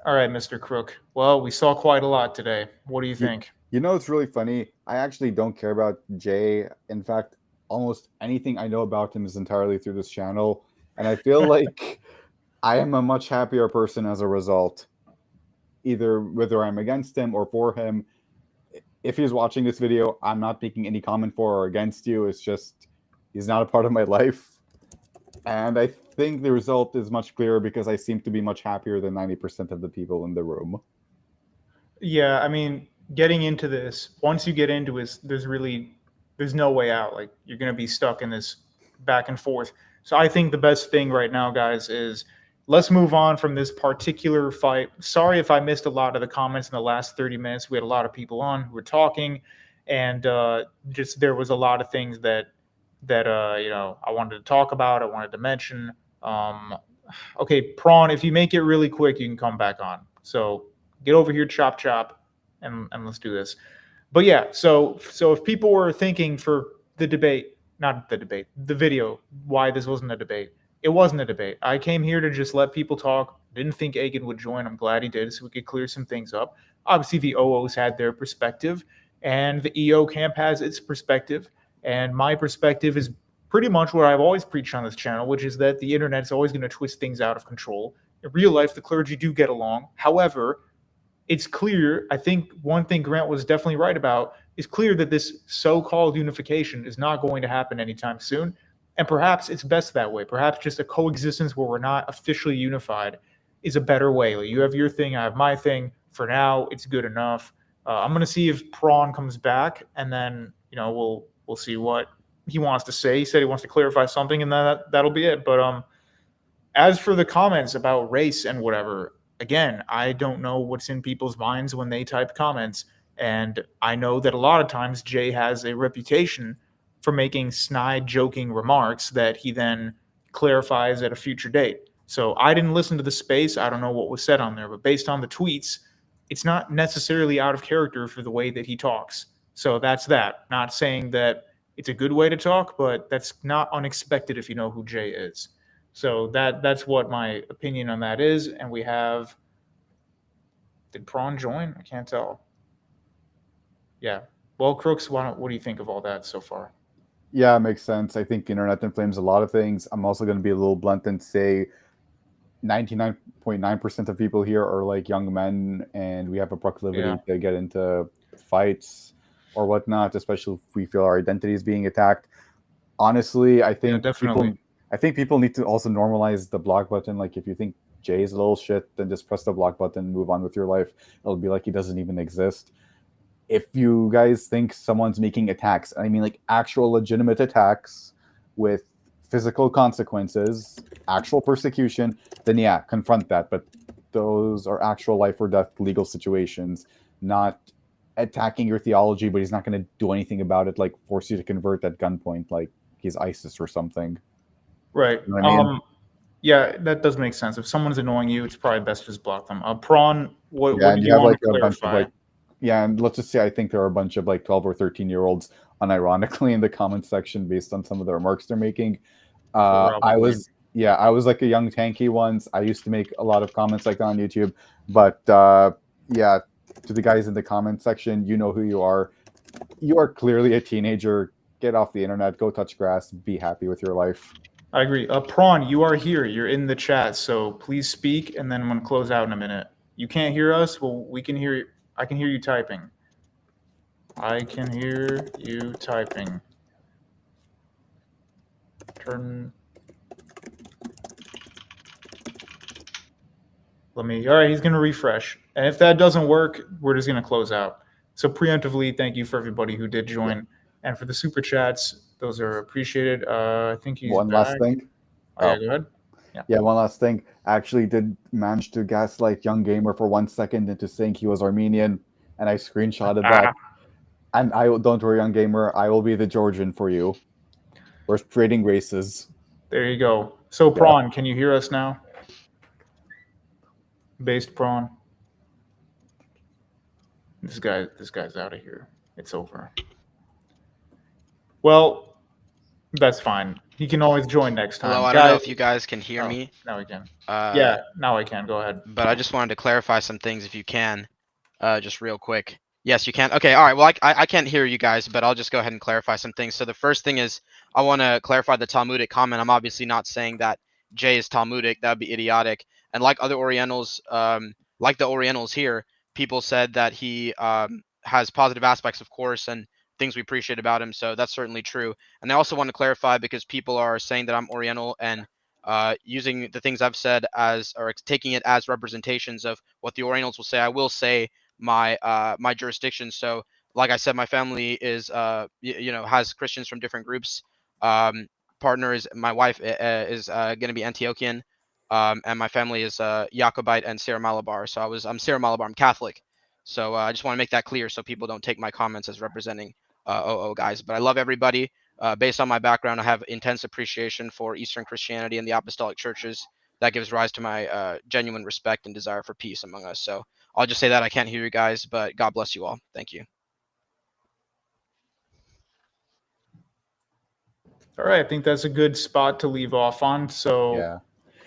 All right, Mr. Crook. Well, we saw quite a lot today. What do you think? It's really funny. I actually don't care about Jay. In fact, almost anything I know about him is entirely through this channel. And I feel like I am a much happier person as a result, either whether I'm against him or for him. If he's watching this video, I'm not making any comment for or against you. It's just he's not a part of my life. And I think the result is much clearer because I seem to be much happier than 90% of the people in the room. Yeah, I mean, getting into this, once you get into it, there's no way out. Like, you're going to be stuck in this back and forth. So I think the best thing right now, guys, is let's move on from this particular fight. Sorry if I missed a lot of the comments in the last 30 minutes. We had a lot of people on who were talking, and just there was a lot of things that I wanted to talk about. I wanted to mention. Okay, Prawn, if you make it really quick, you can come back on. So get over here, chop chop, and let's do this. But yeah, so if people were thinking for the debate, not the debate, the video, why this wasn't a debate, it wasn't a debate. I came here to just let people talk. Didn't think Agen would join. I'm glad he did, so we could clear some things up. Obviously, the OOs had their perspective, and the EO camp has its perspective, and my perspective is pretty much what I've always preached on this channel, which is that the internet's always going to twist things out of control. In real life, the clergy do get along. However, it's clear, I think one thing Grant was definitely right about, is clear that this so-called unification is not going to happen anytime soon. And perhaps it's best that way. Perhaps just a coexistence where we're not officially unified is a better way. Like, you have your thing, I have my thing. For now, it's good enough. I'm going to see if Prawn comes back, and then we'll see what he wants to say. He said he wants to clarify something, and that'll be it. But as for the comments about race and whatever, again, I don't know what's in people's minds when they type comments. And I know that a lot of times Jay has a reputation for making snide, joking remarks that he then clarifies at a future date. So I didn't listen to the space. I don't know what was said on there. But based on the tweets, it's not necessarily out of character for the way that he talks. So that's that. Not saying that it's a good way to talk, but that's not unexpected if you know who Jay is. So that's what my opinion on that is. And we have, did Prawn join? I can't tell. Yeah. Well, Crooks, what do you think of all that so far? Yeah, it makes sense. I think internet inflames a lot of things. I'm also going to be a little blunt and say 99.9% of people here are like young men, and we have a proclivity to get into fights or whatnot, especially if we feel our identity is being attacked. Honestly, I think people need to also normalize the block button. Like, if you think Jay is a little shit, then just press the block button, move on with your life. It'll be like he doesn't even exist. If you guys think someone's making attacks, I mean like actual legitimate attacks with physical consequences, actual persecution, then yeah, confront that. But those are actual life or death legal situations, not attacking your theology, but he's not going to do anything about it, like force you to convert at gunpoint, like he's ISIS or something. Right. You know what I mean? Yeah, that does make sense. If someone's annoying you, it's probably best to just block them. Prawn, what Yeah, do and you have want like to a bunch of clarify? like, yeah, and let's just say I think there are a bunch of like 12 or 13-year-olds unironically in the comment section based on some of the remarks they're making. I was like a young tanky once. I used to make a lot of comments like that on YouTube, but yeah, to the guys in the comment section, you know who you are. You are clearly a teenager. Get off the internet, go touch grass, be happy with your life. I agree. Prawn, you are here. You're in the chat, so please speak, and then I'm going to close out in a minute. You can't hear us? Well, we can hear you. I can hear you typing. I can hear you typing. Turn. All right, he's going to refresh. And if that doesn't work, we're just going to close out. So preemptively, thank you for everybody who did join. Yeah. And for the super chats, those are appreciated. I think he's One back. last thing. Yeah, go ahead. Yeah, one last thing. I actually did manage to gaslight Young Gamer for 1 second into saying he was Armenian, and I screenshotted that. And don't worry, Young Gamer, I will be the Georgian for you. We're trading races. There you go. So, Prawn, can you hear us now? Based Prawn. This guy's out of here. It's over. Well, that's fine. He can always join next time. Hello, I don't know if you guys can hear me. Now we can. Yeah, now I can. Go ahead. But I just wanted to clarify some things if you can, just real quick. Yes, you can. Okay, all right. Well, I can't hear you guys, but I'll just go ahead and clarify some things. So the first thing is I want to clarify the Talmudic comment. I'm obviously not saying that Jay is Talmudic. That would be idiotic. And like other Orientals, like the Orientals here, people said that he has positive aspects, of course, and things we appreciate about him. So that's certainly true. And I also want to clarify because people are saying that I'm Oriental and using the things I've said as, or taking it as representations of what the Orientals will say. I will say my my jurisdiction. So like I said, my family is has Christians from different groups. Partner is my wife is going to be Antiochian. and my family is Jacobite and Syro Malabar. So I'm Syro Malabar. I'm Catholic. So I just want to make that clear so people don't take my comments as representing OO guys. But I love everybody. Based on my background, I have intense appreciation for Eastern Christianity and the apostolic churches. That gives rise to my genuine respect and desire for peace among us. So I'll just say that. I can't hear you guys, but God bless you all. Thank you. All right, I think that's a good spot to leave off on. So Yeah.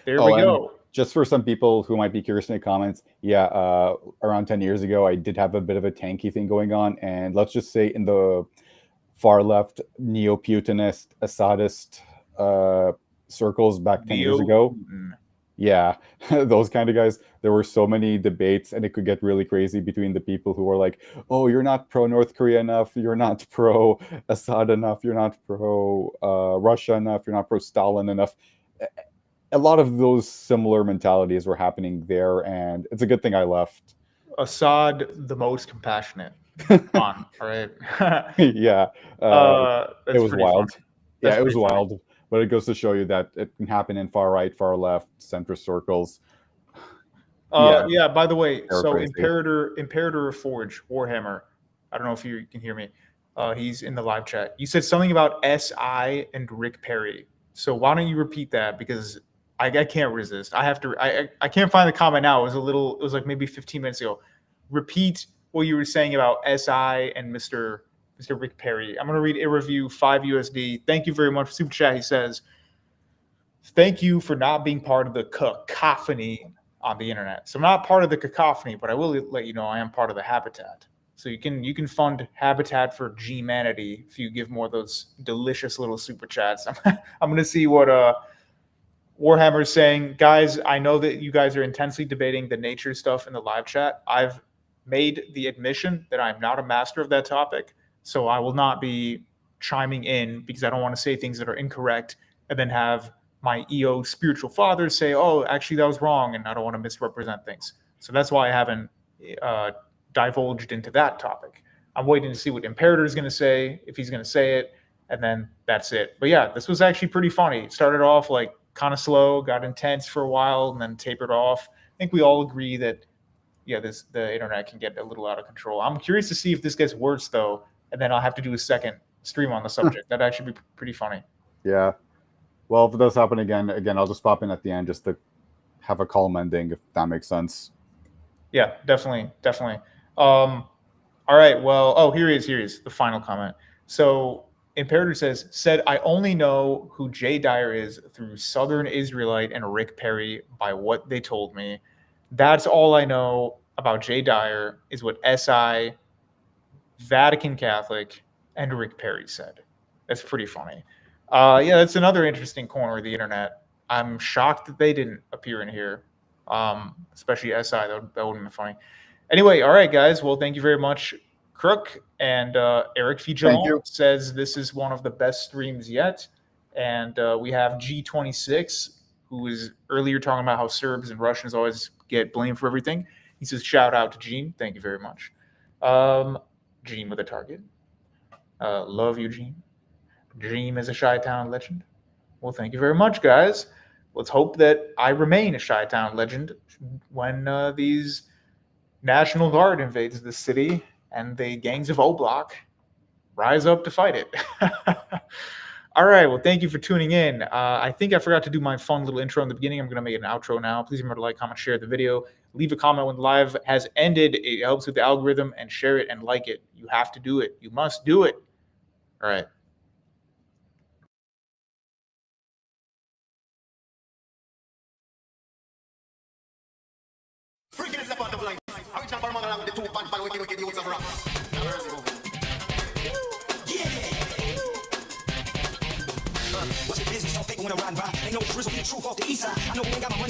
there we and go. Just for some people who might be curious in the comments, around 10 years ago, I did have a bit of a tanky thing going on. And let's just say in the far left, neo-Putinist, Assadist circles back 10 years ago. Yeah, those kind of guys. There were so many debates, and it could get really crazy between the people who were like, oh, you're not pro North Korea enough, you're not pro Assad enough, you're not pro Russia enough, you're not pro Stalin enough. A lot of those similar mentalities were happening there, and it's a good thing I left. Assad, the most compassionate. All right. Yeah, it was wild. Yeah, it was wild. But it goes to show you that it can happen in far right, far left, centrist circles. Yeah, by the way, so crazy. Imperator of Forge, Warhammer, I don't know if you can hear me. He's in the live chat. You said something about SI and Rick Perry. So why don't you repeat that? Because I can't resist. I have to. I can't find the comment now. It was like maybe 15 minutes ago. Repeat what you were saying about SI and Mr. Rick Perry. I'm going to read a review, 5 USD. Thank you very much for Super Chat. He says, thank you for not being part of the cacophony on the internet. So I'm not part of the cacophony, but I will let you know I am part of the habitat. So you can fund Habitat for G-manity if you give more of those delicious little Super Chats. I'm going to see what Warhammer is saying. Guys, I know that you guys are intensely debating the nature stuff in the live chat. I've made the admission that I'm not a master of that topic. So I will not be chiming in because I don't want to say things that are incorrect and then have my EO spiritual father say, oh, actually that was wrong, and I don't want to misrepresent things. So that's why I haven't divulged into that topic. I'm waiting to see what Imperator is going to say, if he's going to say it, and then that's it. But yeah, this was actually pretty funny. It started off like kind of slow, got intense for a while, and then tapered off. I think we all agree that, yeah, the internet can get a little out of control. I'm curious to see if this gets worse, though, and then I'll have to do a second stream on the subject. That'd actually be pretty funny. Yeah. Well, if it does happen again, I'll just pop in at the end just to have a calm ending, if that makes sense. Yeah, definitely. All right, well, here he is, the final comment. So Imperator said, I only know who Jay Dyer is through Southern Israelite and Rick Perry by what they told me. That's all I know about Jay Dyer is what SI, Vatican Catholic, and Rick Perry said. That's pretty funny. Yeah, that's another interesting corner of the internet. I'm shocked that they didn't appear in here, especially SI. That would have been funny. Anyway, all right, guys. Well, thank you very much, Crook. And Eric Fijalon says this is one of the best streams yet. And we have G26, who was earlier talking about how Serbs and Russians always get blamed for everything. He says, shout out to Gene. Thank you very much. Gene with a target. Love you, Gene. Dream is a Chi-Town legend. Well, thank you very much, guys. Let's hope that I remain a Chi-Town legend when these National Guard invades the city and the gangs of O-Block rise up to fight it. All right. Well, thank you for tuning in. I think I forgot to do my fun little intro in the beginning. I'm going to make an outro now. Please remember to like, comment, share the video. Leave a comment when the live has ended. It helps with the algorithm, and share it and like it. You have to do it. You must do it. All right. Freaking is the part of life. I reach out for mother with the 2 pan wicked youths of rock. What's your business? Don't think when I ride by. Ain't no drizzle, be the truth off the east side. I know we ain't got my money.